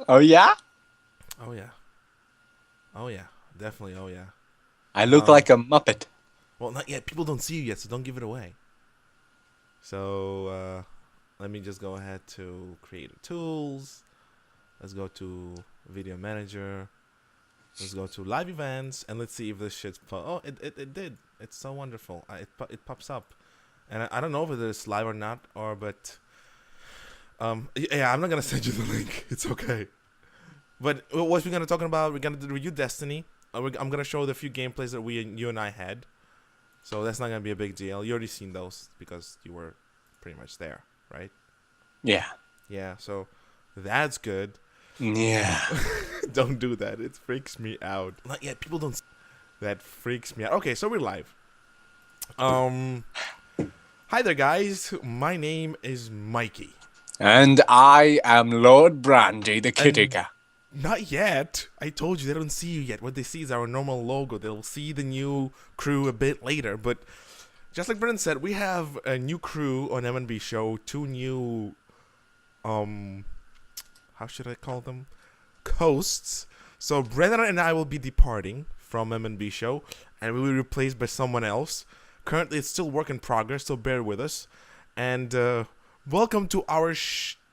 Oh yeah? Oh yeah. Oh yeah. Definitely. Oh yeah. I look Um. like a Muppet. Well, not yet. People don't see you yet, so don't give it away. So let me just go ahead to create tools. Let's go to video manager. Let's go to live events and let's see if this shit's. Oh, it did. It's so wonderful. It pops up, and I don't know if it is live or not, or but yeah, I'm not gonna send you the link. It's okay. But what we're gonna talking about? We're gonna review Destiny. I'm gonna show the few gameplays that you and I had. So that's not gonna be a big deal. You already seen those because you were pretty much there, right? Yeah. Yeah. So that's good. Yeah. Don't do that. It freaks me out. Not yet. People don't. That freaks me out. Okay, so we're live. Um, Hi there, guys. My name is Mikey, And I am Lord Brandy, the kitty and cat. not yet. I told you they don't see you yet. What they see is our normal logo. They'll see the new crew a bit later. But just like Brennan said, we have a new crew on M&B show. Two new, how should I call them? Hosts. So Brennan and I will be departing from M&B show, and we will be replaced by someone else. Currently, it's still work in progress, so bear with us. And welcome to our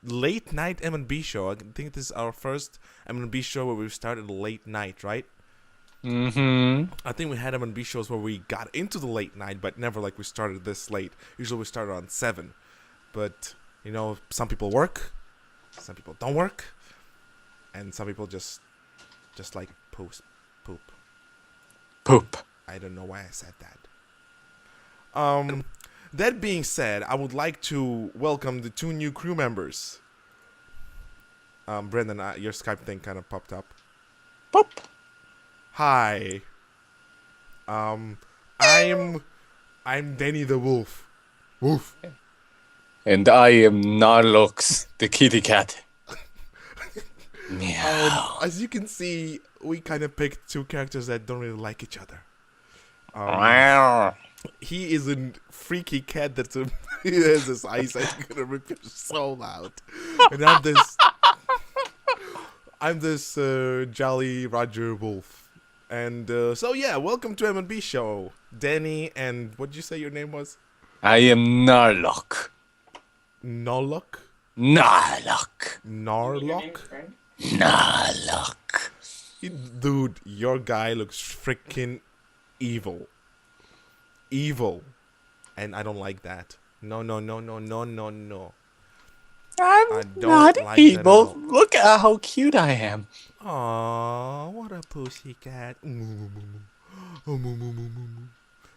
late night M&B show. I think this is our first M&B show where we started late night, right? Mm-hmm. I think we had M&B shows where we got into the late night, but never like we started this late. Usually we started on 7. But, you know, some people work, some people don't work, and some people just like poop. Poop. I don't know why I said that. That being said, I would like to welcome the 2 new crew members. Brendan, your Skype thing kind of popped up. Poop. Hi. I'm Danny the Wolf. Wolf. And I am Narlux, the kitty cat. Meow. As you can see, we kind of picked 2 characters that don't really like each other. Meow. He is a freaky cat that's a he has his eyesight gonna rip your soul out, and I'm this jolly Roger Wolf, and so yeah, welcome to M&B show, Danny, and what did you say your name was? I am Narlock. Nolok, Narlock. Narlock. Narlock. Dude, your guy looks freaking evil, evil, and I don't like that. No, no, no, no, no, no, no. I'm I don't not like that at evil. all. Look at how cute I am. Aww, what a pussycat.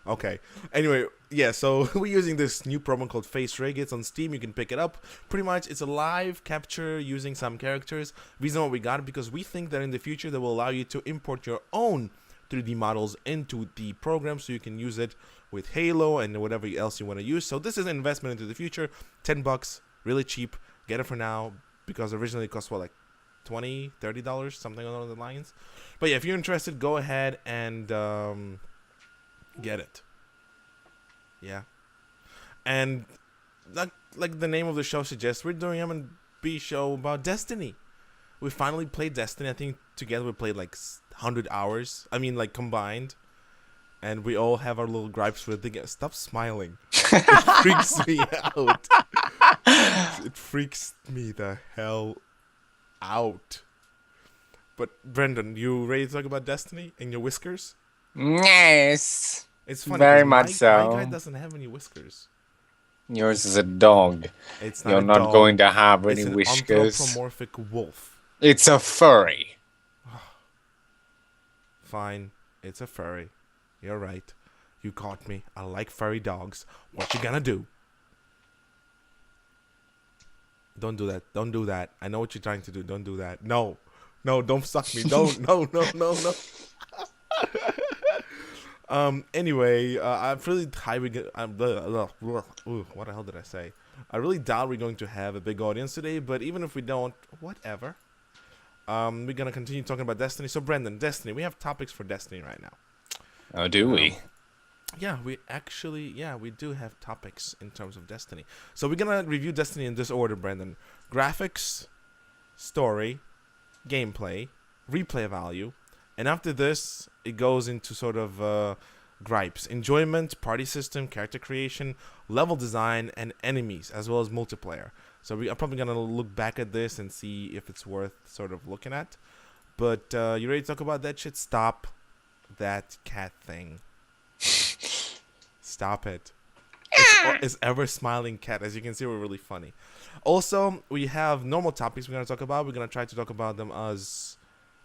Okay. Anyway, yeah, so we're using this new promo called Face Rig. It's on Steam. You can pick it up. Pretty much, it's a live capture using some characters. Reason why we got it, because we think that in the future, that will allow you to import your own 3D models into the program so you can use it with Halo and whatever else you want to use. So this is an investment into the future. $10, really cheap. Get it for now, because originally it cost, what, like $20, $30, something along the lines. But yeah, if you're interested, go ahead and get it. Yeah. And like the name of the show suggests, we're doing an M&B show about Destiny. We finally played Destiny. I think together we played like 100 hours. I mean, like combined. And we all have our little gripes with it. Stop smiling. It freaks me out. It freaks me the hell out. But Brendan, you ready to talk about Destiny and your whiskers? Yes. It's funny Very because much my guy so. doesn't have any whiskers. Yours is a dog. It's not You're a not dog. going to have any It's an whiskers. anthropomorphic wolf. It's a furry. Fine, it's a furry. You're right. You caught me. I like furry dogs. What you gonna do? Don't do that. Don't do that. I know what you're trying to do. Don't do that. No. No, don't suck me. Don't. No, no, no, no. Anyway, I'm really high. What the hell did I say? I really doubt we're going to have a big audience today, but even if we don't, whatever. We're gonna continue talking about Destiny. So, Brendan, Destiny. We have topics for Destiny right now. Oh, do we? Yeah, we do have topics in terms of Destiny. So we're gonna review Destiny in this order, Brendan. Graphics, story, gameplay, replay value, and after this, it goes into sort of gripes: enjoyment, party system, character creation, level design, and enemies, as well as multiplayer. So we are probably gonna look back at this and see if it's worth sort of looking at. But you ready to talk about that shit? Stop that cat thing. Stop it. It's ever smiling cat. As you can see, we're really funny. Also, we have normal topics we're gonna talk about. We're gonna try to talk about them as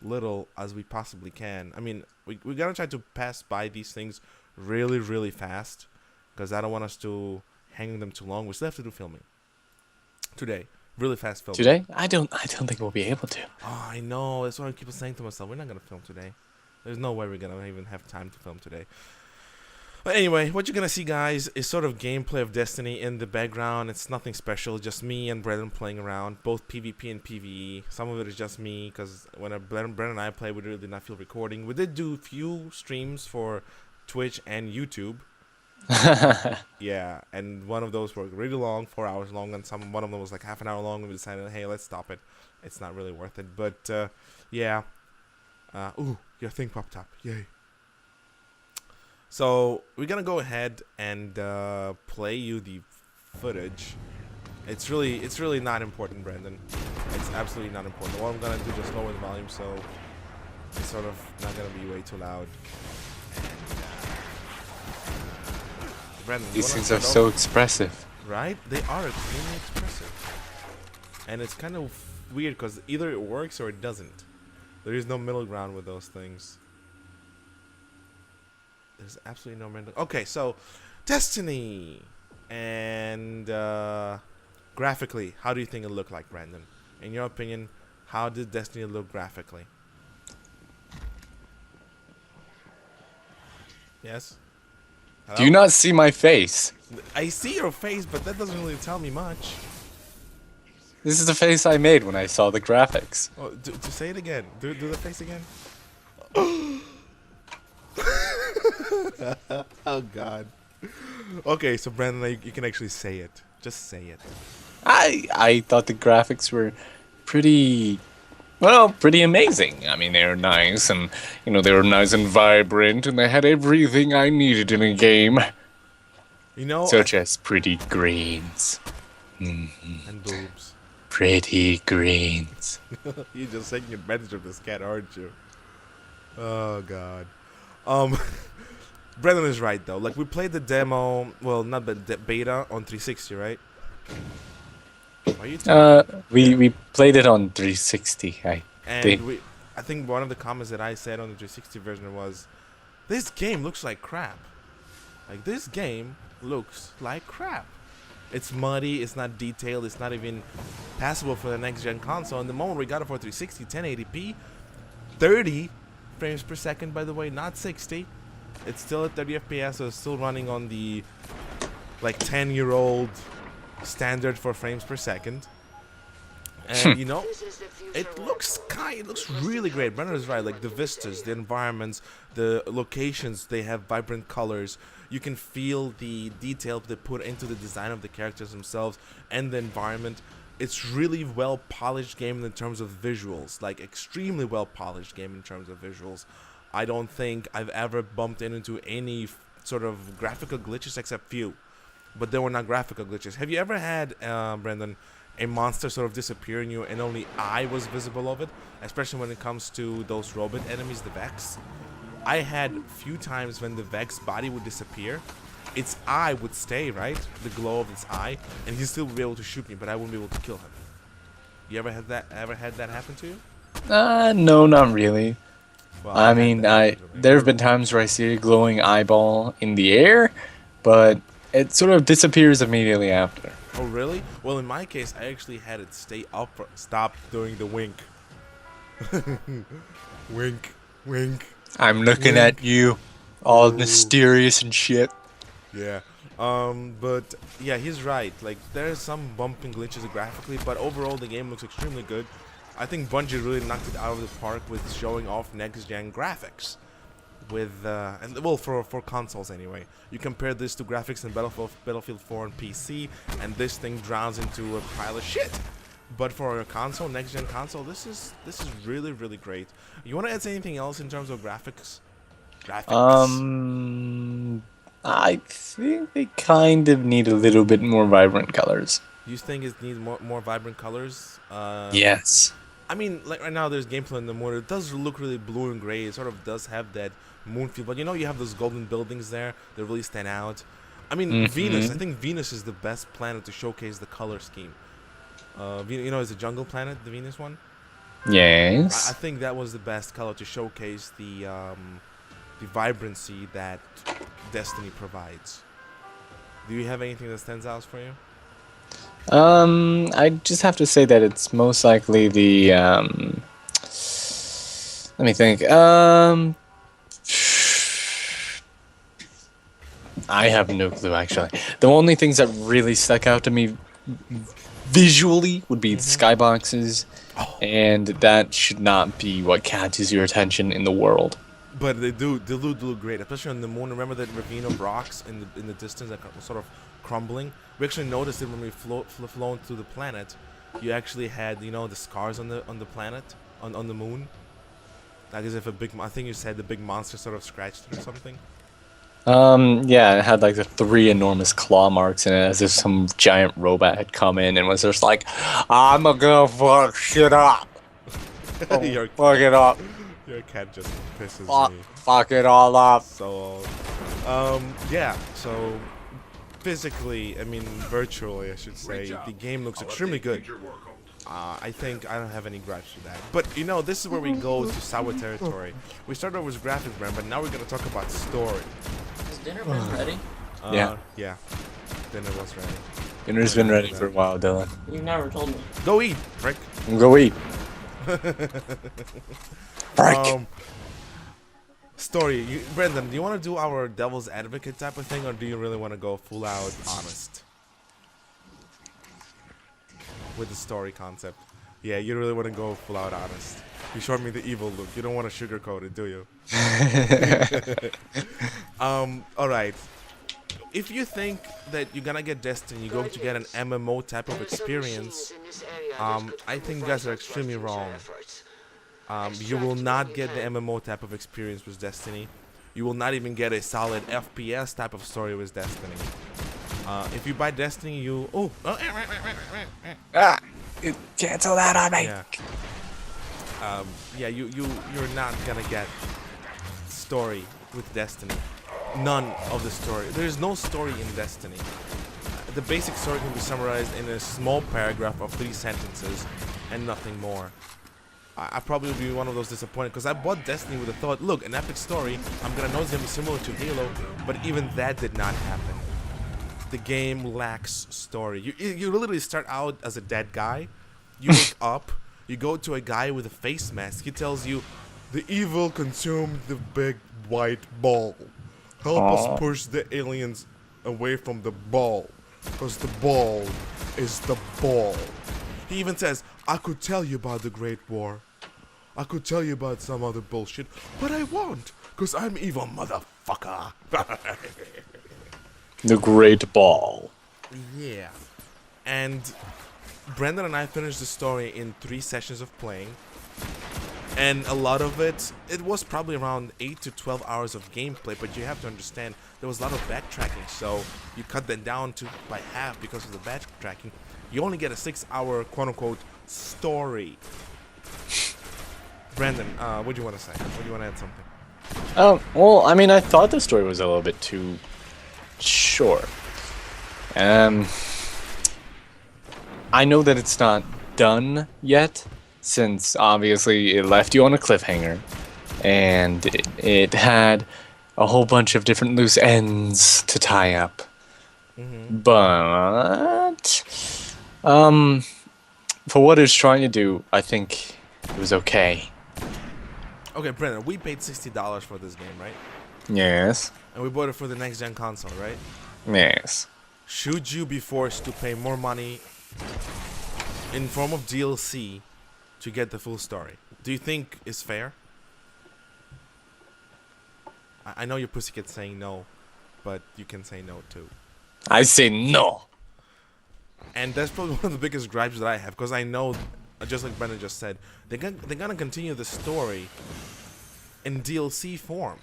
little as we possibly can. I mean, we're gonna try to pass by these things really, really fast, because I don't want us to hang them too long. We still have to do filming today. Really fast filming. Today? I don't think we'll be able to. Oh, I know. That's what I keep saying to myself. We're not gonna film today. There's no way we're gonna even have time to film today. But anyway, what you're gonna see, guys, is sort of gameplay of Destiny in the background. It's nothing special, just me and Brendan playing around, both PvP and PvE. Some of it is just me, because when Brendan and I play, we really did not feel recording. We did do a few streams for Twitch and YouTube. Yeah, and one of those were really long, 4 hours long, and one of them was like half an hour long, and we decided, hey, let's stop it. It's not really worth it. But yeah. Ooh, your thing popped up. Yay. So we're gonna go ahead and play you the footage. It's really not important, Brandon. It's absolutely not important. What I'm gonna do is just lower the volume so it's sort of not gonna be way too loud. Brandon, These things are so expressive. Right? They are extremely expressive. And it's kind of weird because either it works or it doesn't. There is no middle ground with those things. There's absolutely no middle. Okay, so Destiny. And graphically, how do you think it looked like, Brandon? In your opinion, how did Destiny look graphically? Yes? Hello? Do you not see my face? I see your face, but that doesn't really tell me much. This is the face I made when I saw the graphics. Oh, to say it again. Do the face again. Oh God. Okay, so Brandon, you can actually say it. Just say it. I thought the graphics were pretty amazing. I mean, they were nice, and they were nice and vibrant, and they had everything I needed in a game. Such as pretty greens. And boobs. Pretty greens. You're just taking advantage of this cat, aren't you? Oh God. Brendan is right though. Like, we played the demo, well, not the beta on 360, right? Are you we played it on 360. I think one of the comments that I said on the 360 version was, "This game looks like crap." Like, this game looks like crap. It's muddy, it's not detailed, it's not even passable for the next gen console. And the moment we got it for 360, 1080p, 30 frames per second, by the way, not 60. It's still at 30 FPS, so it's still running on the like 10-year-old standard for frames per second. And it looks really great. Brennan is right. Like, the vistas, the environments, the locations, they have vibrant colors. You can feel the detail they put into the design of the characters themselves and the environment. It's really well polished game in terms of visuals, like extremely well polished game in terms of visuals. I don't think I've ever bumped into any sort of graphical glitches except few, but they were not graphical glitches. Have you ever had, Brendan, a monster sort of disappear in you and only I was visible of it, especially when it comes to those robot enemies, the Vex? I had few times when the Vex body would disappear, its eye would stay, right? The glow of its eye, and he'd still be able to shoot me, but I wouldn't be able to kill him. You ever had that happen to you? No, not really. Well, I mean, there have been times where I see a glowing eyeball in the air, but it sort of disappears immediately after. Oh, really? Well, in my case, I actually had it stay up. Stop doing the wink. Wink, wink. I'm looking at you, all mysterious and shit. Yeah. But yeah, he's right. Like, there's some bumping glitches graphically, but overall the game looks extremely good. I think Bungie really knocked it out of the park with showing off next-gen graphics. For consoles anyway. You compare this to graphics in Battlefield 4 on PC, and this thing drowns into a pile of shit. But for a console, next gen console, this is really really great. You want to add anything else in terms of graphics? Graphics. Um, I think they kind of need a little bit more vibrant colors. You think it needs more vibrant colors? Yes. I mean, like right now, there's gameplay in the moon. It does look really blue and gray. It sort of does have that moon feel, but you have those golden buildings there that really stand out. I mean, Venus. I Mm-hmm. think Venus is the best planet to showcase the color scheme. It's a jungle planet, the Venus one. I Yes. think that was the best color to showcase the vibrancy that Destiny provides. Do you have anything that stands out for you? I just have to say that it's most likely the let me think. I have no clue actually. The only things that really stuck out to me visually would be the skyboxes, Oh, and that should not be what catches your attention in the world. but they do look great, especially on the moon. Remember that ravine of rocks in the distance that was sort of crumbling? We actually noticed it when we flown through the planet. You actually had the scars on the planet on the moon, like as if I think you said the big monster sort of scratched it or something. Yeah, it had like the three enormous claw marks in it, as if some giant robot had come in and was just like, "I'm gonna fuck shit up, oh, your fuck cat, it up, your cat just pisses fuck, me fuck it all up." so. Yeah. So physically, I mean virtually, I should say, the game looks extremely good. I think I don't have any gripes with that. But this is where we go to sour territory. We started off with graphics, brand, but now we're gonna talk about story. Has dinner been ready? Yeah. Yeah. Dinner was ready. Dinner's been ready for a while, Dylan. You've never told me. Go eat, prick. Go eat. Break. Story. Brendan, do you want to do our devil's advocate type of thing, or do you really want to go full out honest with the story concept? Yeah, you really want to go full out honest. You showed me the evil look. You don't want to sugarcoat it, do you? All right. If you think that you're gonna get Destiny, you're going to get an MMO type of experience, I think you guys are extremely wrong. You will not get the MMO type of experience with Destiny. You will not even get a solid FPS type of story with Destiny. If you buy Destiny, Ah, cancel that on me. yeah, you're not gonna get story with Destiny. None of the story. There's no story in Destiny. The basic story can be summarized in a small paragraph of 3 sentences and nothing more. I probably would be one of those disappointed because I bought Destiny with the thought, look, an epic story. I'm gonna know it's gonna be similar to Halo, but even that did not happen. The game lacks story. You literally start out as a dead guy. You wake up. You go to a guy with a face mask. He tells you, the evil consumed the big white ball. Help us push the aliens away from the ball, because the ball is the ball. He even says, I could tell you about the Great War. I could tell you about some other bullshit, but I won't, because I'm evil, motherfucker. The Great Ball. Yeah. And Brandon and I finished the story in 3 sessions of playing. And a lot of it was probably around 8 to 12 hours of gameplay, but you have to understand there was a lot of backtracking, so you cut that down by half because of the backtracking. You only get a 6-hour quote-unquote story. Brandon, what do you want to say? What do you want to add something? Well, I mean, I thought the story was a little bit too short. I know that it's not done yet, since obviously it left you on a cliffhanger, and it had a whole bunch of different loose ends to tie up. But for what it's trying to do, I think it was okay. Okay, Brandon, we paid $60 for this game, right? Yes. And we bought it for the next-gen console, right? Yes. Should you be forced to pay more money in form of DLC to get the full story? Do you think it's fair? I know your pussycat's saying no, but you can say no too. I say no. And that's probably one of the biggest gripes that I have, because I know, just like Brendan just said, they're gonna continue the story in DLC form.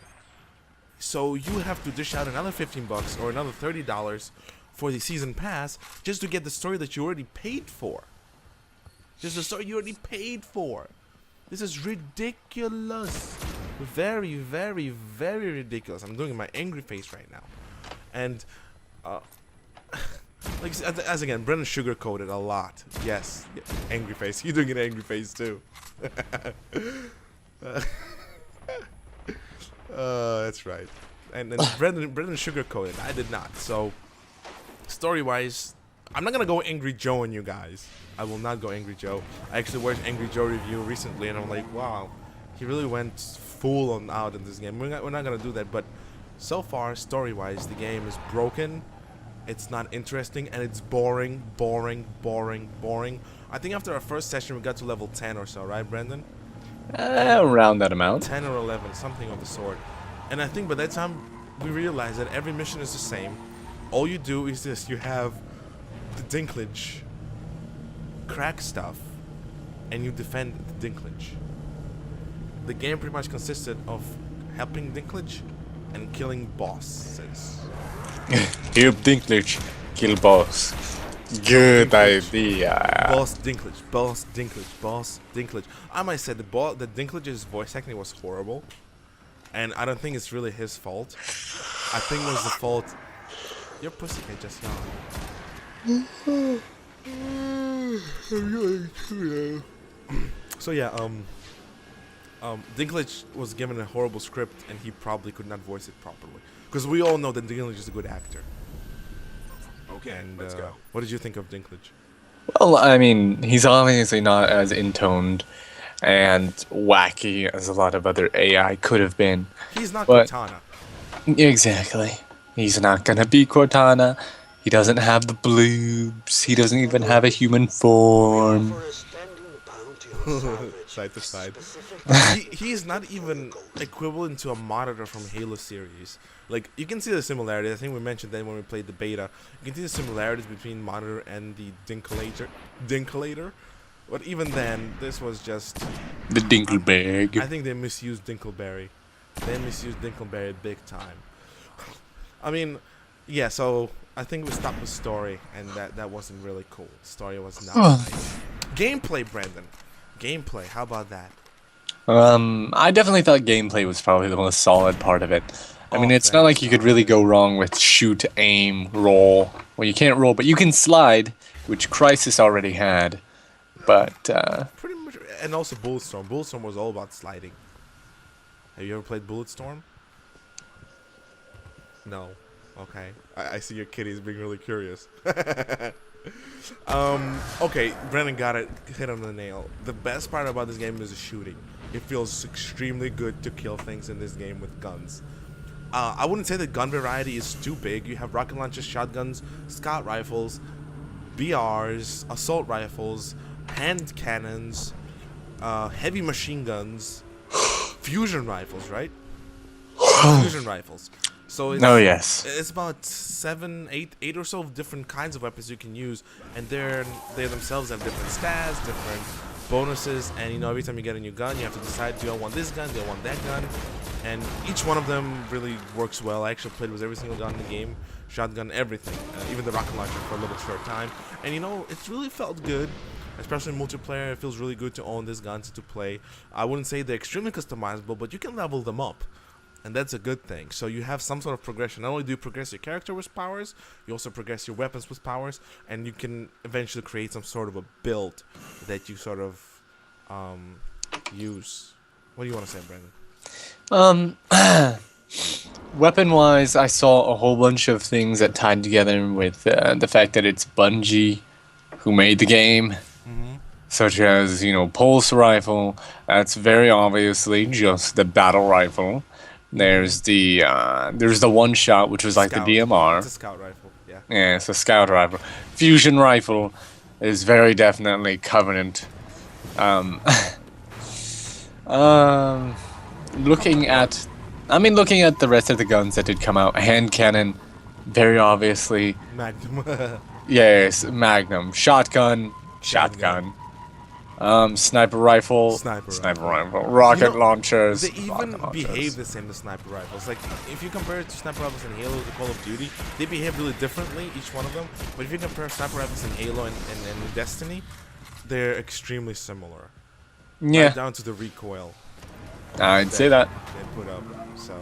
So you have to dish out another $15 or another $30 for the season pass just to get the story that you already paid for. Just the story you already paid for. This is ridiculous. Very, very, very ridiculous. I'm doing my angry face right now. And, like, as again, Brennan sugarcoated a lot. Yes, angry face. You're doing an angry face too. That's right. And then Brendan sugarcoated. I did not. So, story-wise, I'm not gonna go Angry Joe on you guys. I will not go Angry Joe. I actually watched Angry Joe review recently, and I'm like, wow, he really went full on out in this game. We're not gonna do that. But so far, story-wise, the game is broken. It's not interesting, and it's boring, boring, boring, boring. I think after our first session, we got to level 10 or so, right, Brendan? Around that amount. 10 or 11, something of the sort. And I think by that time, we realized that every mission is the same. All you do is this. You have the Dinklage crack stuff, and you defend the Dinklage. The game pretty much consisted of helping Dinklage and killing bosses. Help Dinklage, kill boss. Good idea. Boss Dinklage, boss Dinklage, boss Dinklage. I might say the Dinklage's voice acting was horrible, and I don't think it's really his fault. I think it was the fault. Your pussycat just yawned. So yeah, Dinklage was given a horrible script, and he probably could not voice it properly. Because we all know that Dinklage is a good actor. Okay, And let's go. what did you think of Dinklage? Well, I mean, he's obviously not as intoned and wacky as a lot of other AI could have been. He's not But- Cortana. Exactly. He's not gonna be Cortana. He doesn't have the bloobs. He doesn't even have a human form. Side to side. He is not even equivalent to a monitor from Halo series. Like, you can see the similarities. I think we mentioned that when we played the beta. You can see the similarities between monitor and the Dinklator. But even then, this was just... The Dinklebag. I think they misused Dinkleberry. They misused Dinkleberry big time. I mean, yeah, so I think we stopped with story, and that wasn't really cool. Story was not nice. Gameplay, Brendan. Gameplay, how about that? I definitely thought gameplay was probably the most solid part of it. I mean, Oh, it's not like you could really go wrong with shoot, aim, roll. Well, you can't roll, but you can slide, which Crisis already had. But, Pretty much, and also Bulletstorm. Bulletstorm was all about sliding. Have you ever played Bulletstorm? No. Okay. I see your kitty's being really curious. Okay, Brennan got it. Hit on the nail. The best part about this game is the shooting. It feels extremely good to kill things in this game with guns. I wouldn't say the gun variety is too big. You have rocket launchers, shotguns, scout rifles, BRs, assault rifles, hand cannons, heavy machine guns, fusion rifles, right? Fusion rifles. So it's, oh yes. it's about 7, 8 or so different kinds of weapons you can use, and they themselves have different stats, different bonuses, and you know, every time you get a new gun, you have to decide, do I want this gun, do I want that gun, and each one of them really works well. I actually played with every single gun in the game, shotgun, everything, even the rocket launcher for a little short time, and you know, it's really felt good. Especially in multiplayer, it feels really good to own these guns to play. I wouldn't say they're extremely customizable, but you can level them up. And that's a good thing. So you have some sort of progression. Not only do you progress your character with powers, you also progress your weapons with powers, and you can eventually create some sort of a build that you sort of use. What do you want to say, Brandon? Weapon-wise, I saw a whole bunch of things that tied together with the fact that it's Bungie who made the game. Such as, you know, pulse rifle. That's very obviously just the battle rifle. There's the one shot, which was like Scout. the DMR. It's a scout rifle, yeah. Yeah, it's a scout rifle. Fusion rifle is very definitely Covenant. Looking at the rest of the guns that did come out, hand cannon, very obviously. Magnum. Yes, Magnum, shotgun, shotgun. Sniper rifle, Sniper sniper rifle. rifle, rocket know, launchers, They even rocket behave launchers. the same as sniper rifles. Like, if you compare it to sniper rifles in Halo to Call of Duty, they behave really differently, each one of them. But if you compare sniper rifles in Halo and Destiny, they're extremely similar. Right Yeah, down to the recoil I'd that say that. they put up. So,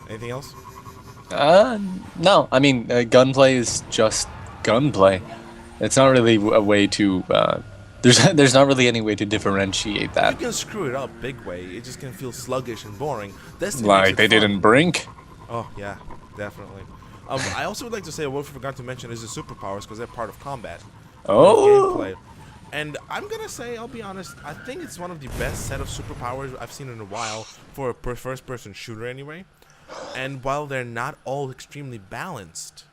anything else? Uh, no, I mean, gunplay is just gunplay. It's not really a way to. There's not really any way to differentiate You that. can screw it up big way. It just can feel sluggish and boring. Destiny makes Like it they did in fun. Brink. Oh yeah, definitely. I also would like to say what we forgot to mention is the superpowers because they're part of combat, part of Oh, gameplay. And I'm gonna say, I'll be honest, I think it's one of the best set of superpowers I've seen in a while for a first-person shooter anyway. And while they're not all extremely balanced,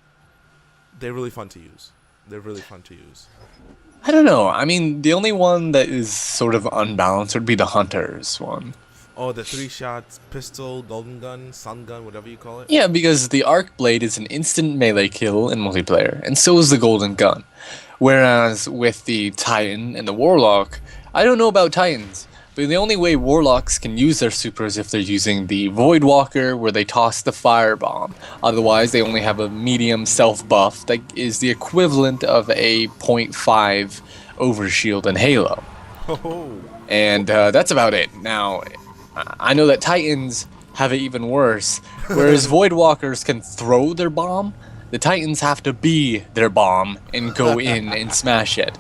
they're really fun to use. They're really fun to use. I don't know. I mean, the only one that is sort of unbalanced would be the Hunter's one. Oh, the 3-shot pistol, golden gun, sun gun, whatever you call it. Yeah, because the Arc Blade is an instant melee kill in multiplayer, and so is the Golden Gun. Whereas with the Titan and the Warlock, I don't know about Titans, but the only way Warlocks can use their super is if they're using the Voidwalker, where they toss the Firebomb. Otherwise, they only have a medium self buff that is the equivalent of a .5 overshield in Halo. Oh, And that's about it. Now, I know that Titans have it even worse. Whereas Voidwalkers can throw their bomb, the Titans have to be their bomb and go in and smash it.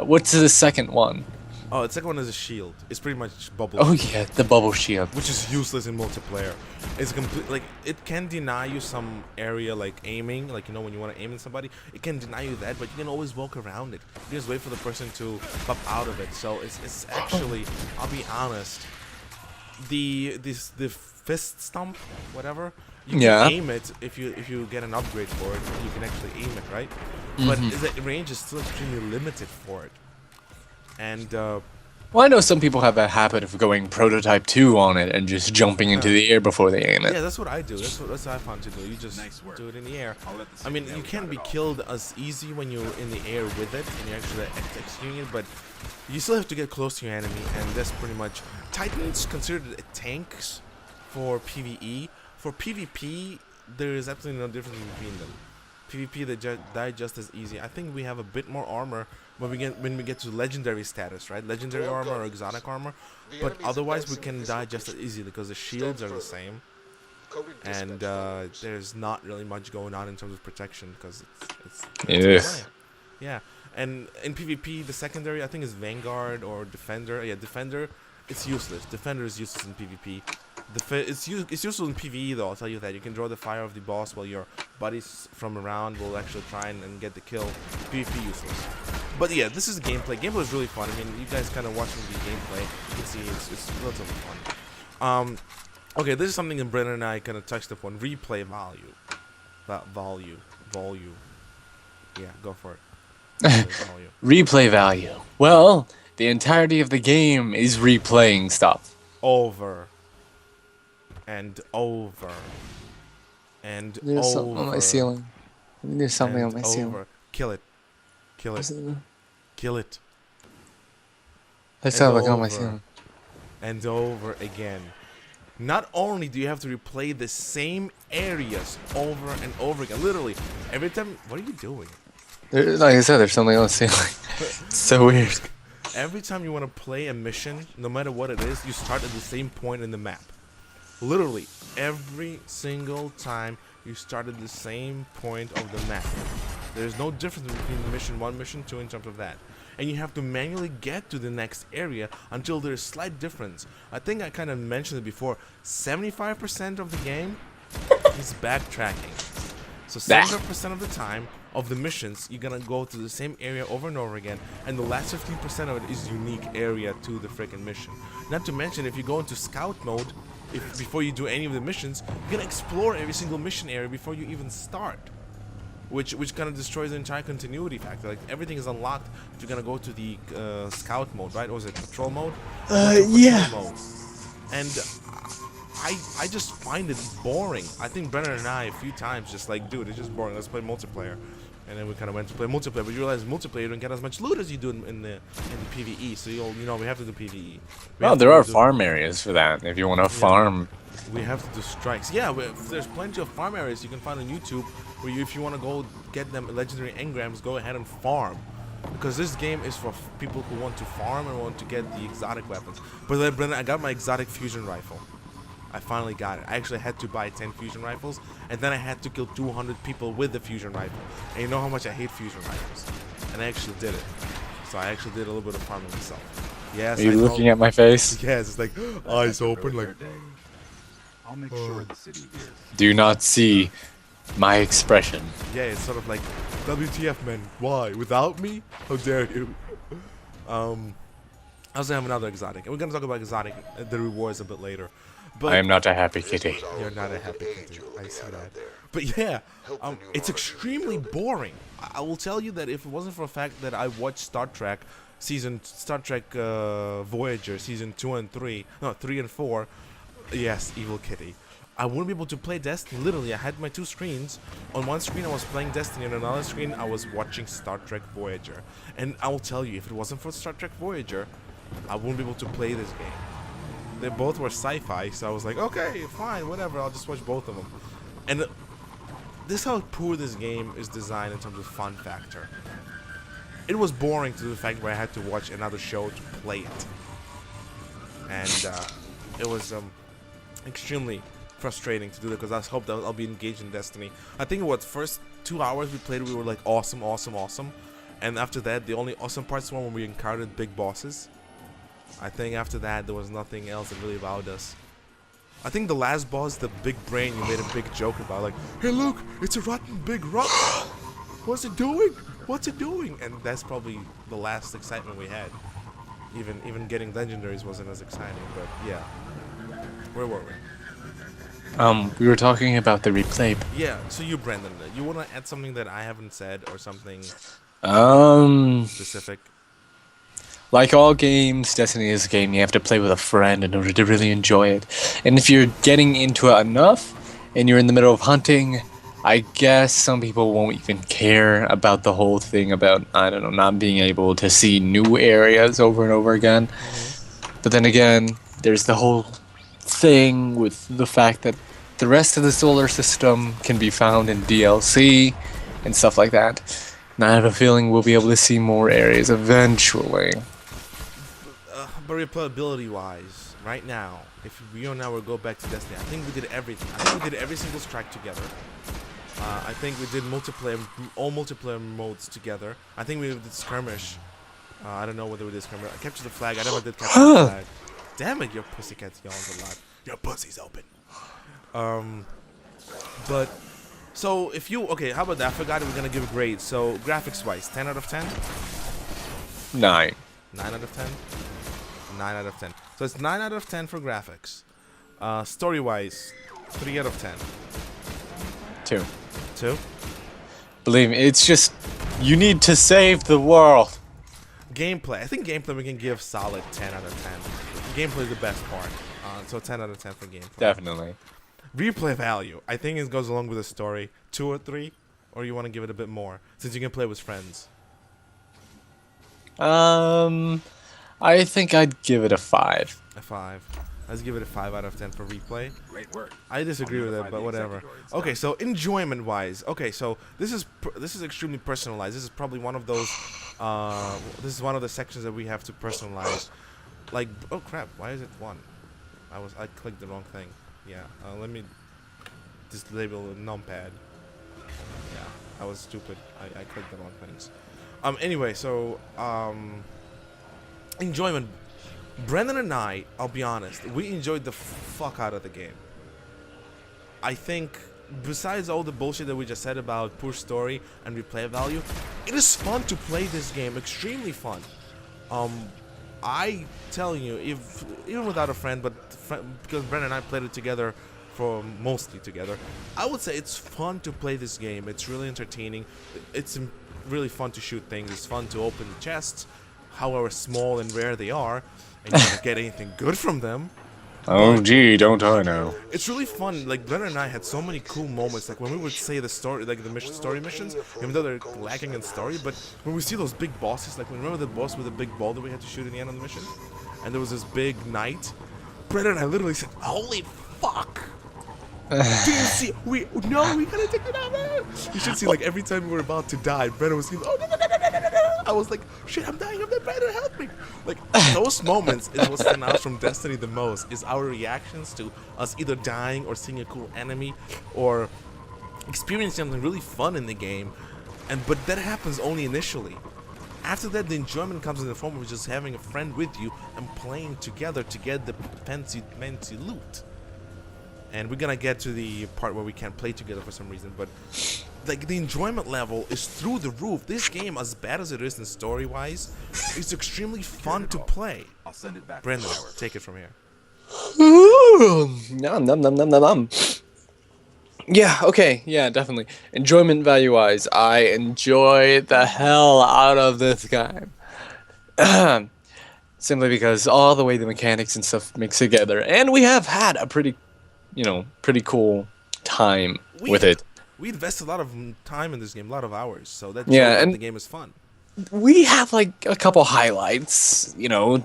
What's the second one? oh, the second one is a shield. It's pretty much bubble. Oh shield, yeah, the bubble shield. which is useless in multiplayer. It's complete like it can deny you some area like aiming, like you know when you want to aim at somebody, it can deny you that, but you can always walk around it. You just wait for the person to pop out of it. So it's actually, I'll be honest, the fist stomp, whatever. You can Yeah. aim it if you get an upgrade for it. You can actually aim it, right? But the range is still extremely limited for it. And Well, I know some people have a habit of going prototype 2 on it and just jumping into the air before they aim it. yeah, that's what I do. That's what I found to do. You just Nice work. do it in the air. I'll let the I mean, city know you we can got be it all. killed as easy when you're in the air with it and you're actually executing it, but you still have to get close to your enemy, and that's pretty much. Titans considered tanks for PvE. For PvP, there is absolutely no difference between them. PvP, they die just as easy. I think we have a bit more armor when we get to legendary status, right? Legendary armor or exotic armor, but otherwise we can die just as easily because the shields are the same, and there's not really much going on in terms of protection because it's Yes. yeah. And in PvP, the secondary I think is Vanguard or Defender. Yeah, Defender. It's useless. Defender is useless in PvP. It's useful in PvE though. I'll tell you that you can draw the fire of the boss while your buddies from around will actually try and get the kill. PvP useless. But yeah, this is gameplay. Gameplay is really fun. I mean, you guys kind of watching the gameplay, you can see it's relatively fun. Okay, this is something that Brennan and I kind of touched upon. Replay value. Volume. Yeah, go for it. Replay value. Replay value. Well, the entirety of the game is replaying stuff. Over and over and There's over. something on my ceiling. There's something on and my ceiling. over. Kill it. Kill it. Kill it. There's And something on my over. ceiling. And over again. Not only do you have to replay the same areas over and over again, literally every time. What are you doing? Like I said, there's something on the ceiling. It's so weird. Every time you want to play a mission, no matter what it is, you start at the same point in the map. Literally, every single time you start at the same point of the map. There's no difference between mission 1, mission 2 in terms of that. And you have to manually get to the next area until there's slight difference. I think I kind of mentioned it before. 75% of the game is backtracking. So 75% of the time of the missions, you're gonna go to the same area over and over again, and the last 15% of it is unique area to the freaking mission. Not to mention, if you go into scout mode, before you do any of the missions, you're gonna explore every single mission area before you even start, which kind of destroys the entire continuity factor. Like everything is unlocked if you're gonna go to the scout mode, right? Or was it patrol mode? Yeah. Patrol mode. And I just find it boring. I think Brennan and I a few times just like, dude, it's just boring. Let's play multiplayer. And then we kind of went to play multiplayer, but you realize multiplayer you don't get as much loot as you do in the PVE. So we have to do PVE. Well, there are farm areas for that if you want to farm. We have to do strikes. Yeah, there's plenty of farm areas you can find on YouTube where if you want to go get them legendary engrams, go ahead and farm. Because this game is for people who want to farm and want to get the exotic weapons. But then, Brendan, I got my exotic fusion rifle. I finally got it. I actually had to buy 10 fusion rifles, and then I had to kill 200 people with the fusion rifle. And you know how much I hate fusion rifles. And I actually did it. So I actually did a little bit of farming myself. Yes. Are you looking at my face? Yes, it's like eyes open, like. I'll make sure the city hears. Do you not see my expression? Yeah, it's sort of like, WTF, man? Why? Without me? How dare you? I also have another exotic, and we're gonna talk about exotic, the rewards a bit later. But I am not a happy kitty. you're not a happy kitty. I see that. But yeah, it's extremely boring. I will tell you that if it wasn't for the fact that I watched Star Trek Voyager season 2 and 3, no 3 and 4, yes, Evil Kitty, I wouldn't be able to play Destiny. Literally, I had my two screens. On one screen I was playing Destiny, on another screen I was watching Star Trek Voyager. And I will tell you, if it wasn't for Star Trek Voyager, I wouldn't be able to play this game. They both were sci-fi, so I was like, okay, fine, whatever, I'll just watch both of them. And this is how poor this game is designed in terms of fun factor. It was boring to the fact where I had to watch another show to play it. And it was extremely frustrating to do that, because I hoped that I'll be engaged in Destiny. I think what first 2 hours we played, we were like awesome. And after that, the only awesome parts were when we encountered big bosses. I think after that, there was nothing else that really wowed us. I think the last boss, the big brain, you made a big joke about, like, hey look, it's a rotten big rock. What's it doing? What's it doing? And that's probably the last excitement we had. Even getting legendaries wasn't as exciting, but yeah. Where were we? We were talking about the replay. Yeah, so you, Brandon, you want to add something that I haven't said, or something specific? Like all games, Destiny is a game you have to play with a friend in order to really enjoy it. And if you're getting into it enough, and you're in the middle of hunting, I guess some people won't even care about the whole thing about, I don't know, not being able to see new areas over and over again. But then again, there's the whole thing with the fact that the rest of the solar system can be found in DLC and stuff like that. And I have a feeling we'll be able to see more areas eventually. But replayability-wise, right now, if you and I were to go back to Destiny, I think we did everything. I think we did every single strike together. I think we did all multiplayer modes together. I think we did skirmish. I don't know whether we did skirmish. I captured the flag. I never did capture the flag. Damn it, your pussycat yawns a lot. Your pussy's open. But so if you how about that? I forgot we're gonna give a grade. So graphics-wise, 10 out of 10. 9. 9 out of 10. 9 out of 10. So it's 9 out of 10 for graphics. Story-wise, 3 out of 10. 2. 2. Believe me, it's just, you need to save the world. Gameplay. I think gameplay we can give solid 10 out of 10. Gameplay is the best part. So 10 out of 10 for gameplay. Definitely. Replay value. I think it goes along with the story. 2 or 3? Or you want to give it a bit more? Since you can play with friends. I think I'd give it a 5. A 5. Let's give it a 5 out of 10 for replay. Great work. I disagree with it, but whatever. Okay, so enjoyment-wise, okay, so this is extremely personalized. This is probably one of those. This is one of the sections that we have to personalize. Like, oh crap, why is it 1? I clicked the wrong thing. Yeah, let me disable the numpad. Yeah, I was stupid. I clicked the wrong things. Anyway, so enjoyment. Brendan and I, I'll be honest, we enjoyed the fuck out of the game. I think, besides all the bullshit that we just said about poor story and replay value, it is fun to play this game. Extremely fun. I tell you, even without a friend, but because Brendan and I played it together, mostly together, I would say it's fun to play this game. It's really entertaining. It's really fun to shoot things. It's fun to open the chests, however small and rare they are, and you don't get anything good from them. Oh, gee, don't I know? It's really fun. Like Brennan and I had so many cool moments. Like when we would say the story, like the story missions, even though they're lacking in story, but when we see those big bosses, like remember the boss with the big ball that we had to shoot in the end of the mission, and there was this big knight. Brennan and I literally said, "Holy fuck!" Do you see? We gotta take it out, man. You should see, like every time we were about to die, Brennan was saying, "Oh no, no, no, no, no, no, no." I was like, "Shit, I'm dying! I'm dead, Brennan, help me!" Like those moments is what stand out from Destiny the most. Is our reactions to us either dying or seeing a cool enemy, or experiencing something really fun in the game, but that happens only initially. After that, the enjoyment comes in the form of just having a friend with you and playing together to get the fancy loot. And we're gonna get to the part where we can't play together for some reason, but like the enjoyment level is through the roof. This game, as bad as it is in story-wise, is extremely fun to play. I'll send it back. Brendan, take it from here. Nom nom nom nom nom nom. Yeah, okay, yeah, definitely. Enjoyment value-wise, I enjoy the hell out of this game. Simply because all the way the mechanics and stuff mix together, and we have had a pretty cool time with it. We invested a lot of time in this game, a lot of hours, so that Yeah, shows that and the game is fun. we have like a couple highlights,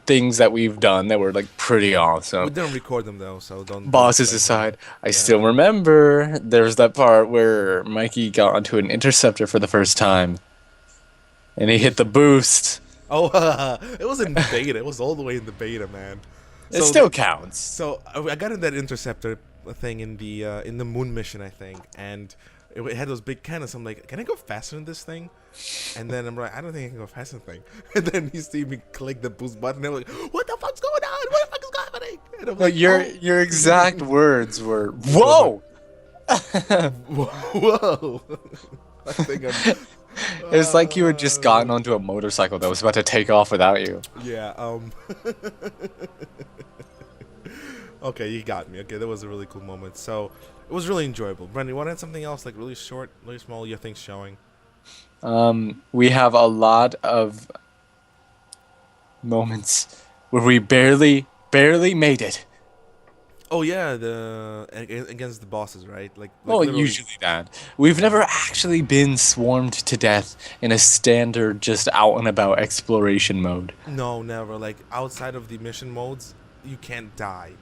things that we've done that were like pretty We awesome. didn't record them though, so don't. Bosses aside, I still remember there's that part where Mikey got onto an interceptor for the first time, and he hit the boost. Oh, it was in beta. It was all the way in the beta, man. It still counts. So I got in that interceptor thing in the moon mission, I think, and it had those big cannons. I'm like, can I go faster than this thing? And then I'm like, I don't think I can go faster than this thing. And then you see me click the boost button. And I'm like, what the fuck's going on? What the fuck is happening? And I'm like, Your exact words were, "Whoa!" whoa. I think I'm. It's like you had just gotten onto a motorcycle that was about to take off without you. Yeah. Okay, you got me. Okay, that was a really cool moment. So it was really enjoyable. Brendan, you want to add something else, like really short, really small? Your thing's showing. We have a lot of moments where we barely made it. Oh yeah, against the bosses, right? Like Well, literally- usually that. We've never actually been swarmed to death in a standard, just out and about exploration mode. No, never. Like outside of the mission modes, you can't die,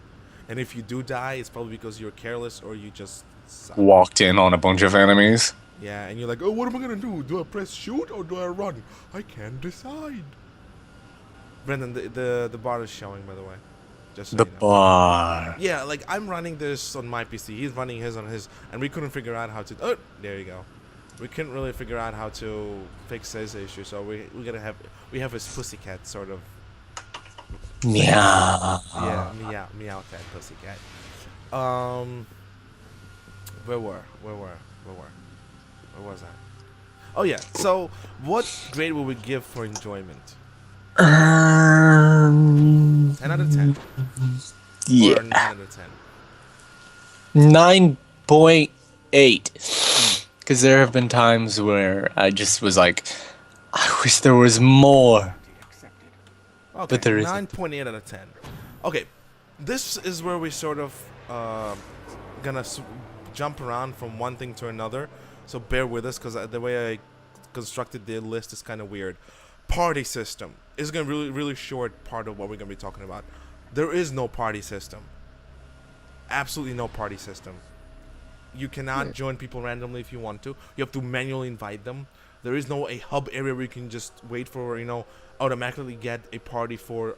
and if you do die, it's probably because you're careless or you just suck. Walked in on a bunch of enemies. Yeah, and you're like, oh, what am I gonna do? Do I press shoot or do I run? I can't decide. Brendan, the bar is showing, by the way. Just so The you know. bar. Yeah, like I'm running this on my PC. He's running his on his, and we couldn't figure out how to. Oh, there you go. We couldn't really figure out how to fix his issue, so we have his pussycat sort of. Meow. Yeah, meow cat, pussycat. Where was I? Oh yeah. So, what grade would we give for enjoyment? 10 out of 10. Yeah. Or 9 out of 10. 9.8. Because there have been times where I just was like, I wish there was more. Okay, But there isn't. 9.8 out of 10. Okay, this is where we sort of gonna jump around from one thing to another. So bear with us, because the way I constructed the list is kind of weird. Party system is gonna be really short part of what we're gonna be talking about. There is no party system. Absolutely no party system. You cannot join people randomly if you want to. You have to manually invite them. There is no a hub area where you can just wait for, automatically get a party for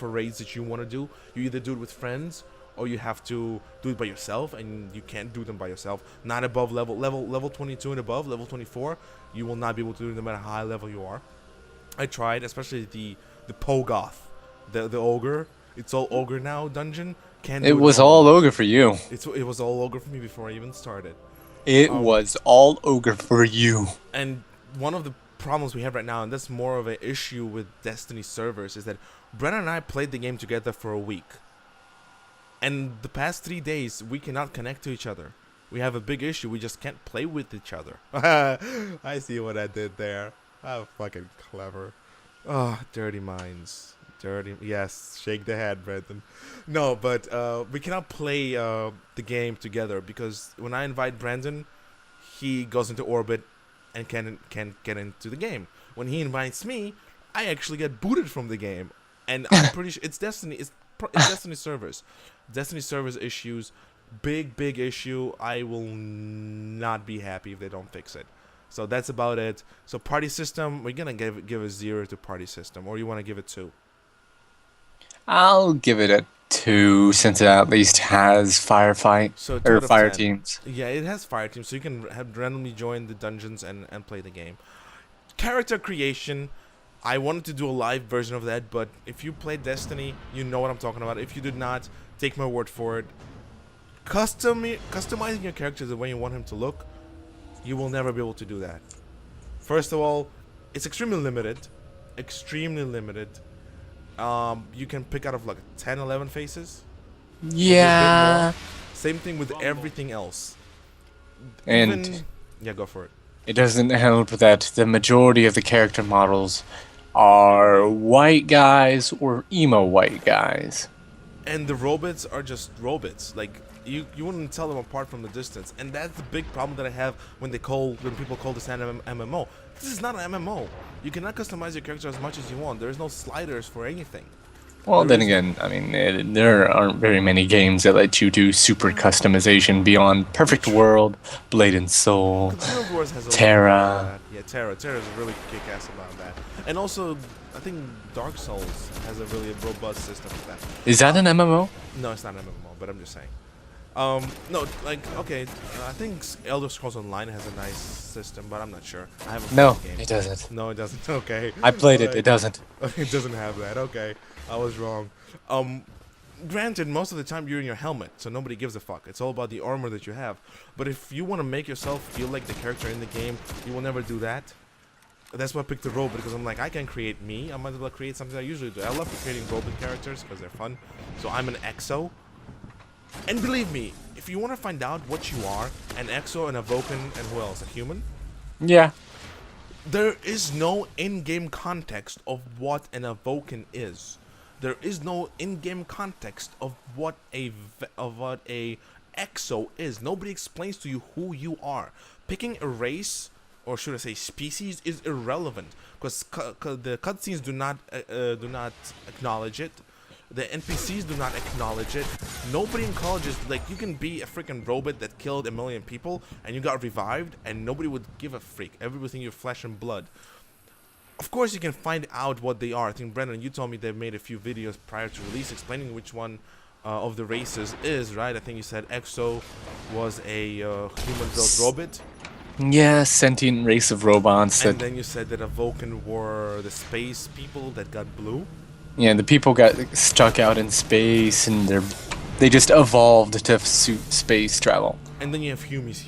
raids that you want to do. You either do it with friends or you have to do it by yourself, and you can't do them by yourself. Not above level 22 and above, level 24, you will not be able to do them no matter how high level you are. I tried, especially the Pogoth, the ogre. It's all ogre now dungeon. Can't do It was normal. all ogre for you. It was all ogre for me before I even started. It was all ogre for you. And one of the problems we have right now, and that's more of an issue with Destiny servers, is that Brennan and I played the game together for a week. And the past 3 days, we cannot connect to each other. We have a big issue. We just can't play with each other. I see what I did there. How fucking clever. Oh, dirty minds. Dirty. Yes, shake the head, Brenton. No, but we cannot play the game together because when I invite Brandon, he goes into orbit and can get into the game. When he invites me, I actually get booted from the game, and I'm pretty sure it's Destiny. It's Destiny servers. Destiny servers issues, big issue. I will not be happy if they don't fix it. So that's about it. So party system, we're gonna give a 0 to party system, or you want to give it 2? I'll give it a 2 since it at least has firefight So 2 or out of fire 10. teams. Yeah, it has fire teams, so you can have randomly join the dungeons and play the game. Character creation, I wanted to do a live version of that, but if you play Destiny, you know what I'm talking about. If you did not, take my word for it. Customizing your character the way you want him to look, you will never be able to do that. First of all, it's extremely limited. Extremely limited. You can pick out of like 10, 11 faces. Yeah. Same thing with everything else. And Yeah, go for it. it doesn't help that the majority of the character models are white guys or emo white guys. And the robots are just robots. Like you wouldn't tell them apart from the distance. And that's the big problem that I have when people call this an MMO. This is not an MMO. You cannot customize your character as much as you want. There's no sliders for anything. Well, then again, I mean, there aren't very many games that let you do super customization beyond Perfect World, Blade and Soul, Consumer Wars has a Terra. lot of that. Yeah, Terra. Terra is really kick-ass about that. And also, I think Dark Souls has a really robust system with that. Is that an MMO? No, it's not an MMO, but I'm just saying. No, like, okay, I think Elder Scrolls Online has a nice system, but I'm not sure. I haven't No, played the game. it doesn't. No, it doesn't. Okay. I played it. Alright. It doesn't. It doesn't have that. Okay. I was wrong. Granted, most of the time you're in your helmet, so nobody gives a fuck. It's all about the armor that you have. But if you want to make yourself feel like the character in the game, you will never do that. That's why I picked the robot, because I'm like, I can create me. I might as well create something I usually do. I love creating robot characters because they're fun. So I'm an EXO. And believe me, if you want to find out what you are, an EXO, an Avocan, and who else? A human? Yeah. There is no in-game context of what an Avocan is. There is no in-game context of what a EXO is. Nobody explains to you who you are. Picking a race, or should I say species, is irrelevant because the cutscenes do not acknowledge it. The NPCs do not acknowledge it. Nobody encourages, like, you can be a freaking robot that killed a million people and you got revived and nobody would give a freak. Everything you're flesh and blood. Of course you can find out what they are. I think, Brendan, you told me they've made a few videos prior to release explaining which one of the races is, right? I think you said EXO was a human-built robot. Yeah, sentient race of robots And that. then you said that Avocan were the space people that got blue. Yeah, the people got stuck out in space and they just evolved to suit space travel. And then you have humies.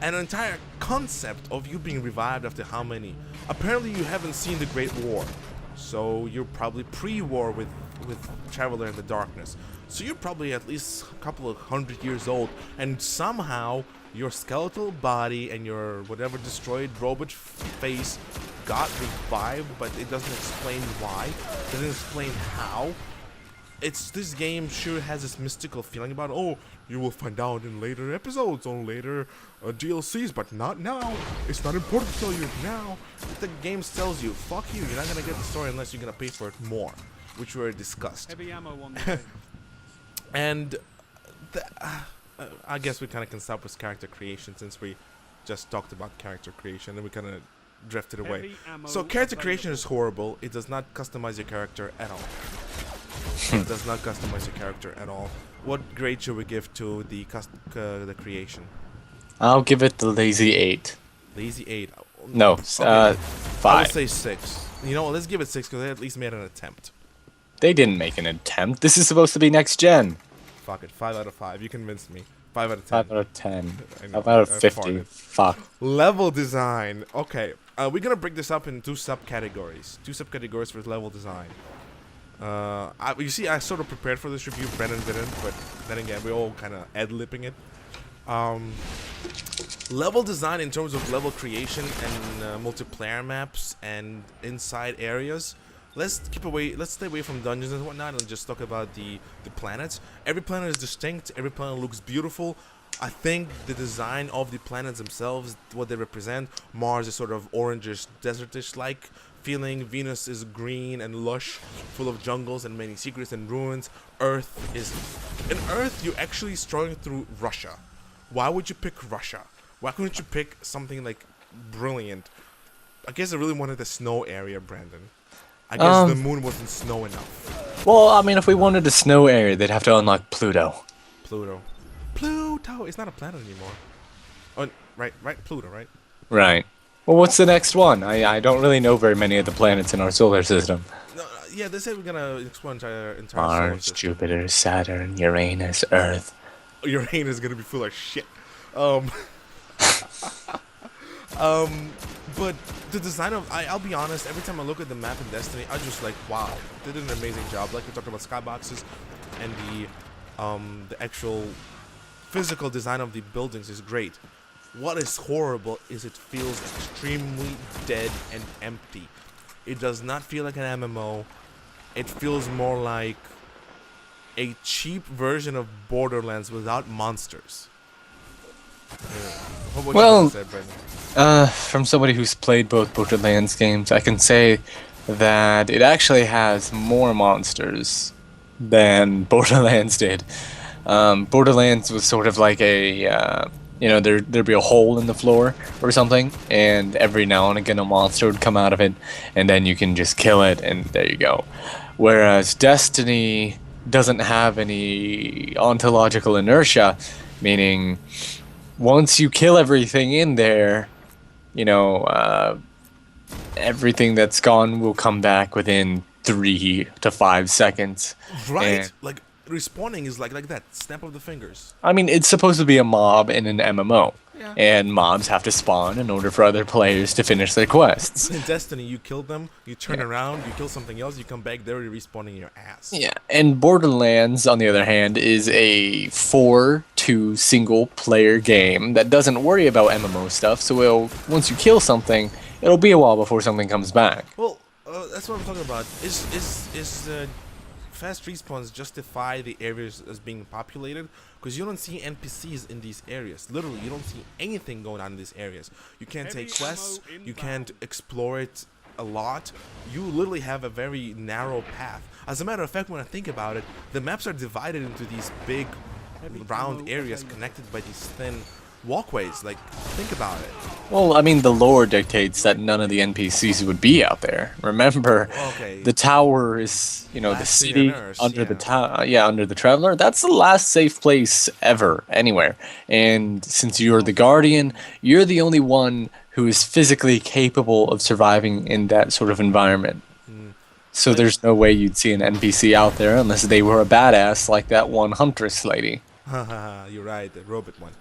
An entire concept of you being revived after how many? Apparently you haven't seen the Great War. So you're probably pre-war with Traveler in the Darkness. So you're probably at least a couple of 100 years old, and somehow your skeletal body and your whatever destroyed robot face got revived, but it doesn't explain why. It doesn't explain how. This game sure has this mystical feeling about, oh, you will find out in later episodes, on later DLCs, but not now. It's not important to tell you now. The game tells you, fuck you, you're not gonna get the story unless you're gonna pay for it more, which we already discussed. Heavy ammo on the way. And I guess we kind of can stop with character creation since we just talked about character creation and we kind of drifted away. Heavy ammo So character available. creation is horrible. It does not customize your character at all. It does not customize your character at all. What grade should we give to the creation? I'll give it the lazy 8. Lazy 8. No, Okay. I would 5. say 6. You know what? Let's give it 6 because they at least made an attempt. They didn't make an attempt. This is supposed to be next gen. Fuck it. 5 out of 5. You convinced me. 5 out of 10. 5 out of 10. I know, 5 out of I 50. farted. Fuck. Level design. Okay. We're gonna break this up in two subcategories. Two subcategories for level design. You see, I sort of prepared for this review. Brennan didn't, but then again, we're all kind of ad-lipping it. Level design in terms of level creation and multiplayer maps and inside areas. let's stay away from dungeons and whatnot, and just talk about the planets. Every planet is distinct. Every planet looks beautiful. I think the design of the planets themselves, what they represent. Mars is sort of orangish, desertish like feeling. Venus is green and lush, full of jungles and many secrets and ruins. In Earth, you're actually strolling through Russia. Why would you pick Russia? Why couldn't you pick something like brilliant? I guess I really wanted the snow area, Brandon. I guess the moon wasn't snow enough. Well, I mean, if we wanted a snow area, they'd have to unlock Pluto. Pluto. It's not a planet anymore. Oh, right. Pluto, right? Right. Well, what's the next one? I don't really know very many of the planets in our solar system. No, yeah, they said we're gonna explore entire solar Mars, system. Jupiter, Saturn, Uranus, Earth. Uranus is gonna be full of shit. But the design of I'll be honest, every time I look at the map in Destiny, I just like, wow, they did an amazing job. Like we talked about skyboxes, and the actual physical design of the buildings is great. What is horrible is it feels extremely dead and empty. It does not feel like an MMO. It feels more like a cheap version of Borderlands without monsters. What Well, you say, Brendan? From somebody who's played both Borderlands games, I can say that it actually has more monsters than Borderlands did. Borderlands was sort of like a, there'd be a hole in the floor or something, and every now and again a monster would come out of it, and then you can just kill it, and there you go. Whereas Destiny doesn't have any ontological inertia, meaning once you kill everything in there, everything that's gone will come back within 3 to 5 seconds. Right? And, Like respawning is like that snap of the fingers. I mean, it's supposed to be a mob in an MMO, Yeah. and mobs have to spawn in order for other players to finish their quests. In Destiny, you kill them, you turn around, you kill something else, you come back, they're already respawning your ass. Yeah, and Borderlands, on the other hand, is a 4-2 single-player game that doesn't worry about MMO stuff, so once you kill something, it'll be a while before something comes back. Well, that's what I'm talking about. Is fast respawns justify the areas as being populated? Because you don't see NPCs in these areas. Literally, you don't see anything going on in these areas. You can't take quests. You can't explore it a lot. You literally have a very narrow path. As a matter of fact, when I think about it, the maps are divided into these big round areas connected by these thin walkways. Like, think about it. Well, I mean, the lore dictates that none of the NPCs would be out there. Remember, Okay. the tower is, the Last city city on Earth, under yeah. the tower. Yeah, under the Traveler. That's the last safe place ever, anywhere. And since you're the Guardian, you're the only one who is physically capable of surviving in that sort of environment. So there's no way you'd see an NPC out there unless they were a badass like that one Huntress lady. Haha, you're right, the robot one.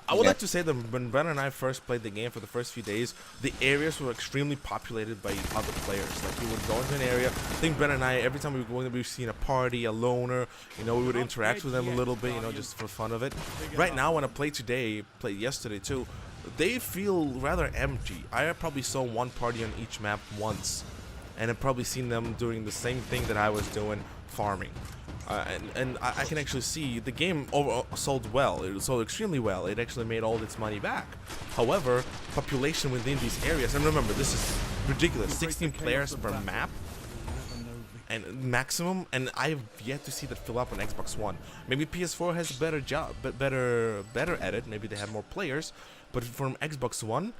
I would Yeah. like to say that when Brennan and I first played the game for the first few days, the areas were extremely populated by other players. Like, you would go into an area, I think Brennan and I, every time we were going, we seen a party, a loner, we would interact with them a little bit, just for fun of it. Right now, when I played yesterday too, they feel rather empty. I probably saw one party on each map once, and I've probably seen them doing the same thing that I was doing, farming. And I can actually see the game sold well. It sold extremely well. It actually made all its money back. However, population within these areas, and remember, this is ridiculous, 16 players per map and maximum, and I've yet to see that fill up on Xbox One. Maybe PS4 has a better job, but better at it. Maybe they have more players, but from Xbox One,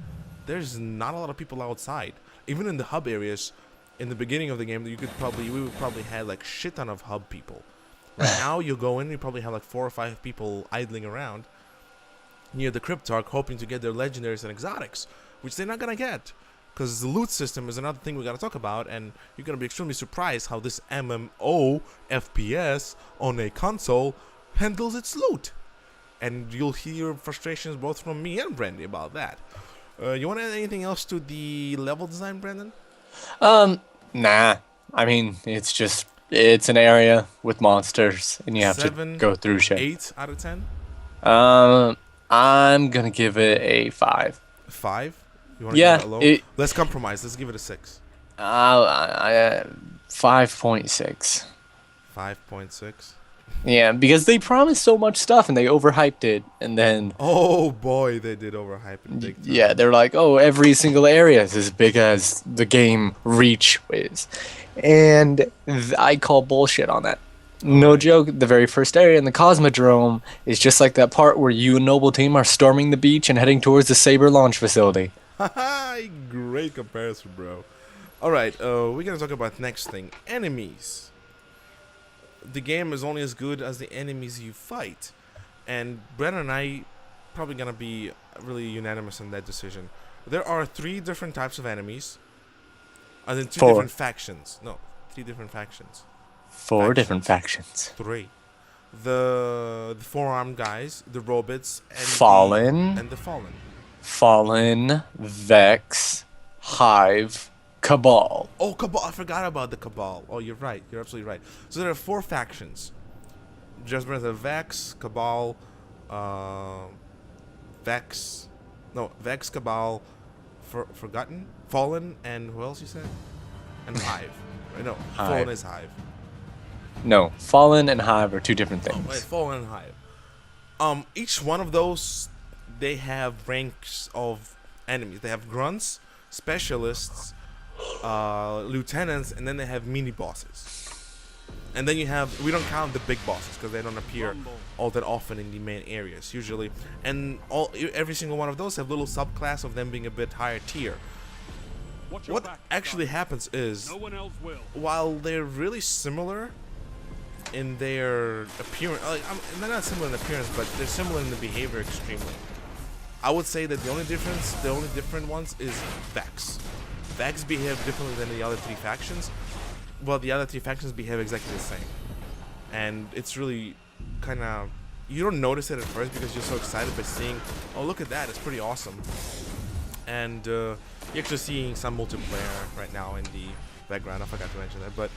there's not a lot of people outside. Even in the hub areas, in the beginning of the game, we would probably have like shit ton of hub people. Right now, you go in, you probably have like 4 or 5 people idling around near the Cryptarch, hoping to get their legendaries and exotics, which they're not gonna get, because the loot system is another thing we gotta talk about, and you're gonna be extremely surprised how this MMO FPS on a console handles its loot, and you'll hear frustrations both from me and Brandy about that. You want to add anything else to the level design, Brandon? Nah. I mean, it's an area with monsters, and you have to go through shit. 8 out of 10? I'm gonna give it a 5. 5? You want Yeah, to give it a low? Let's compromise. Let's give it a 6. 5.6. 5.6. Yeah, because they promised so much stuff and they overhyped it, and then Oh boy, they did overhype it big time. yeah, they're like, oh, every single area is as big as the game Reach is, and I call bullshit on that. No joke. The very first area in the Cosmodrome is just like that part where you and Noble Team are storming the beach and heading towards the Saber launch facility. Haha, great comparison, bro. Alright, we're gonna talk about next thing. Enemies. The game is only as good as the enemies you fight. And Brandon and I probably gonna be really unanimous in that decision. There are 3 different types of enemies. As in 3 4. different factions. No, 3 different factions. 4 different factions. 3. The four-armed guys, the robots, and Fallen. and the Fallen. Fallen, Vex, Hive, Cabal. Oh, Cabal! I forgot about the Cabal. Oh, you're right. You're absolutely right. So there are 4 factions. Just the Vex, Cabal, Vex, Cabal, Forgotten, Fallen, and who else you said? And Hive. No, Hive. Fallen is Hive. No, Fallen and Hive are 2 different Oh, things. wait, Fallen and Hive. Each one of those, they have ranks of enemies. They have grunts, specialists, lieutenants, and then they have mini bosses. And then you have, we don't count the big bosses because they don't appear all that often in the main areas usually. And every single one of those have little subclass of them being a bit higher tier. What actually happens is, while they're really similar in their appearance, they're not similar in appearance, but they're similar in the behavior extremely. I would say that the only different ones is Vex. Vex behave differently than the other 3 factions. Well, the other 3 factions behave exactly the same. And it's really kind of, you don't notice it at first because you're so excited by seeing, oh, look at that, it's pretty awesome. And you're actually seeing some multiplayer right now in the background. I forgot to mention that, but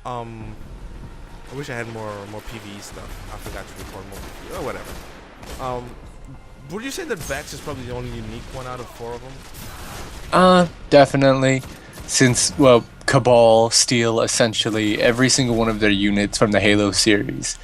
I wish I had more PvE stuff. I forgot to record more PvE. Oh, whatever. Would you say that Vex is probably the only unique one out of 4 of them? Definitely. Since, well, Cabal steal essentially every single one of their units from the Halo series.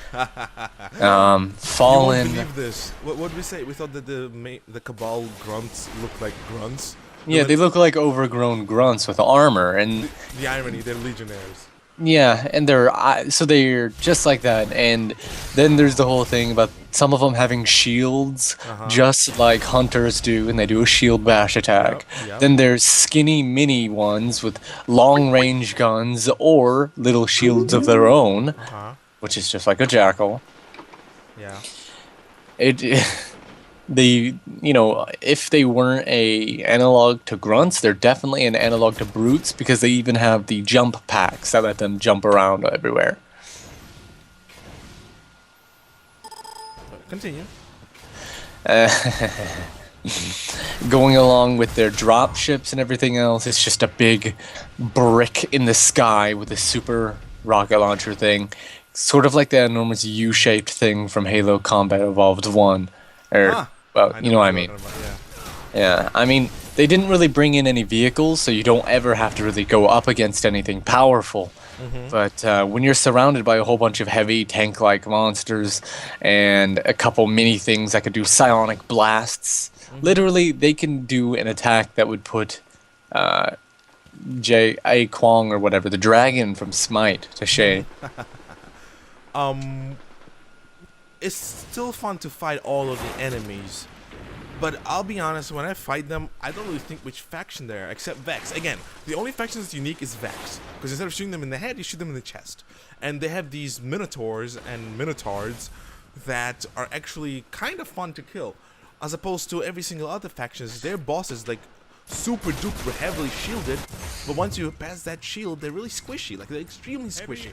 Fallen. You won't believe this. What did we say? We thought that the Cabal grunts look like grunts. Yeah, they look like overgrown grunts with armor, and The irony, they're legionnaires. yeah, and they're just like that. And then there's the whole thing about some of them having shields, just like hunters do, and they do a shield bash attack. Yep. Then there's skinny mini ones with long range guns or little shields of their own, which is just like a jackal. Yeah. If they weren't a analog to grunts, they're definitely an analog to brutes because they even have the jump packs that let them jump around everywhere. Continue. Going along with their drop ships and everything else, it's just a big brick in the sky with a super rocket launcher thing. Sort of like the enormous U-shaped thing from Halo Combat Evolved 1. Well, you know what I mean. Yeah, I mean, they didn't really bring in any vehicles, so you don't ever have to really go up against anything powerful. But when you're surrounded by a whole bunch of heavy tank-like monsters and a couple mini things that could do psionic blasts, literally they can do an attack that would put J.A. Kwong or whatever, the dragon from Smite, to shame. It's still fun to fight all of the enemies, but I'll be honest, when I fight them, I don't really think which faction they are, except Vex. Again, the only faction that's unique is Vex, because instead of shooting them in the head, you shoot them in the chest. And they have these Minotaurs and Minotards that are actually kind of fun to kill, as opposed to every single other factions. Their bosses, like, super duper heavily shielded, but once you pass that shield, they're really squishy, like they're extremely squishy.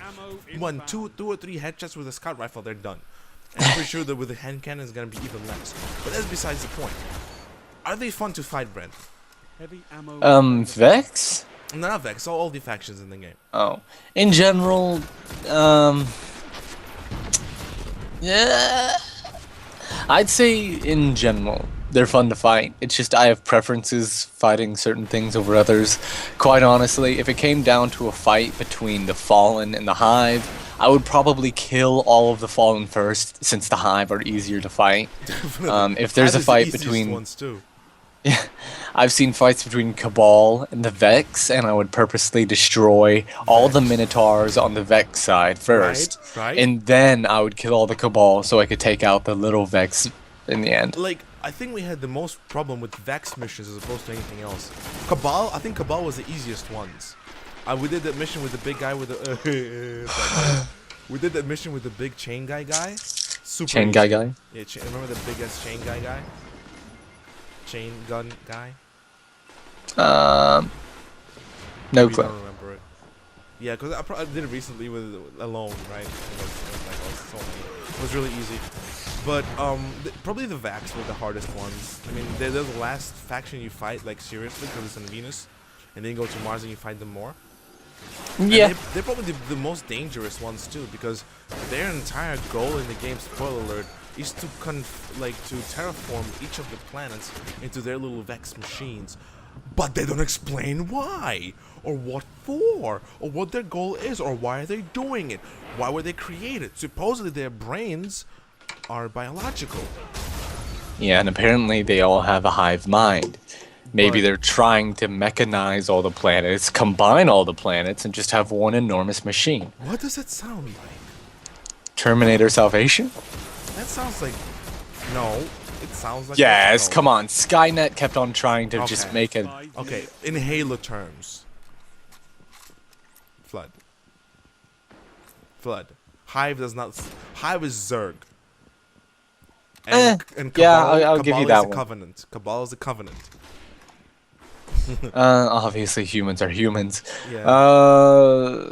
Two or three headshots with a scout rifle, they're done. And I'm pretty sure that with the hand cannon it's gonna be even less. But that's besides the point. Are they fun to fight, Brent? Vex? No, not Vex, all the factions in the game. Oh. In general, yeah. I'd say in general, they're fun to fight. It's just I have preferences fighting certain things over others. Quite honestly, if it came down to a fight between the Fallen and the Hive, I would probably kill all of the Fallen first, since the Hive are easier to fight. If there's That a is the fight easiest between, ones too. yeah, I've seen fights between Cabal and the Vex, and I would purposely destroy all the Minotaurs on the Vex side first, right. and then I would kill all the Cabal so I could take out the little Vex in the end. Like, I think we had the most problem with Vex missions as opposed to anything else. Cabal, I think Cabal was the easiest ones. We did that mission with the big guy with the. We did that mission with the big chain guy. Super Chain easy. guy. Yeah, remember the biggest chain guy? Chain gun guy? No Maybe you clue. don't remember it. Yeah, because I did it recently with alone, right? It was really easy. But probably the Vax were the hardest ones. I mean, they're the last faction you fight, like seriously, because it's on Venus, and then you go to Mars and you fight them more. Yeah. And they're probably the most dangerous ones too, because their entire goal in the game, spoiler alert, is to to terraform each of the planets into their little Vex machines. But they don't explain why, or what for, or what their goal is, or why are they doing it? Why were they created? Supposedly their brains are biological. Yeah, and apparently they all have a hive mind. Maybe But- they're trying to mechanize all the planets, combine all the planets, and just have one enormous machine. What does that sound like? Terminator Salvation? That sounds like... No, it sounds like... Yes, come on. Skynet kept on trying to just Okay. make it. Okay, in Halo terms. Flood. Hive does not... Hive is Zerg. And Cabal, yeah, I'll give you Cabal that is a one. covenant. Cabal is a covenant. Obviously, humans are humans. Yeah.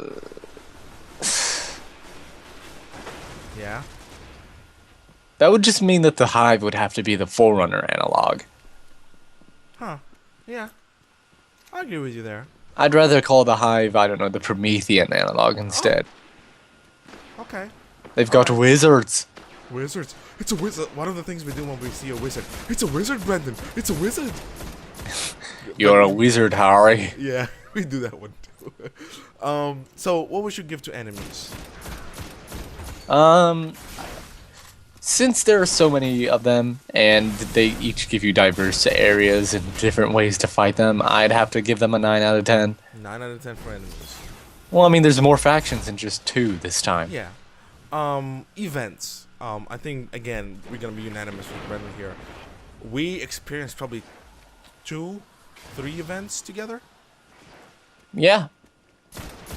Yeah. That would just mean that the hive would have to be the Forerunner analog. Huh. Yeah. I agree with you there. I'd rather call the hive, I don't know, the Promethean analog instead. Okay. They've got wizards. Wizards. It's a wizard. One of the things we do when we see a wizard. It's a wizard, Brendan. It's a wizard. You're a wizard, Harry. Yeah, we do that one too. So what we should give to enemies? Since there are so many of them, and they each give you diverse areas and different ways to fight them, I'd have to give them a 9 out of 10. 9 out of 10 for enemies. Well, I mean, there's more factions than just 2 this time. Yeah. Events. I think again we're gonna be unanimous with Brendan here. We experienced probably 2, 3 events together, Yeah.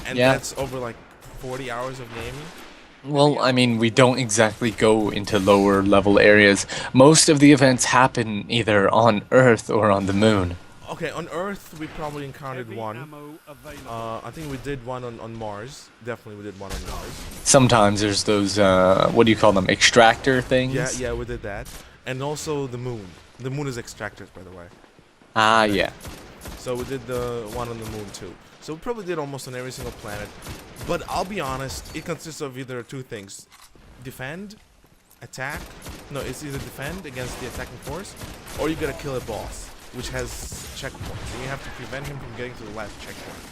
and Yeah. that's over like 40 hours of gaming. Well, I mean, we don't exactly go into lower level areas. Most of the events happen either on Earth or on the moon. Okay, on Earth we probably encountered one. I think we did one on Mars. Definitely we did one on Mars. Sometimes there's those, what do you call them, extractor things? Yeah, we did that. And also the moon. The moon is extracted, by the way. Ah, yeah. So we did the one on the moon too. So we probably did almost on every single planet. But I'll be honest, it consists of either 2 things. Defend, attack. No, it's either defend against the attacking force, or you gotta kill a boss, which has checkpoints. And you have to prevent him from getting to the last checkpoint.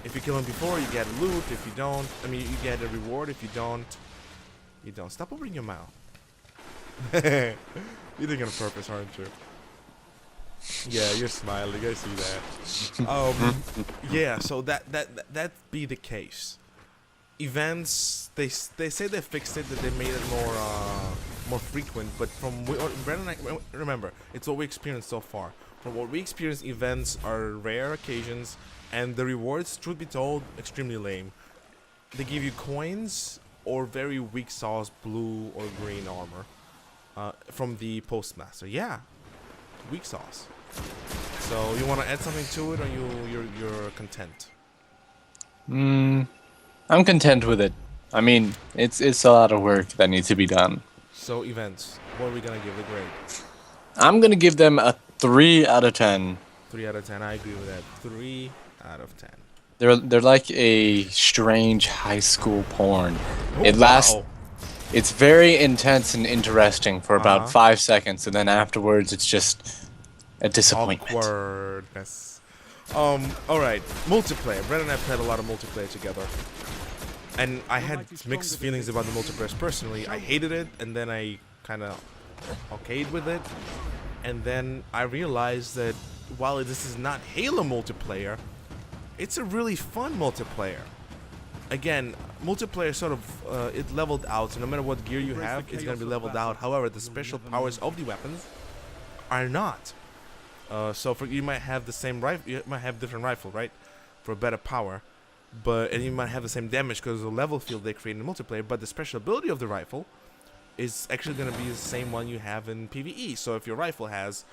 If you kill him before, you get loot. If you don't, I mean, you get a reward. If you don't, you don't. Stop opening your mouth. You're doing it on purpose, aren't you? Yeah, you're smiling. I see that. Yeah. So that be the case. Events. They say they fixed it. That they made it more frequent. But from Brandon, and I, remember, it's what we experienced so far. From what we experienced, events are rare occasions, and the rewards, truth be told, extremely lame. They give you coins or very weak sauce blue or green armor from the postmaster. Yeah, weak sauce. So you want to add something to it, or you're content? I'm content with it. I mean, it's a lot of work that needs to be done. So events, what are we gonna give the grade? I'm gonna give them a 3 out of 10. 3 out of 10. I agree with that. 3 out of 10. They're like a strange high school porn. Oh, It lasts wow. It's very intense and interesting for about Uh-huh. 5 seconds, and then afterwards it's just a disappointment. Awkwardness. All right, multiplayer. Brent and I played a lot of multiplayer together, and I had mixed feelings about the multiplayer. Personally, I hated it, and then I kind of okayed with it, and then I realized that while this is not Halo multiplayer, it's a really fun multiplayer. Again, multiplayer sort of it leveled out, so no matter what gear you have, it's gonna be leveled out. However, the special powers of the weapons are not. So for you might have the same rifle, you might have different rifle, right, for better power, and you might have the same damage because of the level field they create in multiplayer. But the special ability of the rifle is actually going to be the same one you have in PvE. So if your rifle has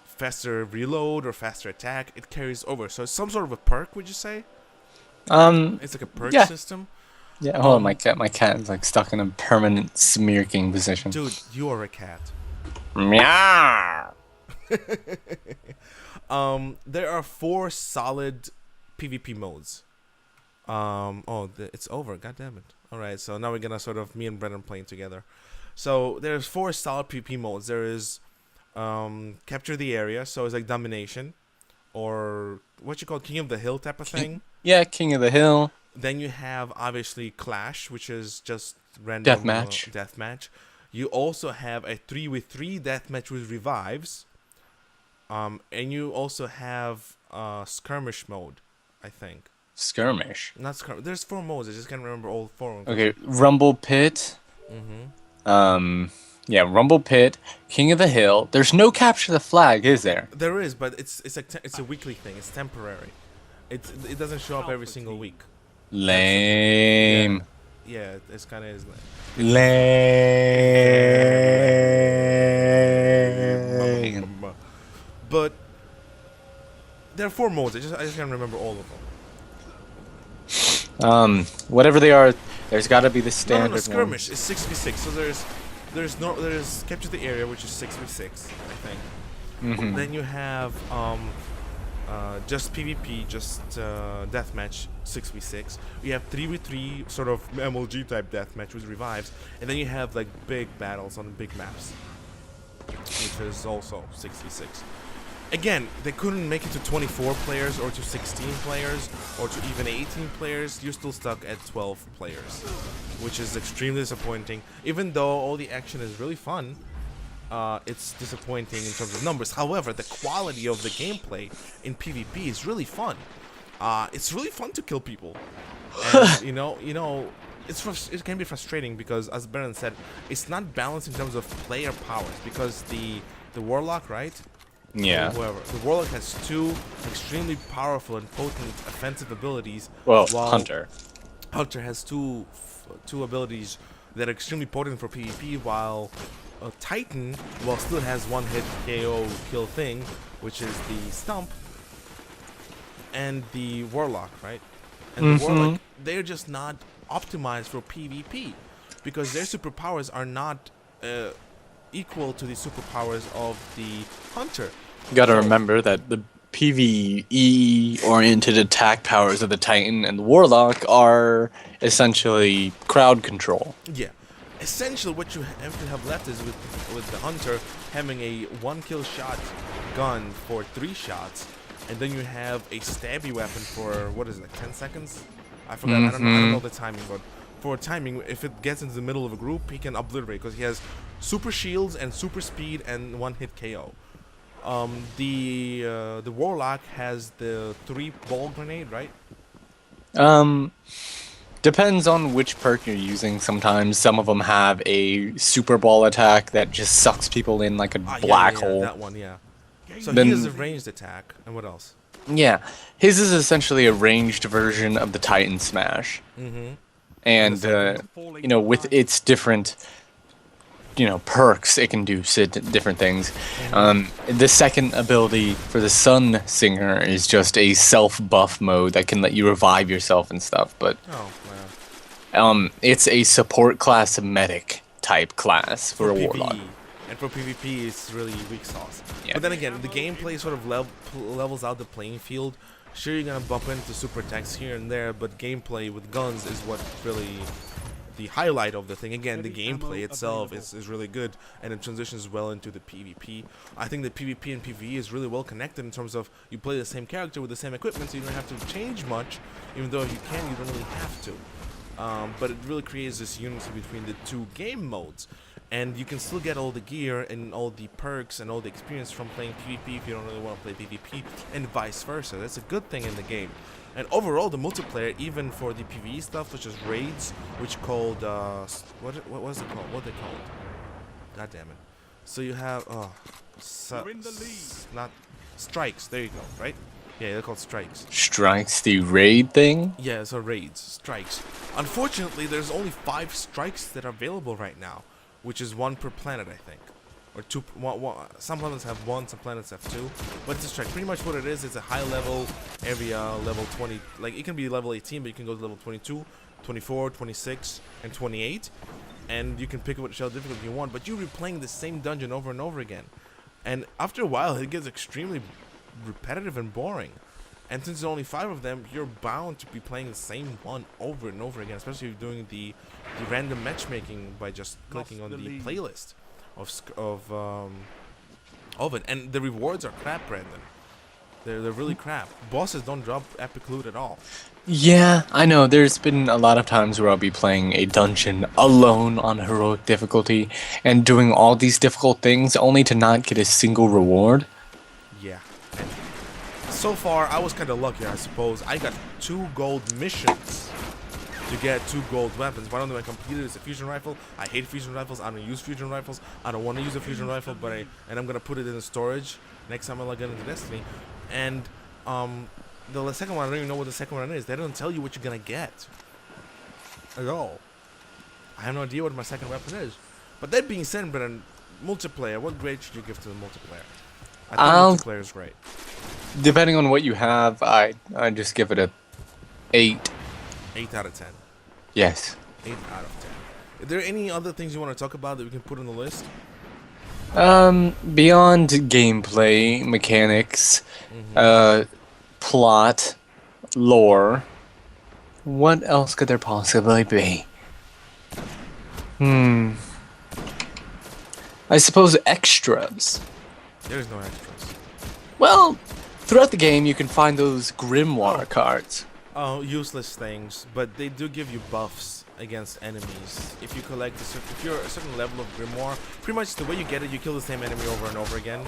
faster reload or faster attack, it carries over. So it's some sort of a perk, would you say? It's like a perk Yeah. system. Yeah. Oh, my cat is like stuck in a permanent smirking position. Dude, you are a cat. Meow. There are 4 solid PvP modes. It's over. God damn it. All right, so now we're gonna sort of me and Brennan playing together. So there's 4 solid PvP modes. There is capture the area, so it's like domination, or what you call King of the Hill type of thing. Yeah, King of the Hill. Then you have obviously Clash, which is just random deathmatch. You also have a 3v3 deathmatch with revives. And you also have skirmish mode, I think. Skirmish. Not skirmish. There's 4 modes. I just can't remember all 4 of them. Okay, Rumble Pit. Yeah, Rumble Pit, King of the Hill. There's no capture the flag, is there? There is, but it's a weekly thing. It's temporary. It doesn't show up every single week. Lame. Yeah, it's kind of is lame. Lame. But there are 4 modes. I just can't remember all of them. Whatever they are, there's got to be the standard No, skirmish ones. is 6v6. So there's capture the area, which is 6v6, I think. Then you have just PvP, just deathmatch 6v6. You have 3v3 sort of MLG type deathmatch with revives, and then you have like big battles on big maps, which is also 6v6. Again, they couldn't make it to 24 players or to 16 players or to even 18 players. You're still stuck at 12 players, which is extremely disappointing. Even though all the action is really fun, it's disappointing in terms of numbers. However, the quality of the gameplay in PvP is really fun. It's really fun to kill people, and it can be frustrating because, as Baron said, it's not balanced in terms of player powers because the warlock, right? Yeah. Whoever. The Warlock has 2 extremely powerful and potent offensive abilities. Well, while Hunter. Hunter has two abilities that are extremely potent for PvP, while Titan, still has 1-hit KO kill thing, which is the Stump, and the Warlock, right? And the Warlock, they're just not optimized for PvP because their superpowers are not equal to the superpowers of the Hunter. You gotta remember that the PvE-oriented attack powers of the Titan and the Warlock are essentially crowd control. Yeah. Essentially, what you have left is with the Hunter having a 1-kill shot gun for 3 shots, and then you have a stabby weapon for, what is it, like 10 seconds? I forgot, I don't know the timing, but for timing, if it gets into the middle of a group, he can obliterate, because he has super shields and super speed and 1-hit KO. The Warlock has the 3-ball grenade, right? Depends on which perk you're using. Sometimes some of them have a super ball attack that just sucks people in like a black hole. That one, yeah. So Then- he has a ranged attack, and what else? Yeah, his is essentially a ranged version of the Titan Smash. And with its different, perks, it can do different things. The second ability for the Sun Singer is just a self-buff mode that can let you revive yourself and stuff. But it's a support class medic type class for a Warlock. And for PvP, it's really weak sauce. Yeah. But then again, the gameplay sort of levels out the playing field. Sure, you're gonna bump into super attacks here and there, but gameplay with guns is what really the highlight of the thing. Again, the gameplay itself is really good, and it transitions well into the PvP. I think the PvP and PvE is really well connected in terms of you play the same character with the same equipment, so you don't have to change much. Even though if you can, you don't really have to. But it really creates this unity between the two game modes. And you can still get all the gear and all the perks and all the experience from playing PvP if you don't really want to play PvP, and vice versa. That's a good thing in the game. And overall, the multiplayer, even for the PvE stuff, such as raids, which called what was it called? What they called? God damn it! So you have not strikes. There you go. Right? Yeah, they're called strikes. Strikes, the raid thing? Yeah, so raids, strikes. Unfortunately, there's only 5 strikes that are available right now, which is 1 per planet, I think. Or 2, some planets have 1, some planets have 2. But it's a strike. Pretty much what it is, it's a high level area, level 20. Like, it can be level 18, but you can go to level 22, 24, 26, and 28. And you can pick what shell difficulty you want, but you're replaying the same dungeon over and over again. And after a while, it gets extremely repetitive and boring. And since there's only 5 of them, you're bound to be playing the same one over and over again, especially if you're doing the random matchmaking by just clicking on the playlist of it. And the rewards are crap, Brandon. They're really crap. Bosses don't drop epic loot at all. Yeah, I know. There's been a lot of times where I'll be playing a dungeon alone on heroic difficulty and doing all these difficult things only to not get a single reward. Yeah. And so far, I was kind of lucky, I suppose. I got 2 gold missions to get 2 gold weapons. One of them I completed is a fusion rifle. I hate fusion rifles. I don't use fusion rifles. I don't want to use a fusion rifle, but I'm gonna put it in the storage next time I log into Destiny. And the second one, I don't even know what the second one is. They don't tell you what you're gonna get at all. I have no idea what my second weapon is. But that being said, Brennan, multiplayer. What grade should you give to the multiplayer? I think multiplayer is great. Depending on what you have, I just give it a 8. 8 out of 10. Yes. 8 out of 10. Are there any other things you want to talk about that we can put on the list? Beyond gameplay, mechanics, plot, lore, what else could there possibly be? I suppose extras. There's no extras. Well, throughout the game you can find those grimoire cards. Oh, useless things, but they do give you buffs against enemies. If you collect if you're a certain level of grimoire, pretty much the way you get it, you kill the same enemy over and over again.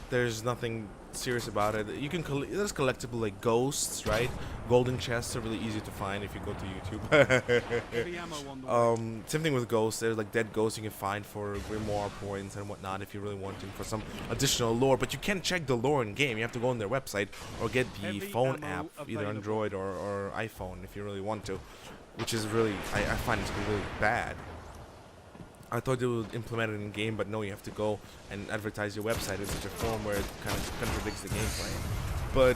There's nothing serious about it. You can there's collectible like ghosts, right? Golden chests are really easy to find if you go to YouTube. Same thing with ghosts. There's like dead ghosts you can find for grimoire points and whatnot if you really want to for some additional lore. But you can't check the lore in game. You have to go on their website or get the phone app, either Android or iPhone if you really want to, which is really I find it to be really bad. I thought they would implement it in game, but no, you have to go and advertise your website in such a form where it kind of contradicts the gameplay. But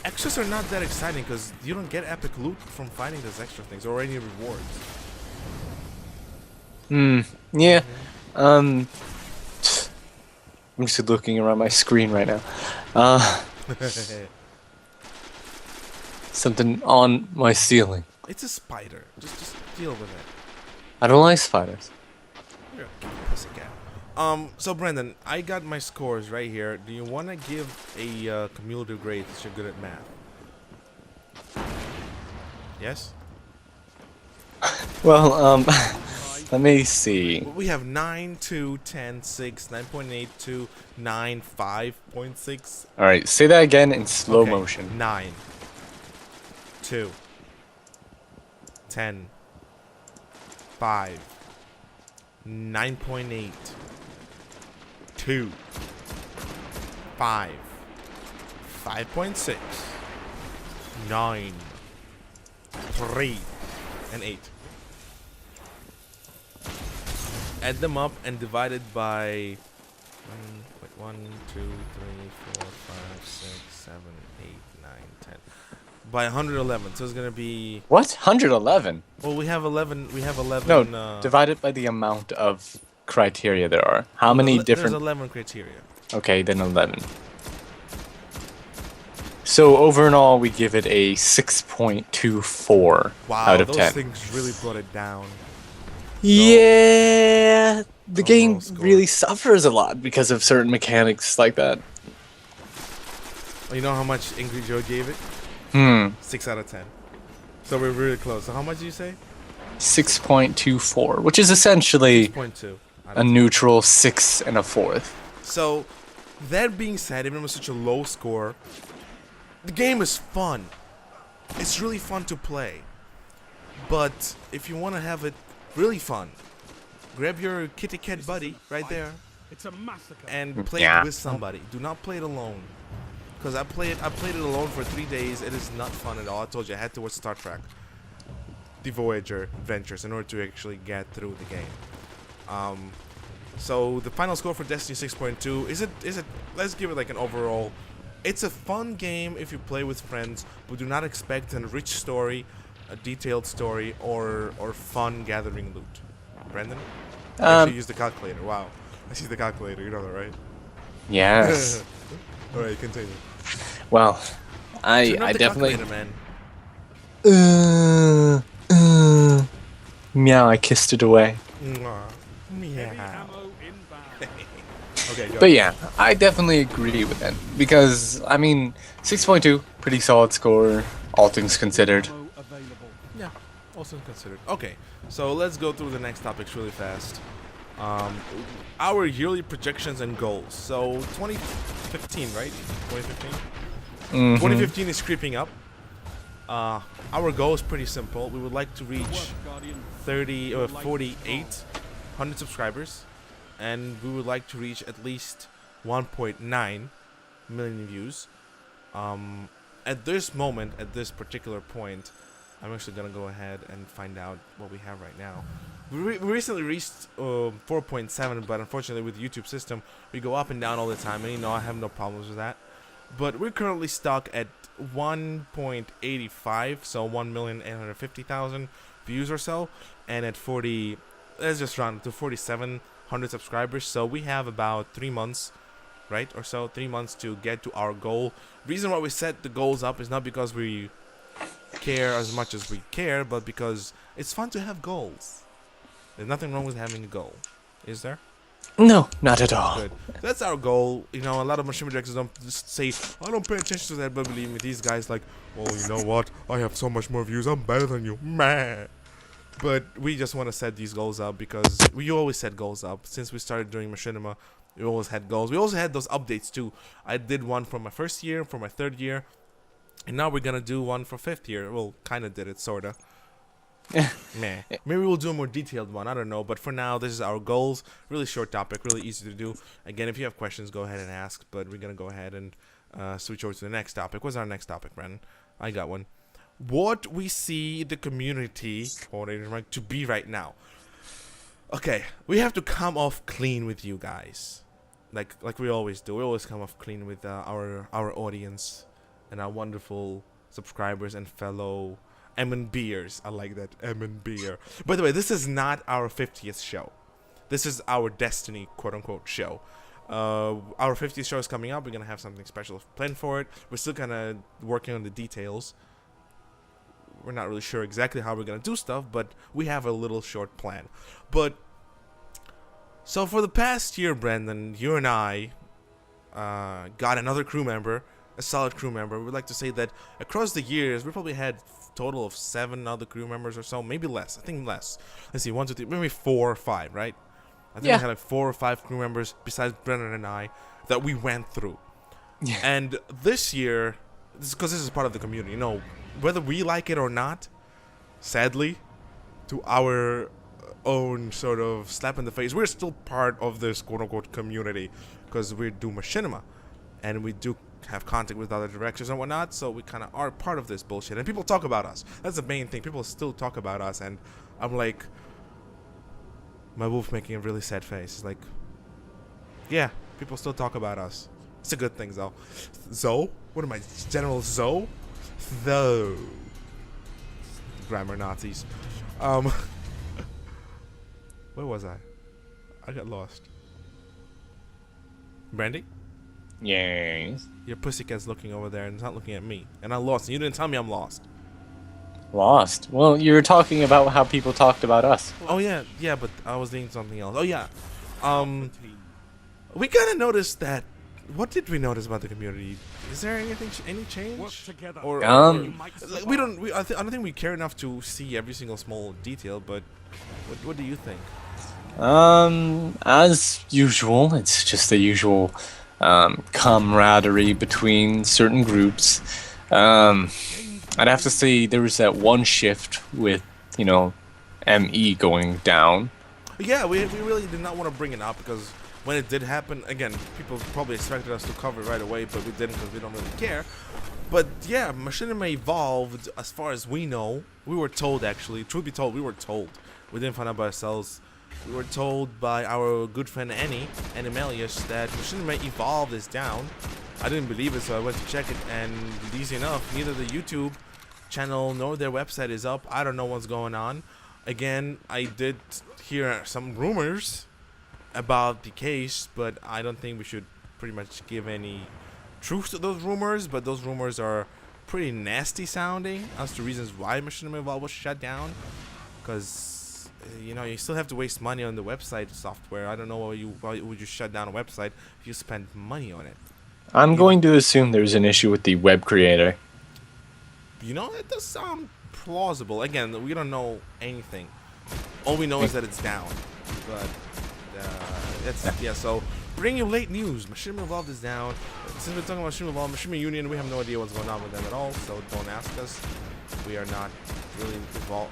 extras are not that exciting because you don't get epic loot from finding those extra things or any rewards. Yeah. I'm just looking around my screen right now. Something on my ceiling. It's a spider. Just deal with it. I don't like spiders. You're a pussy cat. So Brendan, I got my scores right here. Do you want to give a cumulative grade since you're good at math? Yes? Well, let me see. We have 9, 2, 10, 6, 9.8, 2, 9, 5.6. Alright, say that again in slow Okay, motion. 9, 2, 10, 5, 9.8, 2, 5, 5.6, 9, 3, and 8. Add them up and divide it by 1, 2, 3, 4, 5, 6, 7, 8, 9, 10. By 111, so it's gonna be. What? 111? Well, we have 11. We have 11. No, divided by the amount of criteria there are. How many different? There's 11 criteria. Okay, then 11. So over and all, we give it a 6.24 Wow, out of those 10. things really brought it down. Yeah, the game Overall score. really suffers a lot because of certain mechanics like that. You know how much Angry Joe gave it? 6 out of 10. So we're really close. So how much did you say? 6.24, which is essentially 6.2. a neutral 6 and a fourth. So, that being said, even with such a low score, the game is fun. It's really fun to play. But if you want to have it really fun, grab your kitty cat buddy right there It's a massacre. and play Yeah. it with somebody. Do not play it alone. Because I played it alone for 3 days. It is not fun at all. I told you I had to watch Star Trek, the Voyager Adventures, in order to actually get through the game. So the final score for Destiny 6.2 is it? Let's give it like an overall. It's a fun game if you play with friends, but do not expect a rich story, a detailed story, or fun gathering loot. Brandon, actually use the calculator. Wow, I see the calculator. You know that, right? Yes. All right, continue. Well, Turn off I the definitely. calculator, man. Meow, I kissed it away. Mwah. Heavy Meow. ammo inbound. Okay, go. But yeah, I definitely agree with that. Because, I mean, 6.2, pretty solid score, all things considered. Ammo available. Yeah, also considered. Okay, so let's go through the next topics really fast. Our yearly projections and goals. So 2015, right? 2015. 2015 is creeping up. Our goal is pretty simple. We would like to reach 4,800 subscribers, and we would like to reach at least 1.9 million views. At this moment, at this particular point, I'm actually gonna go ahead and find out what we have right now. We recently reached 4.7, but unfortunately with the YouTube system, we go up and down all the time, and you know I have no problems with that. But we're currently stuck at 1.85, so 1,850,000 views or so, and at 40, let's just round it to 4,700 subscribers. So we have about 3 months, right, or so, 3 months to get to our goal. Reason why we set the goals up is not because we care as much as we care, but because it's fun to have goals. There's nothing wrong with having a goal, is there? No, not at all. Good. That's our goal. You know, a lot of machine directors don't just say, I don't pay attention to that, but believe me, these guys like, oh, you know what? I have so much more views. I'm better than you. Man. But we just want to set these goals up because we always set goals up. Since we started doing machinima, we always had goals. We also had those updates too. I did one for my first year, for my third year, and now we're going to do one for fifth year. Well, kind of did it, sort of. Meh. Maybe we'll do a more detailed one. I don't know. But for now, this is our goals. Really short topic. Really easy to do. Again, if you have questions, go ahead and ask. But we're going to go ahead and switch over to the next topic. What's our next topic, Brandon? I got one. What we see the community to be right now. Okay. We have to come off clean with you guys. Like we always do. We always come off clean with our audience and our wonderful subscribers and fellow M&Bers. I like that, M&Beer. By the way, this is not our 50th show. This is our Destiny, quote-unquote, show. Our 50th show is coming up. We're going to have something special planned for it. We're still kind of working on the details. We're not really sure exactly how we're going to do stuff, but we have a little short plan. But, so for the past year, Brandon, you and I got another crew member, a solid crew member. We'd like to say that across the years, we probably had total of 7 other crew members or so, maybe less. I think less. Let's see, 1, 2, 3, maybe 4 or 5, right? I think we had like 4 or 5 crew members besides Brennan and I that we went through. Yeah. And this year, because this is part of the community, you know, whether we like it or not, sadly, to our own sort of slap in the face, we're still part of this quote-unquote community because we do machinima and we do have contact with other directors and whatnot, so we kind of are part of this bullshit, and people talk about us. That's the main thing. People still talk about us, and I'm like, my wolf making a really sad face. It's like, yeah, people still talk about us. It's a good thing, though. Zoe? What am I, General Zoe? Though. Grammar Nazis. Where was I? I got lost. Brandy? Yes. Your pussycat's looking over there and it's not looking at me. And I lost. And you didn't tell me I'm lost. Lost. Well, you were talking about how people talked about us. Oh yeah, yeah, but I was doing something else. Oh yeah. Team. We kind of noticed that. What did we notice about the community? Is there anything, any change? Work together. Or Um, You might like, we don't. I don't think we care enough to see every single small detail. But what do you think? As usual, it's just the usual camaraderie between certain groups. I'd have to say there was that one shift with, ME going down. Yeah, we really did not want to bring it up because when it did happen, again, people probably expected us to cover it right away, but we didn't because we don't really care. But yeah, Machinima evolved as far as we know. We were told, actually. Truth be told, we were told. We didn't find out by ourselves. We were told by our good friend Annie and Emelius that Machinima evolved is down. I didn't believe it, so I went to check it, and easy enough, neither the YouTube channel nor their website is up. I don't know what's going on. Again, I did hear some rumors about the case, but I don't think we should pretty much give any truth to those rumors. But those rumors are pretty nasty sounding as to reasons why Machinima Evolved was shut down. Because you still have to waste money on the website software. I don't know why would you shut down a website if you spend money on it. I'm going to assume there's an issue with the web creator. It does sound plausible. Again, we don't know anything. All we know is that it's down. But so bring you late news. Machinima Evolved is down. Since we're talking about Machinima Evolved, Machinima Union, we have no idea what's going on with them at all. So don't ask us. We are not really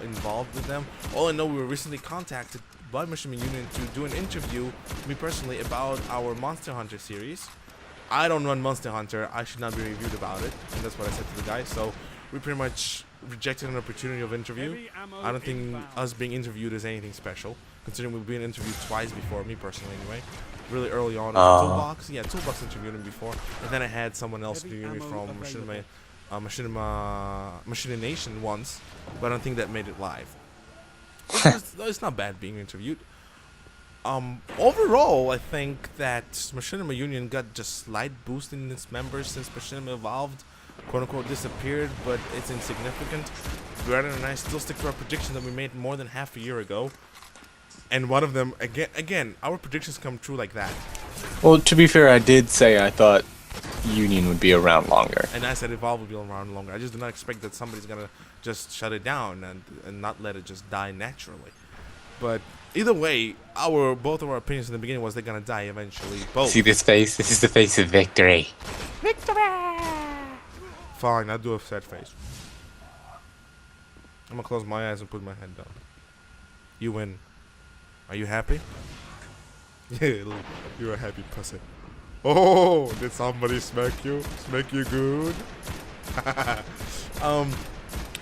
involved with them. All I know, we were recently contacted by Machinima Union to do an interview, me personally, about our Monster Hunter series. I don't run Monster Hunter. I should not be reviewed about it. And that's what I said to the guy. So we pretty much rejected an opportunity of interview. I don't think us being interviewed is anything special, considering we've been interviewed twice before, me personally anyway. Really early on in Toolbox. Yeah, Toolbox interviewed him before. And then I had someone else interview me from Machinima Nation once, but I don't think that made it live. It's not bad being interviewed. Overall, I think that Machinima Union got just slight boost in its members since Machinima Evolved, quote unquote, disappeared, but it's insignificant. Brandon and I still stick to our prediction that we made more than half a year ago. And one of them, again, our predictions come true like that. Well, to be fair, I did say I thought Union would be around longer. And I said Evolve would be around longer. I just did not expect that somebody's gonna just shut it down and not let it just die naturally. But either way, both of our opinions in the beginning was they're gonna die eventually. Both. See this face? This is the face of victory. Fine, I'll do a sad face. I'm gonna close my eyes and put my head down. You win. Are you happy? Yeah, you're a happy pussy. Oh, did somebody smack you? Smack you good?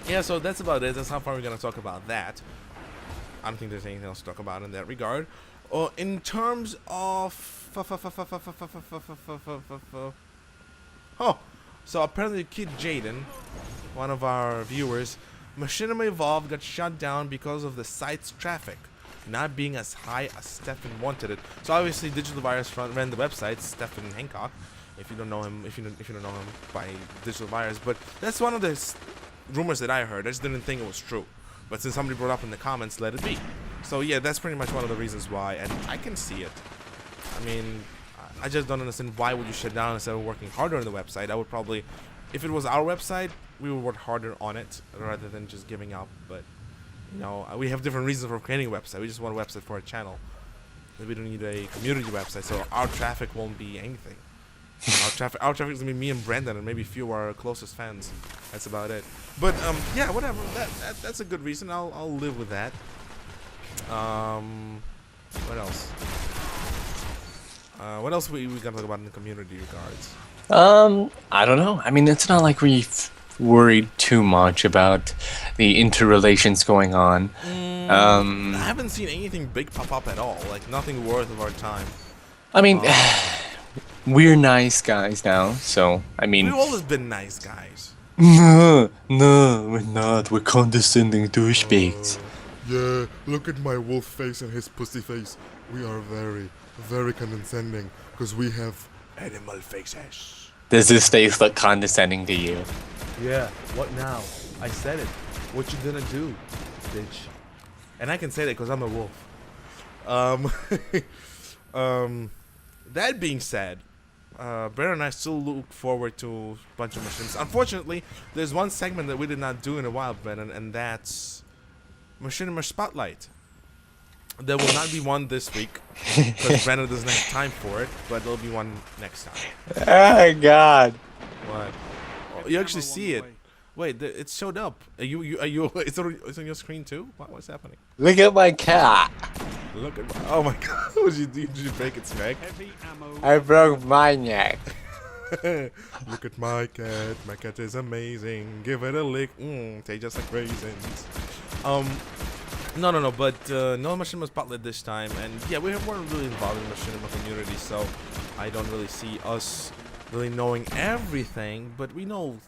Yeah, so that's about it. That's how far we're gonna talk about that. I don't think there's anything else to talk about in that regard. In terms of so apparently Kid Jaden, one of our viewers, Machinima Evolved got shut down because of the site's traffic not being as high as Stefan wanted it. So obviously Digital Virus ran the website, Stefan Hancock. If you don't know him, if you don't know him by Digital Virus, but that's one of the rumors that I heard. I just didn't think it was true. But since somebody brought up in the comments, let it be. So yeah, that's pretty much one of the reasons why, and I can see it. I mean, I just don't understand why would you shut down instead of working harder on the website. I would probably, if it was our website, we would work harder on it rather than just giving up. But we have different reasons for creating a website. We just want a website for a channel. We don't need a community website, so our traffic won't be anything. Our traffic is gonna be me and Brandon and maybe a few of our closest fans. That's about it. But yeah, whatever. That's a good reason. I'll live with that. What else? What else we gonna talk about in the community regards? I don't know. I mean, it's not like we've worried too much about the interrelations going on. I haven't seen anything big pop up at all. Like nothing worth of our time. I mean, we're nice guys now, so I mean. We've always been nice guys. No, we're not. We're condescending douchebags. Yeah, look at my wolf face and his pussy face. We are very, very condescending because we have Animal faces. Does this face look condescending to you? Yeah, what now? I said it. What you gonna do, bitch? And I can say that because I'm a wolf. That being said, Brandon and I still look forward to a bunch of machines. Unfortunately, there's one segment that we did not do in a while, Brandon, and that's Machinima Spotlight. There will not be one this week because Brandon doesn't have time for it, but there'll be one next time. Oh God! What? Oh, you actually see it. Wait, it showed up. Are you? It's on your screen too. What's happening? Look at my cat. Look at. Oh my God! Did you break its neck? Heavy ammo. I broke my neck. Look at my cat. My cat is amazing. Give it a lick. Tastes just like raisins. No. But no Machinima Spotlight this time, and yeah, we weren't really involved in the Machinima community, so I don't really see us really knowing everything, but we know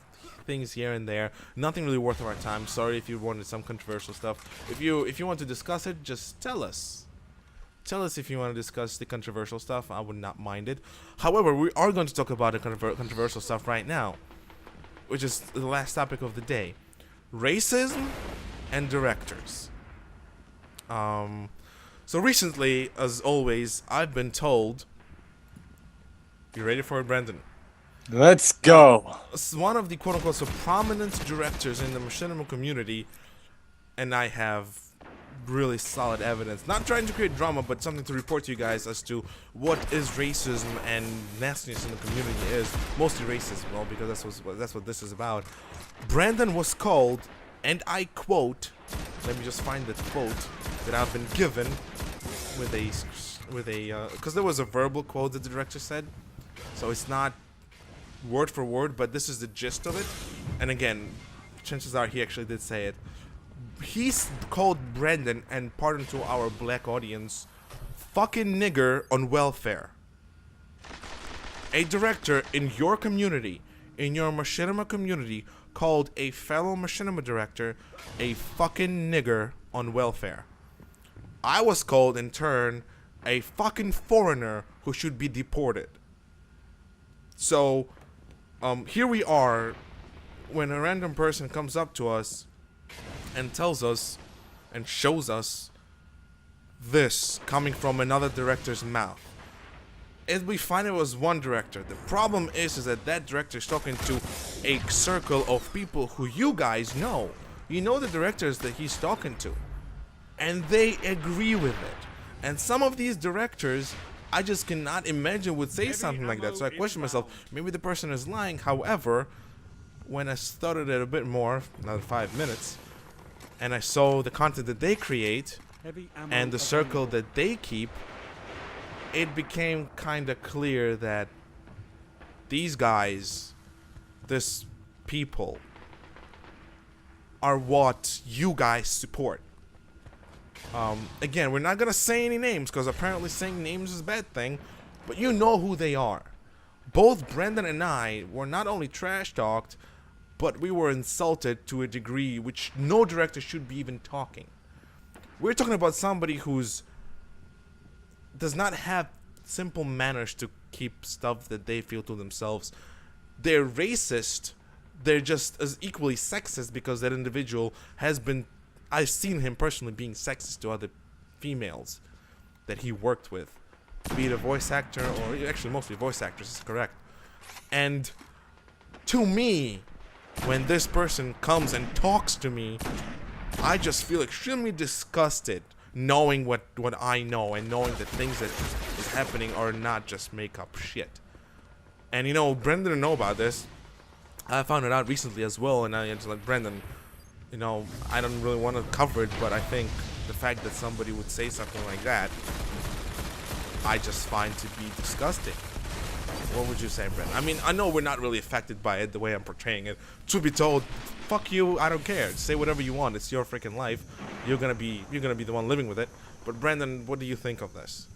things here and there. Nothing really worth our time. Sorry if you wanted some controversial stuff. If you want to discuss it, just tell us. Tell us if you want to discuss the controversial stuff. I would not mind it. However, we are going to talk about the controversial stuff right now, which is the last topic of the day: racism and directors. So recently, as always, I've been told. You ready for it, Brandon? Let's go. One of the quote-unquote so prominent directors in the machinima community, and I have really solid evidence, not trying to create drama, but something to report to you guys as to what is racism and nastiness in the community is. Mostly racism, well, because that's what this is about. Brandon was called, and I quote, let me just find the quote that I've been given with a because there was a verbal quote that the director said, so it's not word for word, but this is the gist of it. And again, chances are he actually did say it. He's called Brandon, and pardon to our black audience, fucking nigger on welfare. A director in your community, in your machinima community, called a fellow machinima director a fucking nigger on welfare. I was called in turn a fucking foreigner who should be deported. So here we are when a random person comes up to us and tells us and shows us this coming from another director's mouth. And we find it was one director. The problem is that that director is talking to a circle of people who you guys know. You know the directors that he's talking to. And they agree with it. And some of these directors, I just cannot imagine would say something like that. So I question myself, maybe the person is lying. However, when I studied it a bit more, another 5 minutes, and I saw the content that they create and the circle that they keep, it became kind of clear that these guys, this people, are what you guys support. Again, we're not gonna say any names because apparently saying names is a bad thing, but you know who they are. Both Brandon and I were not only trash talked, but we were insulted to a degree which no director should be even talking. We're talking about somebody who's does not have simple manners to keep stuff that they feel to themselves. They're racist. They're just as equally sexist because that individual has been, I've seen him personally being sexist to other females that he worked with, be it a voice actor or actually mostly voice actors, is correct. And to me, when this person comes and talks to me, I just feel extremely disgusted knowing what I know and knowing that things that is happening are not just make up shit. And you know, Brendan didn't know about this. I found it out recently as well, and I was like, Brendan, you know, I don't really want to cover it, but I think the fact that somebody would say something like that, I just find to be disgusting. What would you say, Brendan? I mean, I know we're not really affected by it the way I'm portraying it. To be told, fuck you, I don't care. Say whatever you want. It's your freaking life. You're gonna be the one living with it. But Brendan, what do you think of this?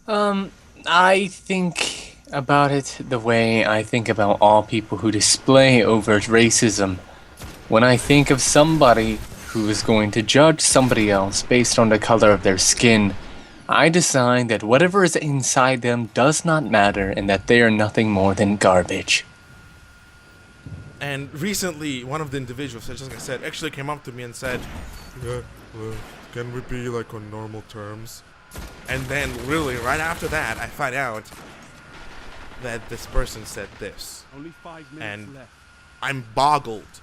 I think about it the way I think about all people who display overt racism. When I think of somebody who is going to judge somebody else based on the color of their skin, I decide that whatever is inside them does not matter and that they are nothing more than garbage. And recently, one of the individuals, just like I said, actually came up to me and said, Yeah, well, can we be like on normal terms? and then really right after that, I find out that this person said this. Only 5 minutes And left. I'm boggled,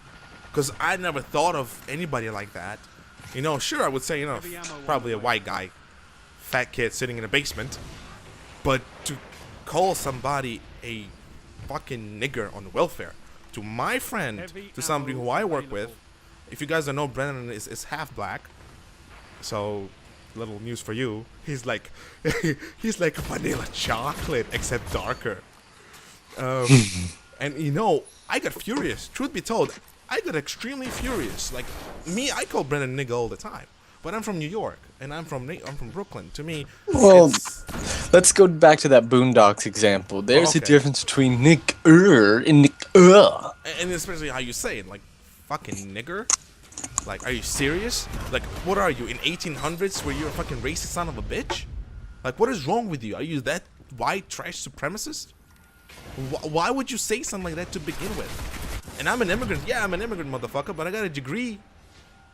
because I never thought of anybody like that. You know, sure, I would say, you know, probably a white guy, fat kid sitting in a basement, but to call somebody a fucking nigger on welfare, to my friend, to somebody who I work with, if you guys don't know, Brennan is half black, so little news for you, he's like, he's like vanilla chocolate, except darker. And you know, I got furious. Truth be told, I got extremely furious. Like me, I call Brennan nigga all the time. But I'm from New York, and I'm from Brooklyn. To me, Well, it's, let's go back to that Boondocks example. There's a okay. difference between Nick-er and Nick-uh. and especially how you say it, like fucking nigger. Like, are you serious? Like, what are you in 1800s where you're a fucking racist son of a bitch? Like, what is wrong with you? Are you that white trash supremacist? Why would you say something like that to begin with? And I'm an immigrant. Yeah, I'm an immigrant, motherfucker, but I got a degree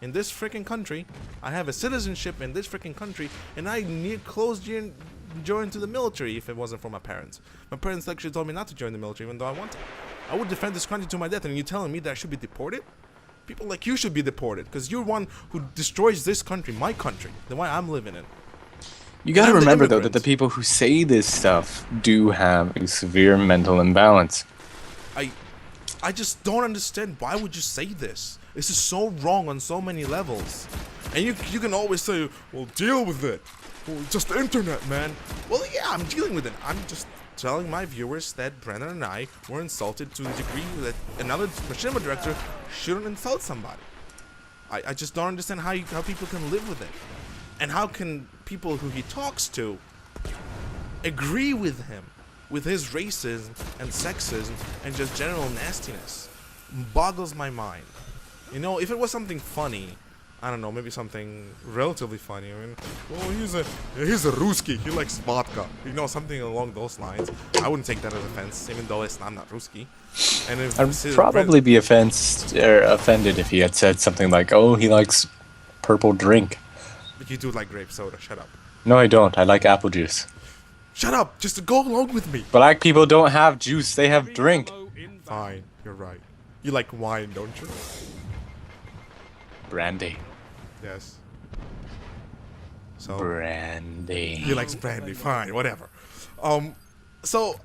in this freaking country. I have a citizenship in this freaking country, and I need close join to the military if it wasn't for my parents. My parents actually told me not to join the military, even though I wanted. I would defend this country to my death, and you telling me that I should be deported? People like you should be deported, because you're one who destroys this country, my country, the one I'm living in. You gotta I'm the remember, though, that immigrant. the people who say this stuff do have a severe mental imbalance. I just don't understand, why would you say this? This is so wrong on so many levels. And you can always say, well, deal with it. Well, it's just the internet, man. Well, yeah, I'm dealing with it. I'm just telling my viewers that Brennan and I were insulted to the degree that another machinima director shouldn't insult somebody. I just don't understand how people can live with it. And how can people who he talks to agree with him, with his racism and sexism and just general nastiness. Boggles my mind. You know, if it was something funny, I don't know, maybe something relatively funny. I mean, well, he's a Ruski. He likes vodka. You know, something along those lines. I wouldn't take that as offense, even though I'm not Ruski. And if I'd probably be offended if he had said something like, "Oh, he likes purple drink." But you do like grape soda. Shut up. No, I don't. I like apple juice. Shut up. Just go along with me. Black people don't have juice; they have drink. Ammo inbound. Fine. You're right. You like wine, don't you? Brandy. Yes. So Brandy. he likes brandy. Fine. Whatever. So.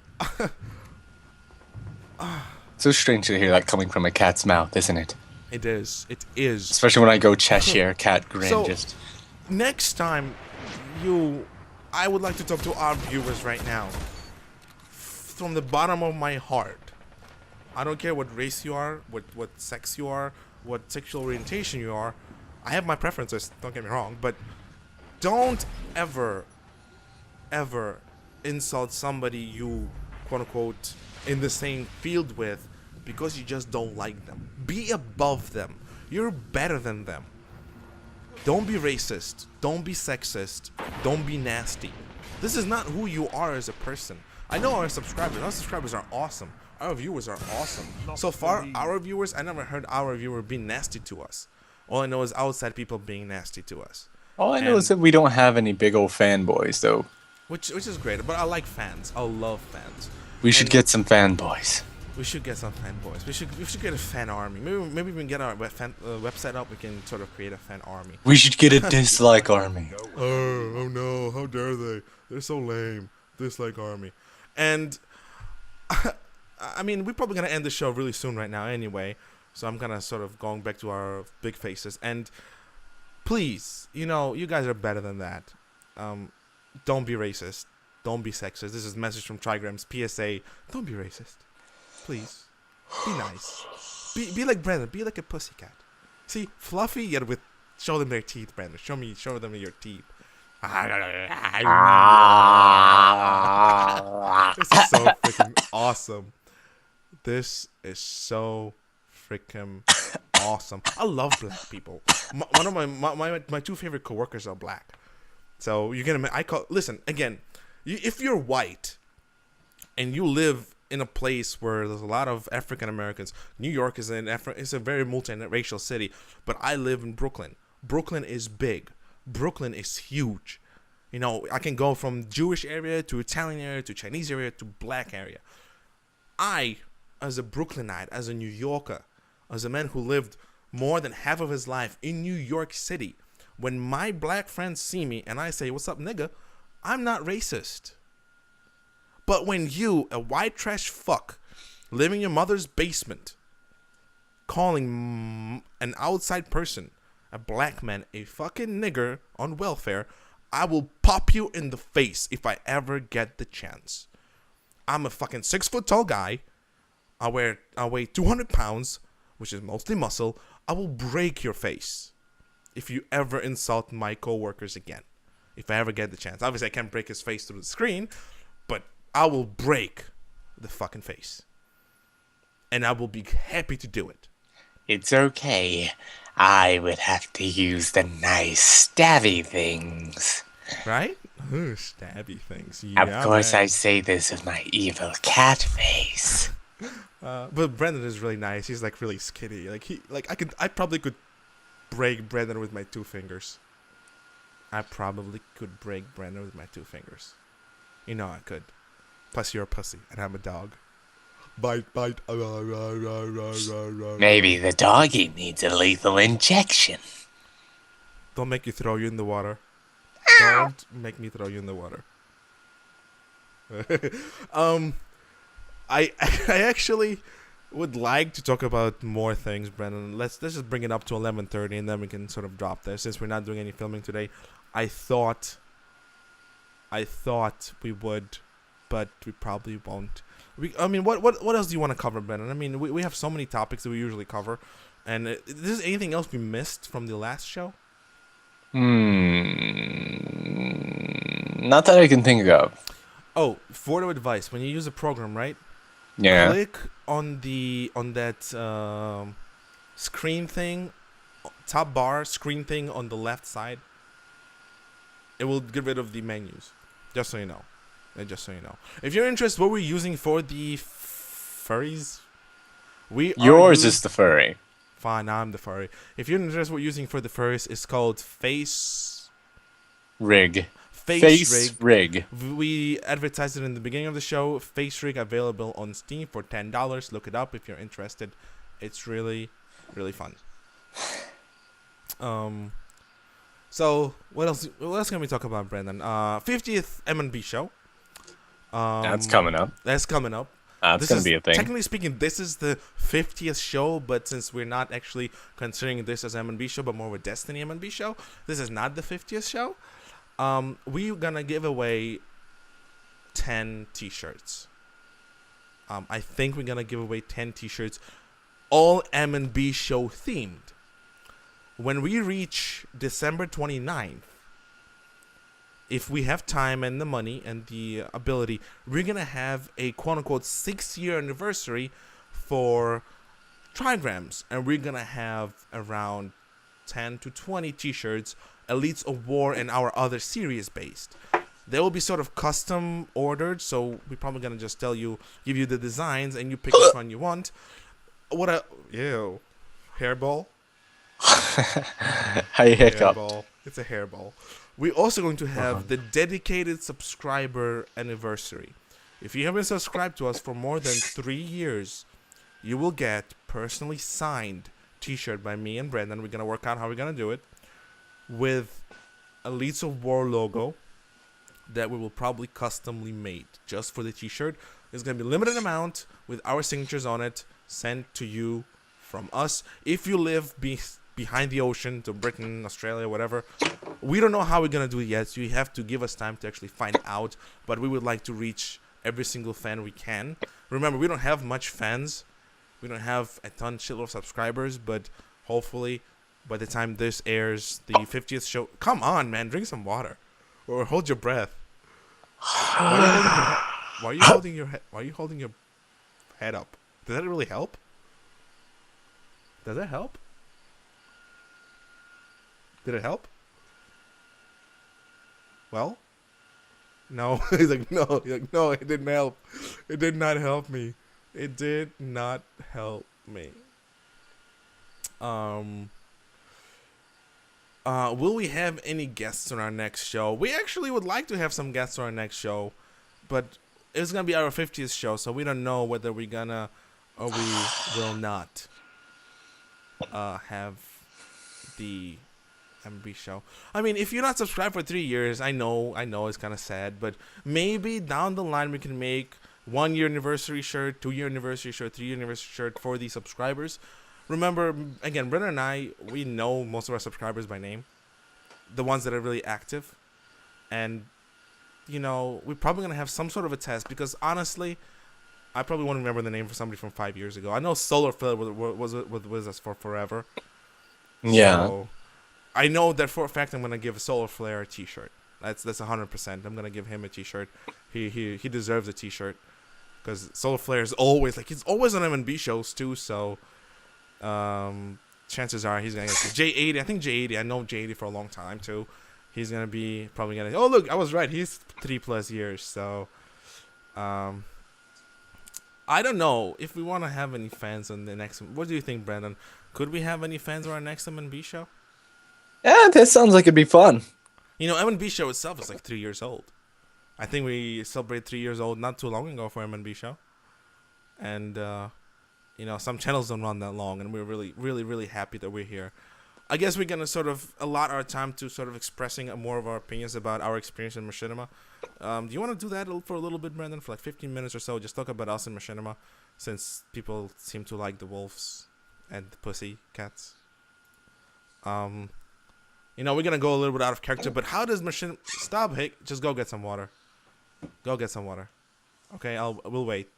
So strange to hear that coming from a cat's mouth, isn't it? It is. It is. Especially when I go Cheshire cat grin. So- Just Next time, I would like to talk to our viewers right now. From the bottom of my heart. I don't care what race you are, what sex you are, what sexual orientation you are. I have my preferences, don't get me wrong, but don't ever insult somebody you, quote unquote, in the same field with because you just don't like them. Be above them. You're better than them. Don't be racist. Don't be sexist. Don't be nasty. This is not who you are as a person. I know our subscribers are awesome. Our viewers are awesome. So far, our viewers, I never heard our viewer be nasty to us. All I know is outside people being nasty to us. all I know is that we don't have any big old fanboys, though. Which is great, but I like fans. I love fans. We should And- get some fanboys. We should get some fanboys. We should get a fan army. Maybe we can get our website up. We can sort of create a fan army. We should get a dislike army. Oh no, how dare they? They're so lame. Dislike army. And I mean, we're probably gonna end the show really soon right now anyway. So I'm gonna sort of going back to our big faces. And please, you know, you guys are better than that. Don't be racist. Don't be sexist. This is a message from Trigrams. PSA. Don't be racist. Please. Be nice. Be like Brandon. Be like a pussycat. See, fluffy yet with show them their teeth, Brandon. Show them your teeth. This is so freaking awesome. This is so freaking awesome. I love black people. One of my two favorite coworkers are black. So you're gonna. Listen again. If you're white and you live in a place where there's a lot of African Americans, New York is is a very multiracial city. But I live in Brooklyn. Brooklyn is big. Brooklyn is huge. You know, I can go from Jewish area to Italian area to Chinese area to black area. I, as a Brooklynite, as a New Yorker, as a man who lived more than half of his life in New York City, when my black friends see me and I say, "What's up, nigga?" I'm not racist. But when you, a white trash fuck, living in your mother's basement, calling an outside person, a black man, a fucking nigger on welfare, I will pop you in the face if I ever get the chance. I'm a fucking 6 foot tall guy. I weigh 200 pounds, which is mostly muscle. I will break your face if you ever insult my coworkers again. If I ever get the chance. Obviously, I can't break his face through the screen, but I will break the fucking face. And I will be happy to do it. It's okay. I would have to use the nice stabby things. Right? Ooh, stabby things. Of Yeah, course, man. I say this with my evil cat face. But Brendan is really nice. He's like really skinny. I probably could break Brendan with my 2 fingers. I probably could break Brendan with my 2 fingers. You know I could. Plus you're a pussy and I'm a dog. Bite, bite. Maybe the doggy needs a lethal injection. Don't make you throw you in the water. Don't make me throw you in the water. I actually would like to talk about more things, Brendan. Let's just bring it up to 11:30, and then we can sort of drop there. Since we're not doing any filming today, I thought we would, but we probably won't. What else do you want to cover, Brendan? I mean, we have so many topics that we usually cover, and is there anything else we missed from the last show? Not that I can think of. Oh, photo advice. When you use a program, right? Yeah. Click on that screen thing, top bar screen thing on the left side. It will get rid of the menus. Just so you know. Just so you know. If you're interested, what we're using for the furries, Yours is the furry. Fine, I'm the furry. If you're interested, what we're using for the furries is called Face Rig. Face Rig. We advertised it in the beginning of the show. Face Rig available on Steam for $10. Look it up if you're interested. It's really, really fun. So what else can we talk about, Brendan? 50th M&B show. That's coming up. That's coming up. That's going to be a thing. Technically speaking, this is the 50th show, but since we're not actually considering this as M&B show, but more of a Destiny M&B show, this is not the 50th show. We're gonna give away 10 t-shirts. I think we're gonna give away 10 t-shirts, all M&B show themed. When we reach December 29th, if we have time and the money and the ability, we're gonna have a quote-unquote 6-year anniversary for Trigrams, and we're gonna have around 10 to 20 t-shirts, Elites of War and our other series based. They will be sort of custom ordered, so we're probably gonna just give you the designs, and you pick which one you want. Ew, hairball. I hiccup. Hairball. It's a hairball. We're also going to have the dedicated subscriber anniversary. If you haven't subscribed to us for more than 3 years, you will get personally signed t-shirt by me and Brendan. We're gonna work out how we're gonna do it, with Elites of War logo that we will probably customly made just for the t-shirt. It's going to be a limited amount with our signatures on it, sent to you from us. If you live behind the ocean, to Britain, Australia, whatever, we don't know how we're going to do it yet, so you have to give us time to actually find out, but we would like to reach every single fan we can. Remember, we don't have much fans. We don't have a shitload of subscribers, but hopefully by the time this airs, the 50th show... Come on, man. Drink some water. Or hold your breath. Why are you holding your head up? Does that really help? Does that help? Did it help? Well, no. He's like, no. He's like, no, it didn't help. It did not help me. It did not help me. Will we have any guests on our next show? We actually would like to have some guests on our next show, but it's gonna be our 50th show, so we don't know whether we're gonna or we will not have the MB show. I mean, if you're not subscribed for 3 years, I know it's kind of sad, but maybe down the line we can make 1 year anniversary shirt, 2 year anniversary shirt, 3 year anniversary shirt for the subscribers. Remember, again, Brennan and I, we know most of our subscribers by name, the ones that are really active, and you know, we're probably gonna have some sort of a test because honestly, I probably won't remember the name for somebody from 5 years ago. I know Solar Flare was with us for forever. Yeah. So I know that for a fact I'm gonna give Solar Flare a T-shirt. That's 100%. I'm gonna give him a T-shirt. He deserves a T-shirt because Solar Flare is always he's always on M&B shows too. So chances are he's gonna get J80. I think J80. I know J80 for a long time too. He's gonna be probably gonna. Oh look, I was right. He's 3+ years. So I don't know if we want to have any fans on the next. What do you think, Brandon? Could we have any fans on our next M&B show? Yeah, that sounds like it'd be fun. You know, M&B show itself is like 3 years old. I think we celebrated 3 years old not too long ago for M&B show. And, you know, some channels don't run that long, and we're really, really, really happy that we're here. I guess we're going to sort of allot our time to sort of expressing more of our opinions about our experience in Machinima. Do you want to do that for a little bit, Brandon, for like 15 minutes or so? Just talk about us in Machinima, since people seem to like the wolves and the pussy cats. You know, we're going to go a little bit out of character, but how does Machinima... Stop, hey, just go get some water. Go get some water. Okay, we'll wait.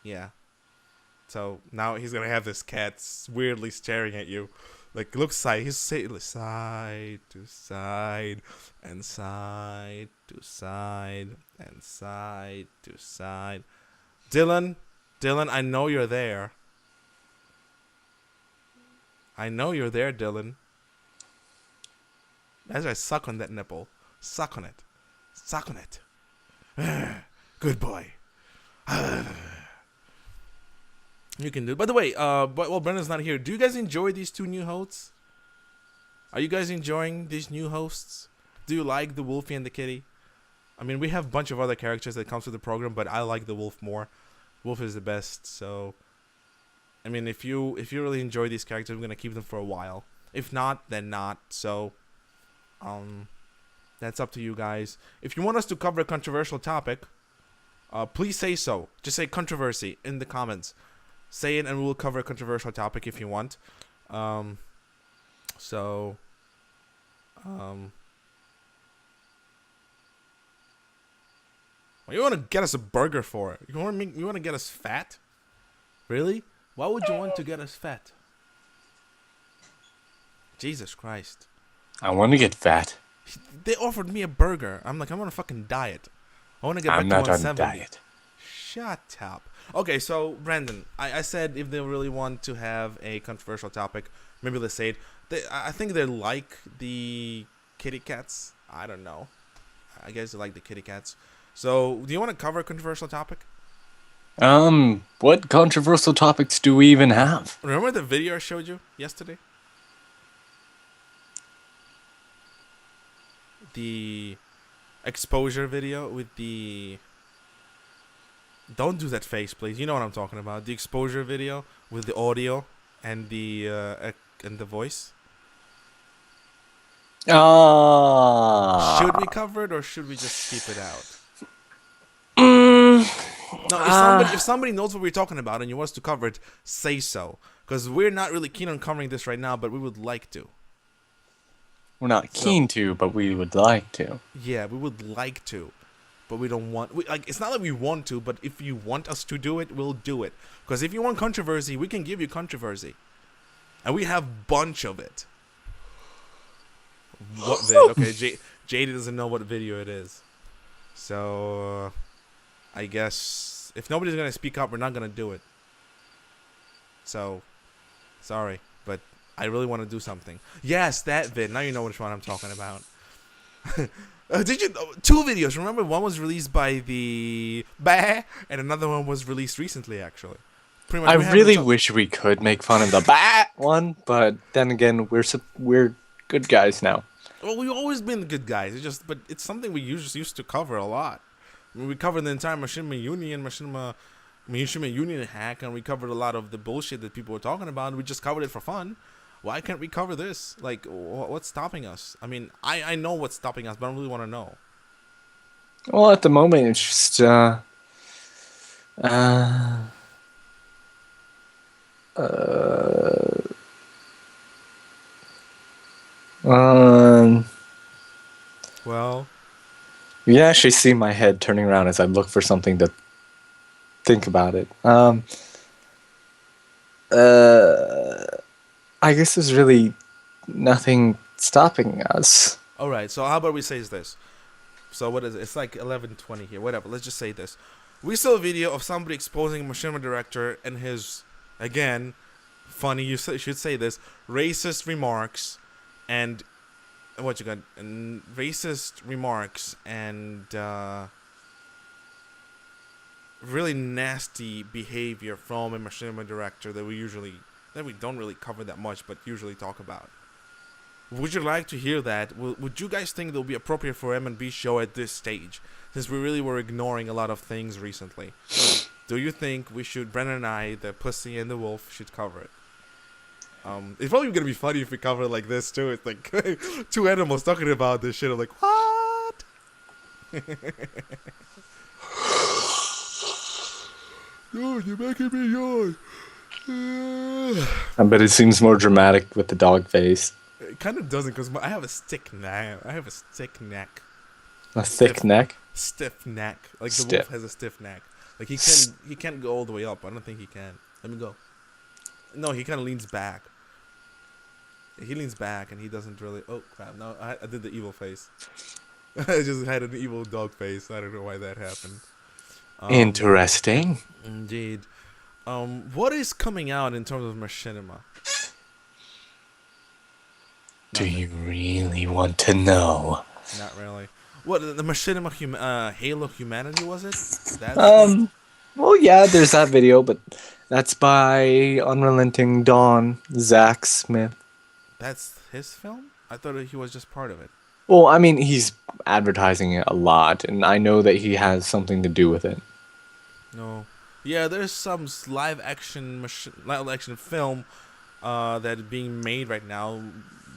Yeah. So now he's gonna have this cat weirdly staring at you, like look side. He's saying side to side and side to side and side to side. Dylan, I know you're there. I know you're there, Dylan. As I suck on that nipple, suck on it, suck on it. Good boy. You can do it. By the way, while Brendan's not here, do you guys enjoy these two new hosts? Are you guys enjoying these new hosts? Do you like the Wolfie and the Kitty? I mean, we have a bunch of other characters that comes with the program, but I like the Wolf more. Wolf is the best, so... I mean, if you really enjoy these characters, I'm going to keep them for a while. If not, then not, so... that's up to you guys. If you want us to cover a controversial topic, please say so. Just say controversy in the comments. Say it and we'll cover a controversial topic if you want. What you want to get us a burger for? You want to get us fat? Really? Why would you want to get us fat? Jesus Christ. I want to get fat. They offered me a burger. I'm like, I'm on a fucking diet. I want to get back I'm to not on 170. diet. Shut up. Okay, so Brandon, I said if they really want to have a controversial topic, maybe let's say it. I think they like the kitty cats. I don't know. I guess they like the kitty cats. So, do you want to cover a controversial topic? What controversial topics do we even have? Remember the video I showed you yesterday? The exposure video with the... Don't do that face, please. You know what I'm talking about. The exposure video with the audio and the voice. Should we cover it or should we just keep it out? No, if somebody knows what we're talking about and you want us to cover it, say so. Because we're not really keen on covering this right now, but we would like to. We're not keen to, but we would like to. Yeah, we would like to. But we don't want... it's not that we want to, but if you want us to do it, we'll do it. Because if you want controversy, we can give you controversy. And we have bunch of it. What vid? Okay, JD doesn't know what video it is. So, I guess... If nobody's going to speak up, we're not going to do it. So, sorry. But I really want to do something. Yes, that vid. Now you know which one I'm talking about. Did you 2 videos? Remember, one was released by the Bah, and another one was released recently. Actually, pretty much. I we have really each oth- wish we could make fun of the bat one, but then again, we're good guys now. Well, we've always been the good guys. But it's something we used to cover a lot. I mean, we covered the entire Machinima Union hack, and we covered a lot of the bullshit that people were talking about. And we just covered it for fun. Why can't we cover this? Like, what's stopping us? I mean, I know what's stopping us, but I don't really want to know. Well, at the moment, it's just uh, um, Well, you can actually see my head turning around as I look for something to think about it. I guess there's really nothing stopping us. all right. So how about we say this? So what is it? It's like 11:20 here. Whatever. Let's just say this. We saw a video of somebody exposing a machinima director and his, again, funny. Should say this, racist remarks, and what you got? And racist remarks and really nasty behavior from a machinima director that we don't really cover that much, but usually talk about. Would you like to hear that? Would you guys think that would be appropriate for M&B show at this stage, since we really were ignoring a lot of things recently? Do you think we should, Brennan and I, the Pussy and the Wolf, should cover it? It's probably gonna be funny if we cover it like this too. It's like 2 animals talking about this shit. I'm like, what? Oh, you're making me yawn. I bet it seems more dramatic with the dog face. It kind of doesn't, because I have a stick neck. A thick Stiff. neck. Stiff neck. Like the Stiff. wolf has a stiff neck. Like he can't go all the way up. I don't think he can. Let me go. No, he kind of leans back. He leans back and he doesn't really. Oh crap! No, I did the evil face. I just had an evil dog face. I don't know why that happened. Interesting. Indeed. What is coming out in terms of machinima? Do you really want to know? Not really. What, the machinima Halo Humanity, was it? That's Well, yeah, there's that video, but that's by Unrelenting Dawn, Zach Smith. that's his film? I thought he was just part of it. Well, I mean, he's advertising it a lot, and I know that he has something to do with it. No. Yeah, there's some live action film that is being made right now.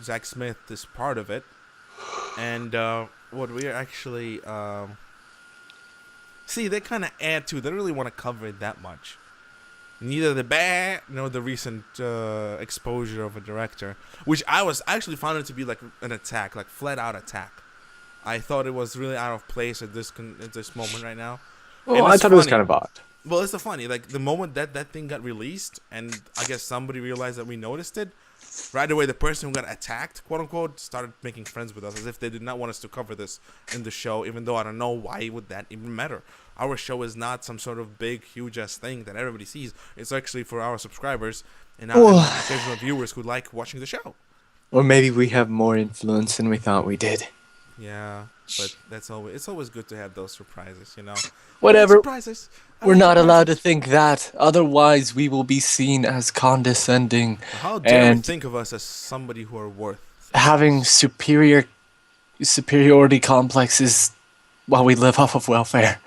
Zach Smith is part of it. And what we are actually see, they kind of add to. They don't really want to cover it that much. Neither the nor the recent exposure of a director, which I actually found it to be like an attack, like flat out attack. I thought it was really out of place at this moment right now. Well, I thought it was kind of odd. Well, it's so funny. Like the moment that thing got released, and I guess somebody realized that we noticed it, right away the person who got attacked, quote unquote, started making friends with us as if they did not want us to cover this in the show. Even though I don't know why would that even matter. Our show is not some sort of big, huge ass thing that everybody sees. It's actually for our subscribers and our occasional viewers who like watching the show. Or maybe we have more influence than we thought we did. Yeah, but it's always good to have those surprises, you know. Whatever. Surprises. We're not allowed to think that. Otherwise, we will be seen as condescending. How dare you and think of us as somebody who are worth having superiority complexes while we live off of welfare.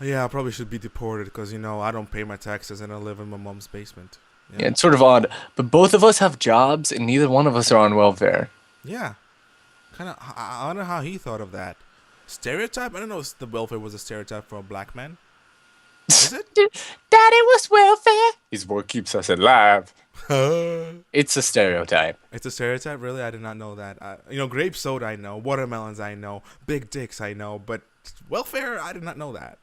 Yeah, I probably should be deported because, you know, I don't pay my taxes and I live in my mom's basement. Yeah, it's sort of odd. But both of us have jobs and neither one of us are on welfare. Yeah. Kind of, I don't know how he thought of that. Stereotype? I don't know if the welfare was a stereotype for a black man. Is it? Daddy was welfare. Is what keeps us alive. It's a stereotype. It's a stereotype? Really? I did not know that. You know, grape soda I know. Watermelons I know. Big dicks I know. But welfare, I did not know that.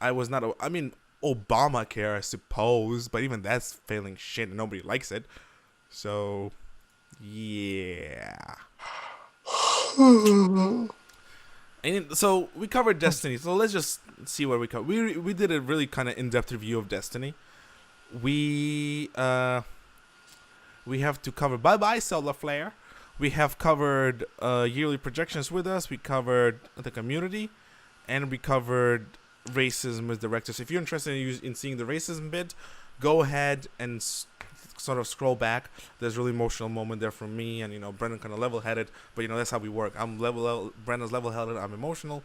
I was not... I mean, Obamacare, I suppose. But even that's failing shit and nobody likes it. So, yeah. And so we covered Destiny. So let's just see what we covered. We did a really kind of in-depth review of Destiny. We We have to cover bye-bye Solar Flare. We have covered yearly projections with us. We covered the community. And we covered racism as directors. If you're interested in seeing the racism bit, go ahead and sort of scroll back. There's a really emotional moment there for me, and Brendan kind of level-headed, but that's how we work. Brendan's level-headed. I'm emotional.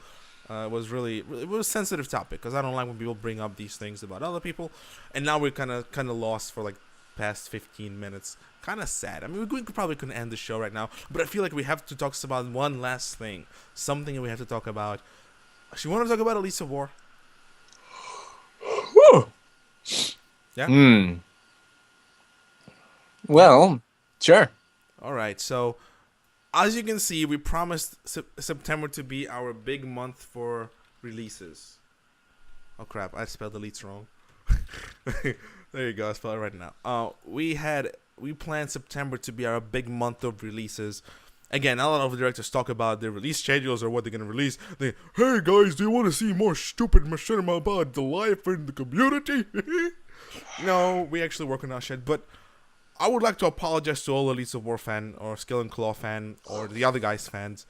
It was a sensitive topic because I don't like when people bring up these things about other people, and now we're kind of lost for like past 15 minutes. Kind of sad. I mean, we probably couldn't end the show right now, but I feel like we have to talk about one last thing, something that we have to talk about. You want to talk about Elites of War? Yeah. Well, sure. All right. So, as you can see, we promised September to be our big month for releases. Oh crap! I spelled Elites wrong. There you go. I spelled it right now. We planned September to be our big month of releases. Again, a lot of directors talk about their release schedules or what they're going to release. Hey guys, do you want to see more stupid machinima about the life in the community? No, we actually work on our shit. But I would like to apologize to all Elites of War fan or Skill and Claw fan or the other guys' fans.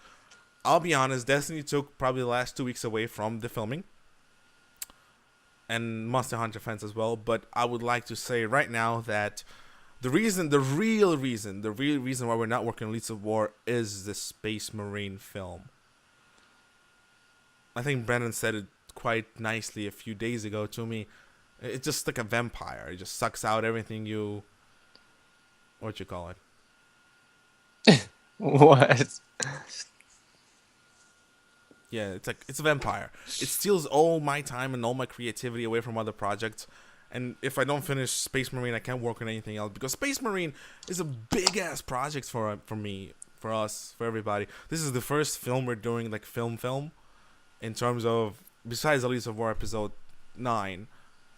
I'll be honest, Destiny took probably the last 2 weeks away from the filming. And Monster Hunter fans as well. But I would like to say right now that the real reason why we're not working on Elites of War is the Space Marine film. I think Brendan said it quite nicely a few days ago to me. It's just like a vampire. It just sucks out everything you... What you call it? What? Yeah, it's a vampire. It steals all my time and all my creativity away from other projects. And if I don't finish Space Marine, I can't work on anything else. Because Space Marine is a big-ass project for me, for us, for everybody. This is the first film we're doing, like, film. In terms of, besides Elites of War Episode 9.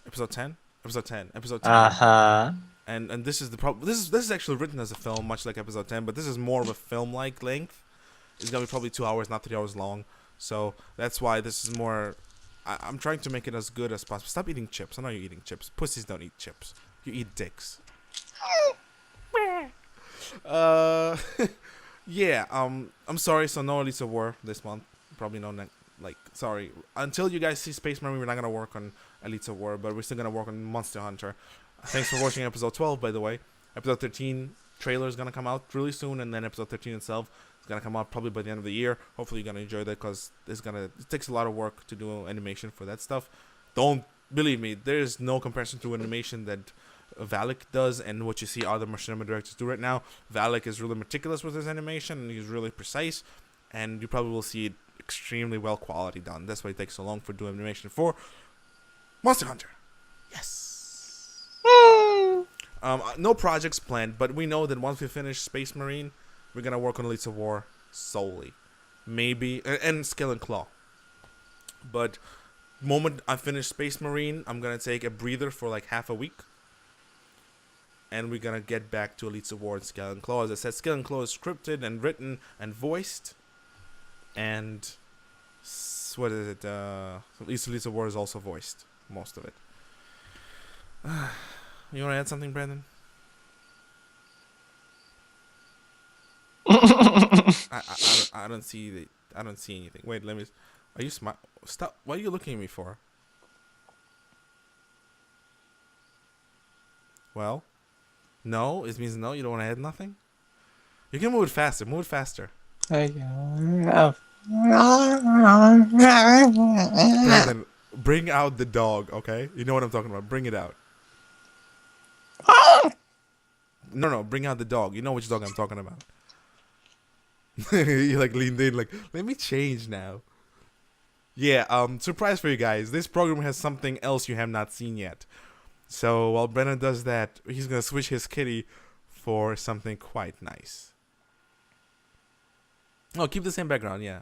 Episode 10? Episode 10. Episode 10. Uh-huh. And this is the problem. This is actually written as a film, much like Episode 10. But this is more of a film-like length. It's going to be probably 2 hours, not 3 hours long. So that's why this is more... I'm trying to make it as good as possible. Stop eating chips. I know you're eating chips. Pussies don't eat chips. You eat dicks. Yeah. I'm sorry. So no Elites of War this month. Probably no. Sorry. Until you guys see Space Marine, we're not gonna work on Elites of War, but we're still gonna work on Monster Hunter. Thanks for watching episode 12, by the way. Episode 13 trailer is gonna come out really soon, and then episode 13 itself is gonna come out probably by the end of the year. Hopefully, you're gonna enjoy that because it takes a lot of work to do animation for that stuff. Don't believe me. There's no comparison to animation that Valak does and what you see other machinima directors do right now. Valak is really meticulous with his animation and he's really precise, and you probably will see it extremely well quality done. That's why it takes so long for doing animation for Monster Hunter. Yes. No projects planned, but we know that once we finish Space Marine, we're gonna work on Elites of War solely, maybe, and Skill and Claw. But moment I finish Space Marine, I'm gonna take a breather for like half a week, and we're gonna get back to Elites of War and Skill and Claw. As I said, Skill and Claw is scripted and written and voiced, and what is it? At least Elites of War is also voiced, most of it. You want to add something, Brandon? I don't see anything. Wait, let me. Are you smart? Stop. What are you looking at me for? Well, no. It means no. You don't want to add nothing. You can move it faster. Move it faster. Brandon, bring out the dog. Okay, you know what I'm talking about. Bring it out. No, bring out the dog. You know which dog I'm talking about. You like leaned in, like, let me change now. Yeah, surprise for you guys. This program has something else you have not seen yet. So while Brennan does that, he's gonna switch his kitty for something quite nice. Oh, keep the same background, yeah.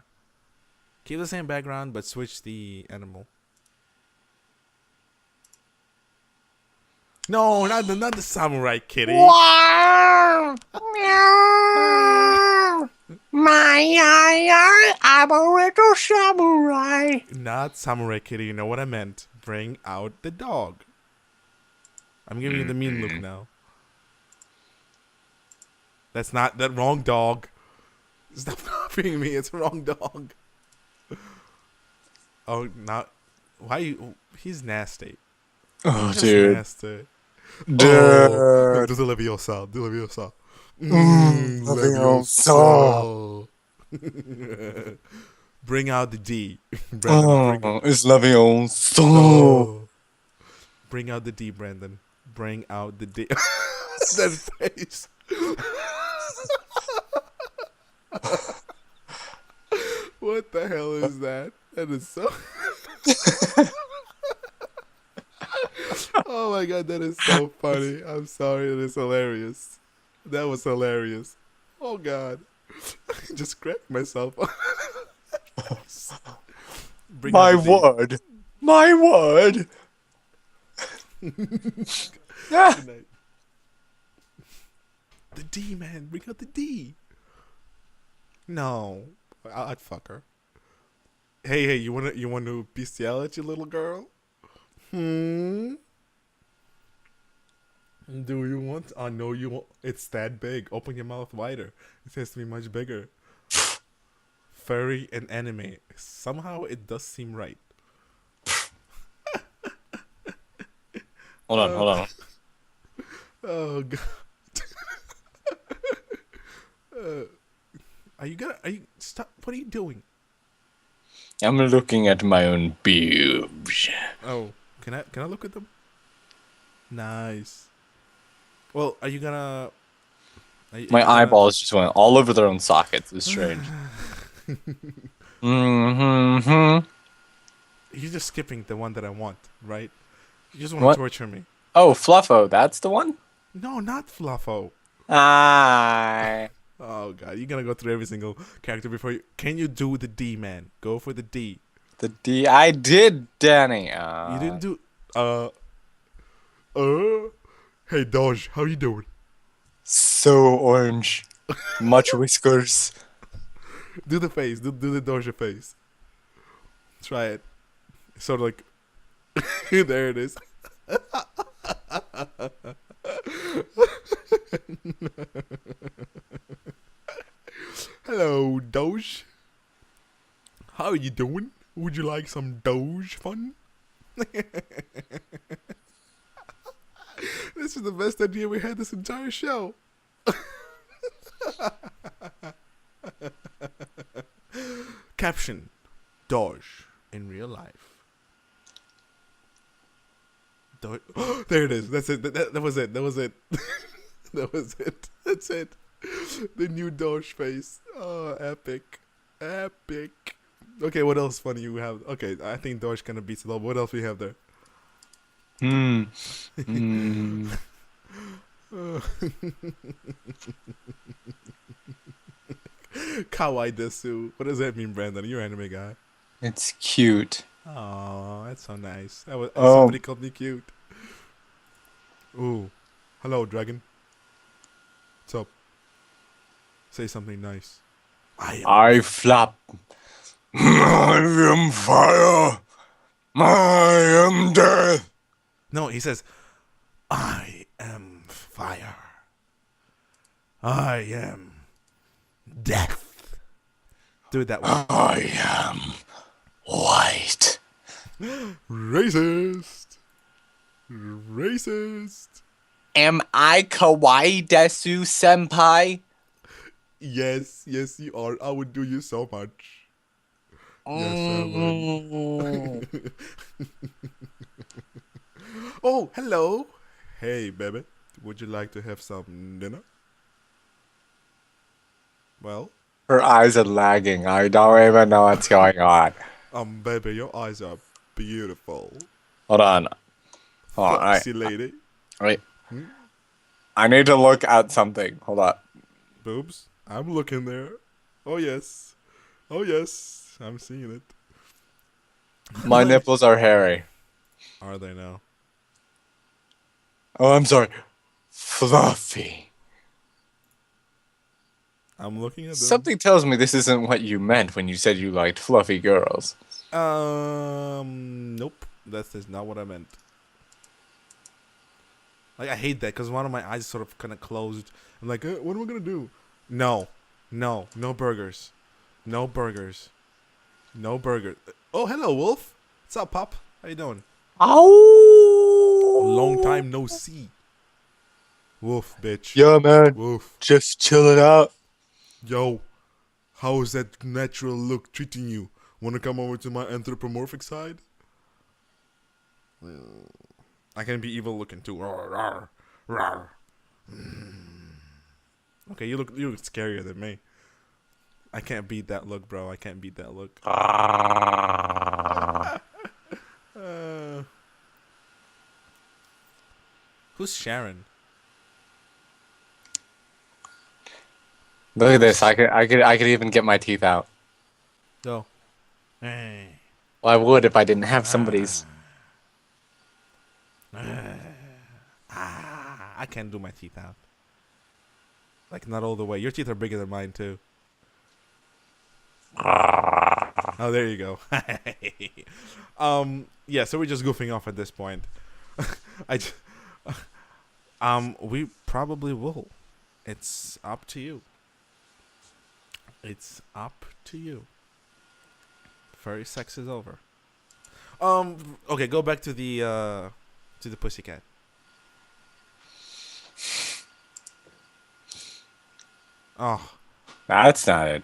Keep the same background, but switch the animal. No, not the samurai kitty. Wow! Meow! I'm a little samurai. Not samurai kitty, you know what I meant. Bring out the dog. I'm giving you the mean look now. That's not that wrong dog. Stop copying me. It's wrong dog. Oh, not. Why you? He's nasty. Oh, Just dude. nasty. Dude. Oh, do the Leviosa. Do the Leviosa. Leviosa. Bring out the D. Brandon, bring Oh, it's Leviosa. Oh. Bring out the D, Brandon. Bring out the D. That face. What the hell is that? That is so. Oh my god, that is so funny. I'm sorry, it is hilarious. That was hilarious. Oh god. I just cracked myself. Bring My out the D. word. My word. Ah. Good night. The D, man. Bring out the D. No. I'd fuck her. Hey, you want to bestiality, little girl? Do you want? I know you want. It's that big. Open your mouth wider. It has to be much bigger. Furry and anime. Somehow it does seem right. Hold on. Oh god. Are you stop? What are you doing? I'm looking at my own boobs. Oh, can I look at them? Nice. Well, are you gonna? My eyeballs just went all over their own sockets. It's strange. Mm-hmm. You're just skipping the one that I want, right? You just want What? to torture me. Oh, Fluffo, that's the one? No, not Fluffo. Ah. Oh god, you're gonna go through every single character before you. Can you do the D, man? Go for the D. The D. I did, Danny. You didn't do. Hey, Dodge, how you doing? So orange. Much whiskers. Do the face. Do the Doja face. Try it. Sort of like. There it is. Hello, Doge. How are you doing? Would you like some Doge fun? This is the best idea we had this entire show. Caption: Doge in real life. Doge. There it is. That's it. That was it. That was it. That was it. That's it. The new Doge face. Oh, epic. Epic. Okay, what else funny you have? Okay, I think Doge kind of beats it all. What else we have there? Kawaii desu. What does that mean, Brandon? You're an anime guy. It's cute. Oh, that's so nice. Oh. Somebody called me cute. Ooh. Hello, dragon. What's up? Say something nice. I flap. I am fire. I am death. No, he says, I am fire. I am death. Do it that way. I am white. Racist. Racist. Am I kawaii desu, senpai? Yes, you are. I would do you so much. Yes, I would. Oh, hello. Hey, baby. Would you like to have some dinner? Well, Her eyes are lagging. I don't even know what's going on. baby, your eyes are beautiful. Hold on. Hold on. Foxy lady. Wait. I need to look at something. Hold on. Boobs. I'm looking there. Oh, yes. Oh, yes. I'm seeing it. My nipples are hairy. Are they now? Oh, I'm sorry. Fluffy. I'm looking at them. Something tells me this isn't what you meant when you said you liked fluffy girls. Nope. That is not what I meant. Like I hate that because one of my eyes sort of kind of closed. I'm like, what am I gonna do? No, no burgers, no burgers, no burgers. Oh, hello, Wolf. What's up, Pop? How you doing? Long Oh. time no see. Wolf, bitch. Yeah, man. Wolf. Just chilling out. Yo, how is that natural look treating you? Wanna come over to my anthropomorphic side? I can be evil looking too. Rawr, rawr, rawr. Okay, you look scarier than me. I can't beat that look, bro. I can't beat that look. Who's Sharon? Look at this. I could even get my teeth out. Go. Hey. Well, I would if I didn't have somebody's. I can't do my teeth out. Like not all the way. Your teeth are bigger than mine too. Oh, there you go. Yeah. So we're just goofing off at this point. We probably will. It's up to you. It's up to you. Furry sex is over. Okay, go back to the pussycat. Oh, That's not it.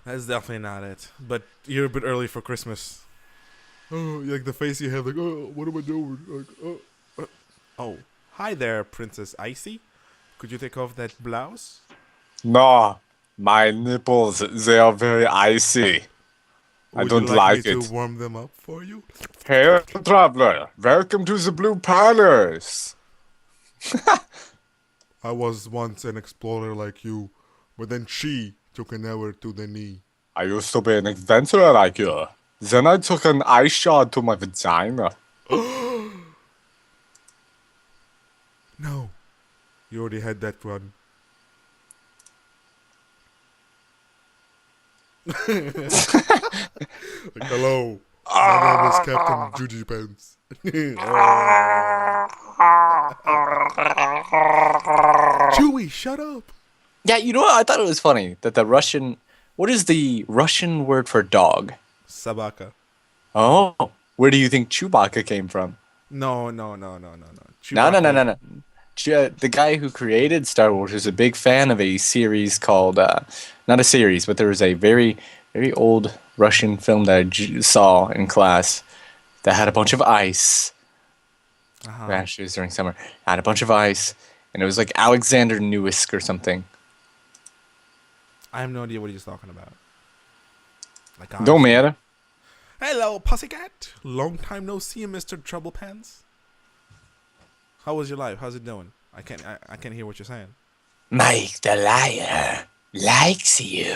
that's definitely not it. But you're a bit early for Christmas. Oh, like the face you have, like, oh, what am I doing? Like, oh. Oh, hi there, Princess Icy. Could you take off that blouse? No, my nipples, they are very icy. I Would don't you like like me it. to warm them up for you? Hey, traveler, welcome to the Blue Palace. I was once an explorer like you, but then she took an hour to the knee. I used to be an adventurer like you. Then I took an ice shot to my vagina. No, you already had that one. Like, hello, my name is Captain Judy Pants. Chewie, shut up. Yeah, you know what? I thought it was funny that the Russian. What is the Russian word for dog? Sabaka. Oh, where do you think Chewbacca came from? No. No, no, no, Chewbacca. no, no. The guy who created Star Wars is a big fan of a series called, not a series, but there was a very, very old Russian film that I saw in class that had a bunch of ice. Crashes during summer. Had a bunch of ice, and it was like Alexander Newisk or something. I have no idea what he's talking about. Like, Don't honestly. matter. Hello, pussycat. Long time no see, Mr. Trouble Pants. How was your life? How's it doing? I can't hear what you're saying. Mike the liar likes you.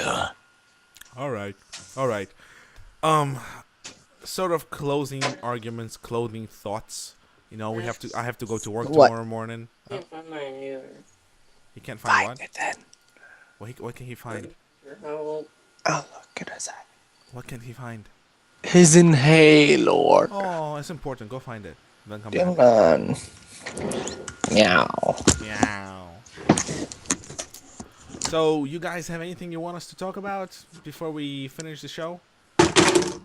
All right. Sort of closing arguments, clothing thoughts. You know, I have to go to work What? tomorrow morning. Can't find mine either. He can't find what? It then. What can he find? How old? Oh, look at us. What can he find? His inhaler. Oh, it's important. Go find it. Then come Come back. on. Meow. Meow. So, you guys have anything you want us to talk about before we finish the show?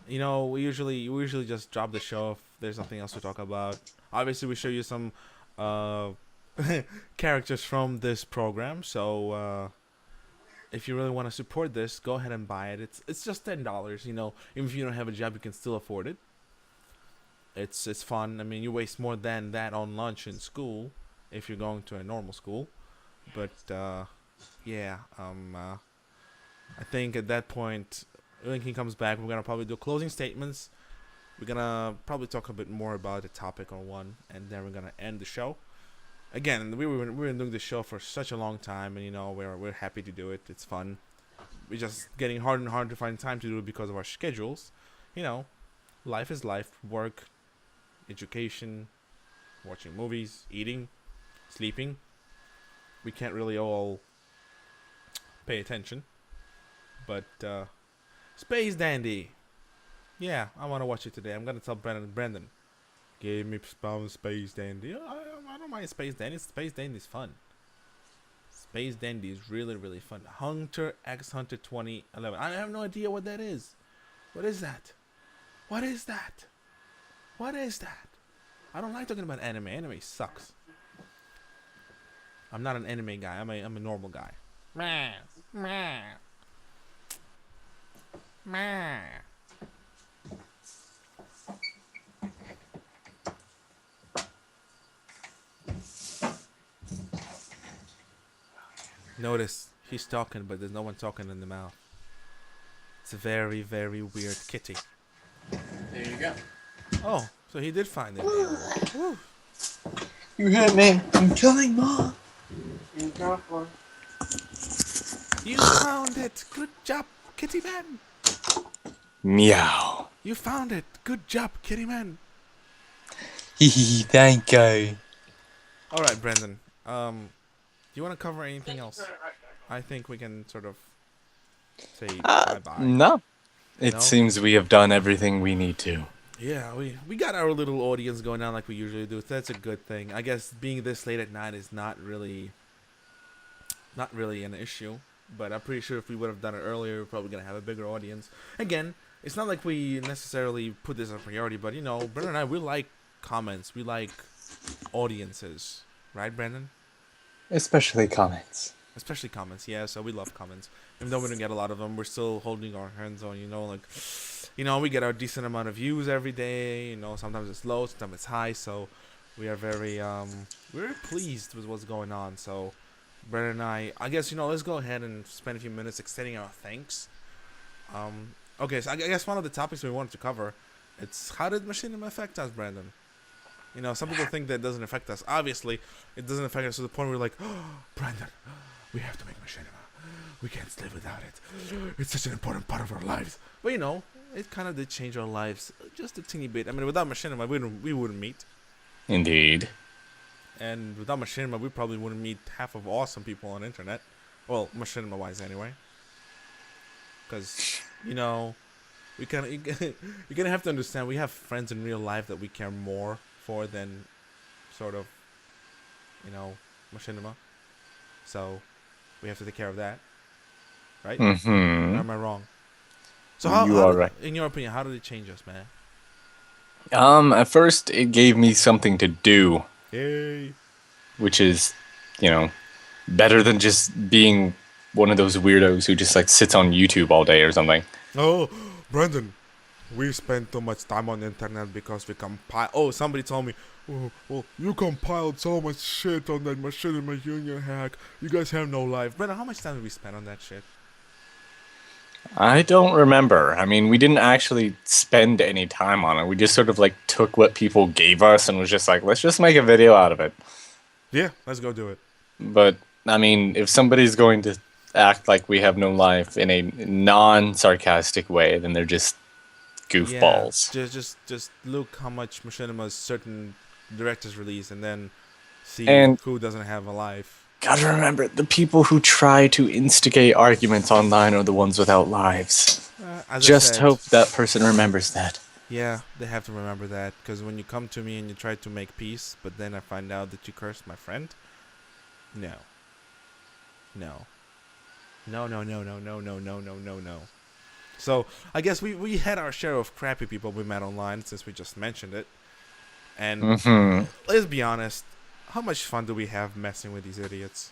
You know, we usually just drop the show if there's nothing else to talk about. Obviously, we show you some characters from this program. So, if you really want to support this, go ahead and buy it. It's just $10. You know, even if you don't have a job, you can still afford it. It's fun. I mean, you waste more than that on lunch in school if you're going to a normal school. But yeah, I think at that point, when he comes back, we're gonna probably do closing statements. We're gonna probably talk a bit more about the topic on one, and then we're gonna end the show. Again, we've been doing this show for such a long time, and you know we're happy to do it. It's fun. We're just getting harder and harder to find time to do it because of our schedules. You know, life is life. Work, education, watching movies, eating, sleeping. We can't really all pay attention. But Space Dandy. Yeah, I want to watch it today. I'm gonna tell Brandon. Give me some Space Dandy. I don't mind Space Dandy. Space Dandy is fun. Space Dandy is really, really fun. Hunter X Hunter 2011. I have no idea what that is. What is that? What is that? What is that? I don't like talking about anime. Anime sucks. I'm not an anime guy. I'm a normal guy. Meh. Meh. Meh. Notice he's talking, but there's no one talking in the mouth. It's a very, very weird kitty. There you go. Oh, so he did find it. Woo. You hit me. I'm killing Mom. You got one. You found it. Good job, kitty man. Meow. You found it. Good job, kitty man. Hee thank you. All right, Brendan. Do you want to cover anything else? I think we can sort of say bye-bye. No. It No? seems we have done everything we need to. Yeah, we got our little audience going on like we usually do. So that's a good thing. I guess being this late at night is not really an issue. But I'm pretty sure if we would have done it earlier, we're probably gonna have a bigger audience. Again, it's not like we necessarily put this as a priority, but you know, Brendan and I, we like comments, we like audiences, right, Brendan? Especially comments. Especially comments, yeah. So we love comments, even though we don't get a lot of them. We're still holding our hands on, we get our decent amount of views every day. You know, sometimes it's low, sometimes it's high. So we are very pleased with what's going on. So Brendan and I guess let's go ahead and spend a few minutes extending our thanks. Okay, so I guess one of the topics we wanted to cover, it's how did machinima affect us, Brandon? Some people think that it doesn't affect us. Obviously, it doesn't affect us to the point where we're like, oh, Brandon, we have to make machinima. We can't live without it. It's such an important part of our lives. But it kind of did change our lives just a teeny bit. I mean, without machinima, we wouldn't meet. Indeed. And without machinima, we probably wouldn't meet half of awesome people on the internet. Well, machinima-wise, anyway. Because, we kind of you're gonna have to understand. We have friends in real life that we care more for than, sort of, machinima. So, we have to take care of that, right? Mm-hmm. Or am I wrong? So how right. In your opinion, how did it change us, man? At first it gave me something to do, Yay! which is, better than just being one of those weirdos who just sits on YouTube all day or something. Oh, Brandon, we spend too much time on the internet because we compile. Oh, somebody told me. Oh, well, you compiled so much shit on that Machinima Union hack. You guys have no life. Brandon, how much time did we spend on that shit? I don't remember. I mean, we didn't actually spend any time on it. We just sort of took what people gave us and was just let's just make a video out of it. Yeah, let's go do it. But, I mean, if somebody's going to act like we have no life in a non-sarcastic way, then they're just goofballs. Yeah, just look how much machinimas certain directors release and then see who doesn't have a life. Gotta remember, the people who try to instigate arguments online are the ones without lives. Just hope that person remembers that. Yeah, they have to remember that, because when you come to me and you try to make peace, but then I find out that you cursed my friend, no. No. No, no, no, no, no, no, no, no, no, no. So, I guess we had our share of crappy people we met online, since we just mentioned it. And let's be honest, how much fun do we have messing with these idiots?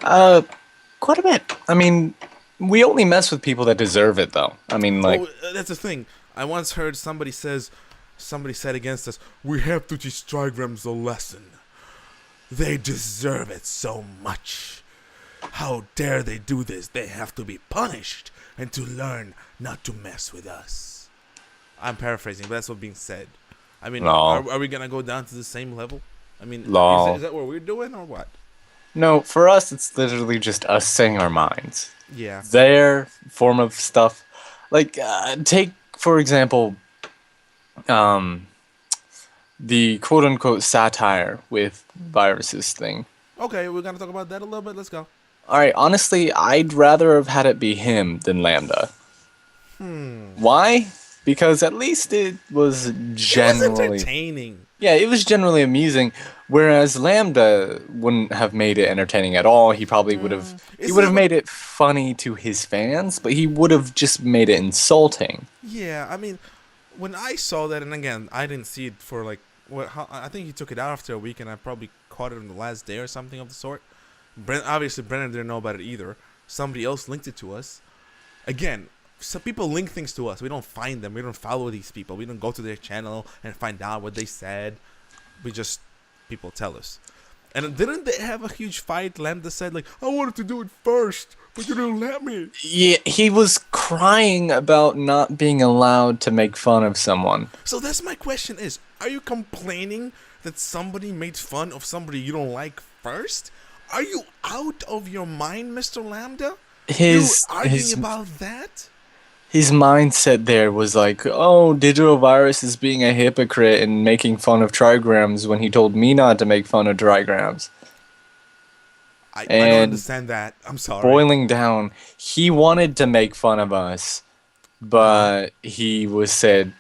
Quite a bit. I mean, we only mess with people that deserve it, though. I mean, that's the thing. I once heard somebody said against us, we have to teach trigrams a lesson. They deserve it so much. How dare they do this? They have to be punished and to learn not to mess with us. I'm paraphrasing, but that's what's being said. I mean, No. are we going to go down to the same level? I mean, is that what we're doing or what? No, for us, it's literally just us saying our minds. Yeah. Their form of stuff. Take, for example, the quote-unquote satire with viruses thing. Okay, we're going to talk about that a little bit. Let's go. Alright, honestly, I'd rather have had it be him than Lambda. Why? Because at least it was generally... It was entertaining. Yeah, it was generally amusing, whereas Lambda wouldn't have made it entertaining at all. He probably would have he It's would have not. made it funny to his fans, but he would have just made it insulting. Yeah, I mean, when I saw that, and again, I didn't see it for like I think he took it out after a week, and I probably caught it on the last day or something of the sort. Obviously, Brennan didn't know about it either. Somebody else linked it to us. Again, some people link things to us. We don't find them. We don't follow these people. We don't go to their channel and find out what they said. We just people tell us. And didn't they have a huge fight? Lambda said like, "I wanted to do it first, but you didn't let me." Yeah, he was crying about not being allowed to make fun of someone. So that's my question: is are you complaining that somebody made fun of somebody you don't like first? Are you out of your mind, Mr. Lambda? You're His arguing his about that? his mindset there was like, oh, Digital Virus is being a hypocrite and making fun of trigrams when he told me not to make fun of trigrams. I don't And understand that. I'm sorry. boiling down, he wanted to make fun of us, but he was said,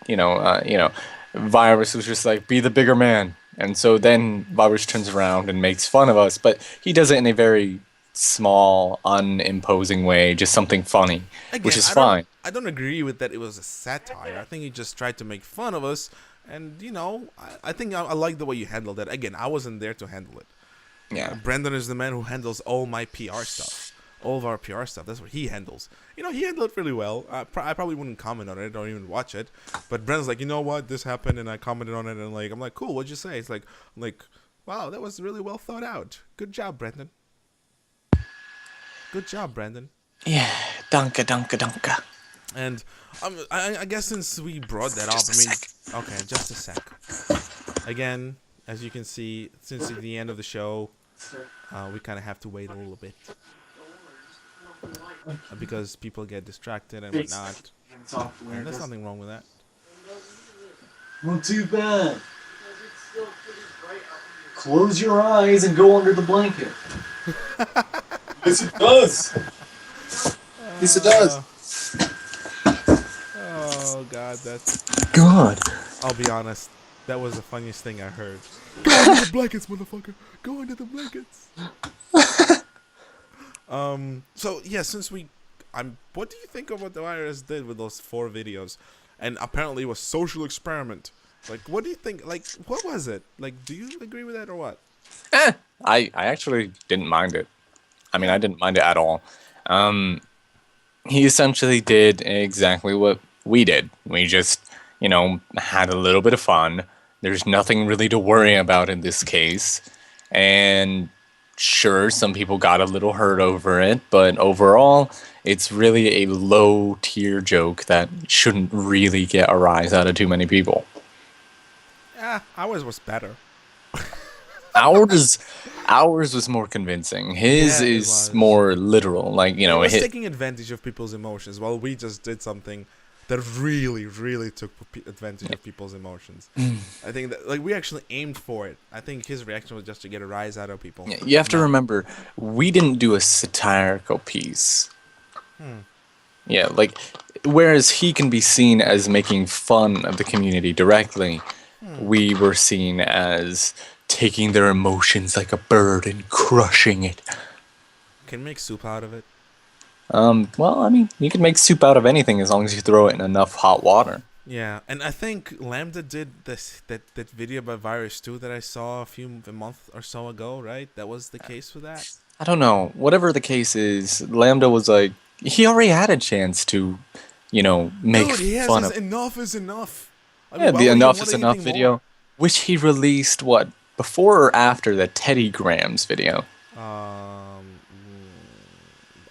Virus was just like, be the bigger man. And so then Virus turns around and makes fun of us, but he does it in a very small, unimposing way, just something funny, which is fine. I don't agree with that. It was a satire. I think he just tried to make fun of us, and I think I like the way you handled that. Again, I wasn't there to handle it. Yeah. Brendan is the man who handles all my PR stuff, all of our PR stuff. That's what he handles. He handled it really well. I probably wouldn't comment on it or even watch it, but Brendan's like, you know what, this happened, and I commented on it, and like, I'm like, cool, what'd you say? It's like, wow, that was really well thought out. Good job, Brendan. Good job, Brendan. Yeah, dunka, dunka, dunka. And I guess since we brought that up, okay, just a sec. Again, as you can see, since it's the end of the show, we kind of have to wait a little bit because people get distracted and whatnot. And there's nothing wrong with that. Not too bad. Close your eyes and go under the blanket. Yes, it does. Yes, it does. Oh God, that's. God. I'll be honest. That was the funniest thing I heard. Go under the blankets, motherfucker. Go under the blankets. So yeah, since what do you think of what the virus did with those 4 videos? And apparently it was social experiment. Like, what do you think? Like, what was it? Like, do you agree with that or what? I actually didn't mind it. I mean, I didn't mind it at all. He essentially did exactly what we did. We just, had a little bit of fun. There's nothing really to worry about in this case. And sure, some people got a little hurt over it, but overall, it's really a low-tier joke that shouldn't really get a rise out of too many people. Yeah, ours was better. Ours was more convincing. His Yeah, it is was. more literal. Like, It was hit. taking advantage of people's emotions, while we just did something that really, really took advantage of people's emotions. I think that we actually aimed for it. I think his reaction was just to get a rise out of people. You have to remember, we didn't do a satirical piece. Yeah, whereas he can be seen as making fun of the community directly, we were seen as taking their emotions like a bird and crushing it. Can make soup out of it. Well, I mean, you can make soup out of anything as long as you throw it in enough hot water. Yeah, and I think Lambda did that video by Virus 2 that I saw a month or so ago, right? That was the case for that? I don't know. Whatever the case is, Lambda was like, he already had a chance to, make Dude, he has fun his of. enough is enough. I mean, Yeah, why the would he Enough want is Enough anything video, more? which he released, before or after the Teddy Grams video?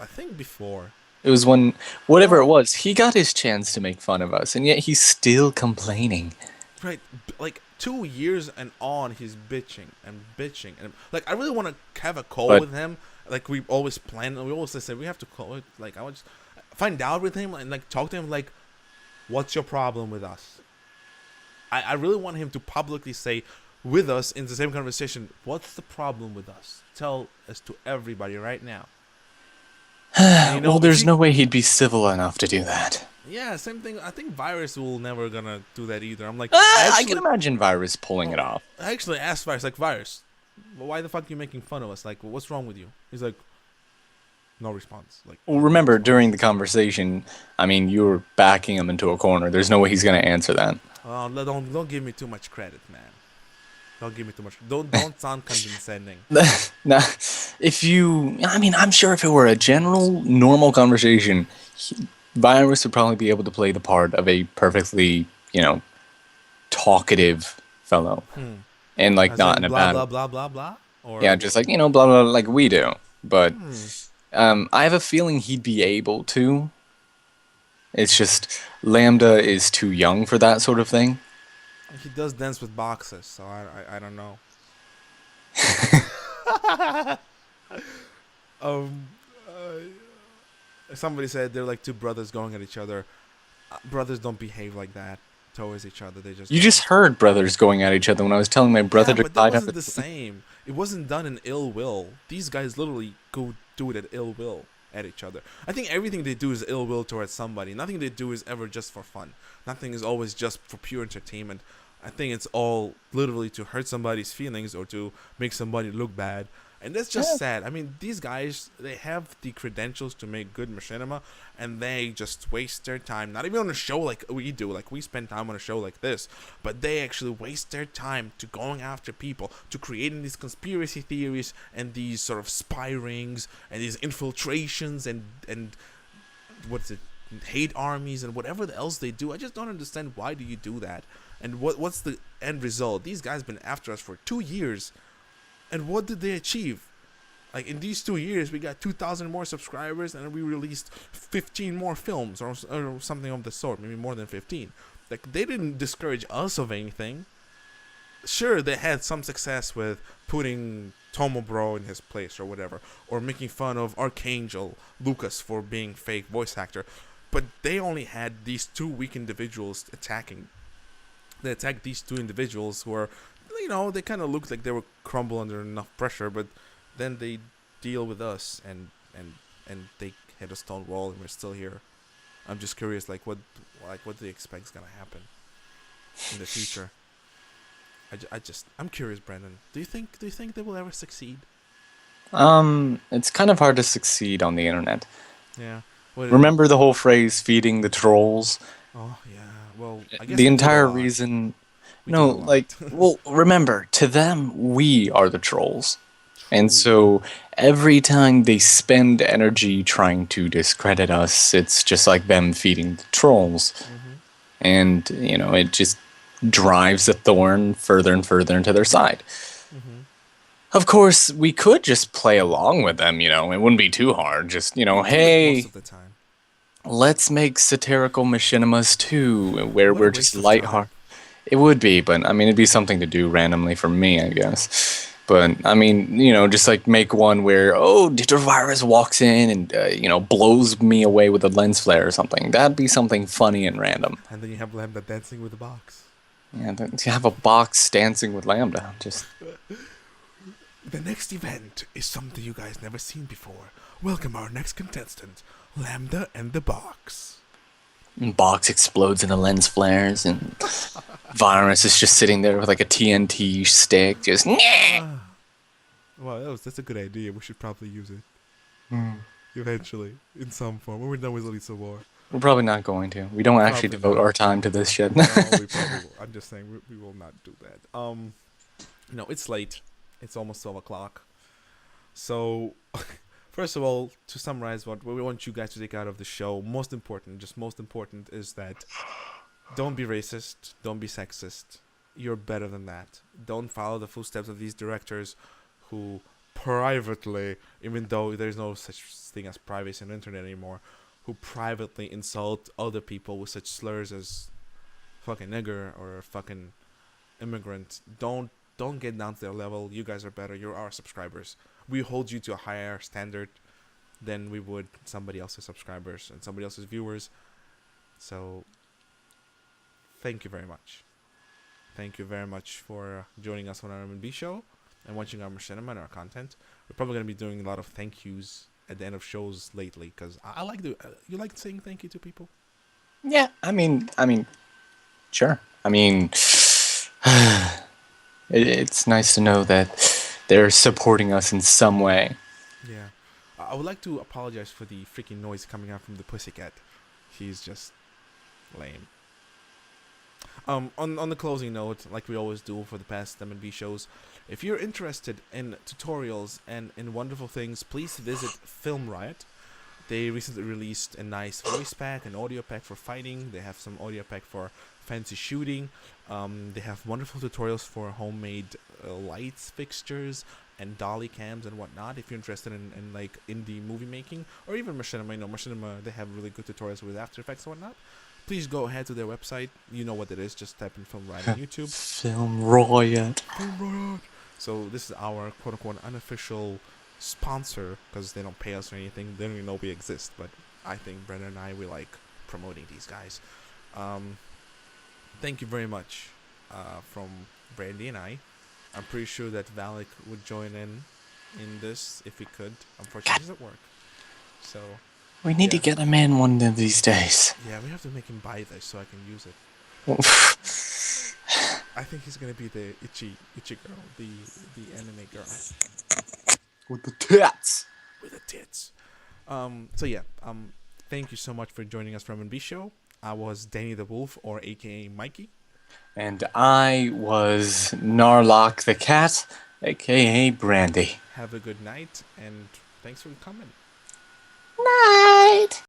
I think before. It was when, whatever it was, he got his chance to make fun of us, and yet he's still complaining. Right, like 2 years and on, he's bitching and bitching, and like I really want to have a call But- with him. Like we always plan, we always say we have to call it. Like I would just find out with him and talk to him. Like, what's your problem with us? I really want him to publicly say with us in the same conversation, what's the problem with us? Tell us to everybody right now. And, Well, if there's he- no way he'd be civil enough to do that. Yeah, same thing. I think Virus will never gonna do that either. I'm like, I can imagine Virus pulling it off. I actually asked Virus, like, Virus, why the fuck are you making fun of us? Like, what's wrong with you? He's like, no response. Like, Well, no remember response. during the conversation, I mean, you were backing him into a corner. There's no way he's gonna answer that. Oh, don't give me too much credit, man. Don't give me too much. Don't sound condescending. Now, if you, I mean, I'm sure if it were a general, normal conversation, Virus would probably be able to play the part of a perfectly, talkative fellow, and like As not in in a blah bad, blah blah blah blah. Or yeah, just like blah blah like we do. But I have a feeling he'd be able to. It's just Lambda is too young for that sort of thing. he does dance with boxes, so I don't know. um, somebody said they're like two brothers going at each other. Brothers don't behave like that towards each other. They just You don't. just heard brothers going at each other when I was telling my brother Yeah, to but that hide up. wasn't the same. It wasn't done in ill will. These guys literally go do it at ill will at each other. I think everything they do is ill will towards somebody. Nothing they do is ever just for fun. Nothing is always just for pure entertainment. I think it's all literally to hurt somebody's feelings or to make somebody look bad. And that's just sad. I mean, these guys, they have the credentials to make good machinima, and they just waste their time. Not even on a show like we do. Like, we spend time on a show like this. But they actually waste their time to going after people, to creating these conspiracy theories and these sort of spy rings and these infiltrations and what's it, hate armies and whatever else they do. I just don't understand, why do you do that? And what's the end result? These guys been after us for 2 years. And what did they achieve? Like, in these 2 years, we got 2,000 more subscribers, and we released 15 more films or something of the sort, maybe more than 15. Like, they didn't discourage us of anything. Sure, they had some success with putting Tomobro in his place or whatever, or making fun of Archangel Lucas for being fake voice actor. But they only had these two weak individuals attacking. They attacked these two individuals who are, they kind of looked like they were crumble under enough pressure, but then they deal with us and they hit a stone wall, and we're still here. I'm just curious, what do they expect is gonna happen in the future? I'm curious, Brandon. Do you think they will ever succeed? It's kind of hard to succeed on the internet. Yeah. Remember the whole phrase "feeding the trolls"? Oh yeah. Well, I guess The we did a entire lot. reason. We No, did a lot. like, well, remember, to them, we are the trolls. And so every time they spend energy trying to discredit us, it's just like them feeding the trolls. And, it just drives the thorn further and further into their side. Of course, we could just play along with them, it wouldn't be too hard. Just, hey, most of the time. let's make satirical machinimas too, where What a we're waste just of lighthearted. It would be, but I mean, it'd be something to do randomly for me, I guess. But I mean, just like make one where, Digital Virus walks in and blows me away with a lens flare or something. That'd be something funny and random. And then you have Lambda dancing with the box. Yeah, to have a box dancing with Lambda, just The next event is something you guys never seen before. Welcome our next contestant, Lambda and the Box. box explodes into lens flares, and Virus is just sitting there with like a TNT stick, just. Wow, that's a good idea. We should probably use it. Eventually, in some form. When we're done with Elisa War. We're probably not going to. We don't actually Probably devote not. our time to this shit. No, we probably will. I'm just saying we will not do that. It's late. It's almost 12 o'clock. So, first of all, to summarize what we want you guys to take out of the show, most important is that don't be racist, don't be sexist. You're better than that. Don't follow the footsteps of these directors who privately, even though there's no such thing as privacy on the internet anymore, who privately insult other people with such slurs as fucking nigger or fucking immigrant. Don't get down to their level. You guys are better. You're our subscribers. We hold you to a higher standard than we would somebody else's subscribers and somebody else's viewers. So, thank you very much. Thank you very much for joining us on our M&B show and watching our machinima and our content. We're probably going to be doing a lot of thank yous at the end of shows lately, because I like you like saying thank you to people? Yeah, sure. It's nice to know that they're supporting us in some way. Yeah. I would like to apologize for the freaking noise coming out from the pussycat. He's just lame. On the closing note, like we always do for the past M&B shows, if you're interested in tutorials and in wonderful things, please visit Film Riot. They recently released a nice voice pack, an audio pack for fighting. They have some audio pack for fancy shooting. They have wonderful tutorials for homemade lights, fixtures, and dolly cams and whatnot. If you're interested in like indie movie making or even machinima, machinima, they have really good tutorials with After Effects and whatnot. Please go ahead to their website. You know what it is. Just type in Film Riot on YouTube. Film Riot. So this is our quote-unquote unofficial sponsor because they don't pay us or anything. They don't even know we exist. But I think Brendan and I, we like promoting these guys. Thank you very much from Brandy and I. I'm pretty sure that Valak would join in this if we could. Unfortunately, it doesn't work. So We need to Yeah. get him in one of these days. yeah, we have to make him buy this so I can use it. I think he's gonna be the itchy girl, the anime girl With the tits. with the tits. So yeah, thank you so much for joining us from MB Show. I was Danny the Wolf, or AKA Mikey. And I was Narlock the cat, aka Brandy. Have a good night, and thanks for coming. Night.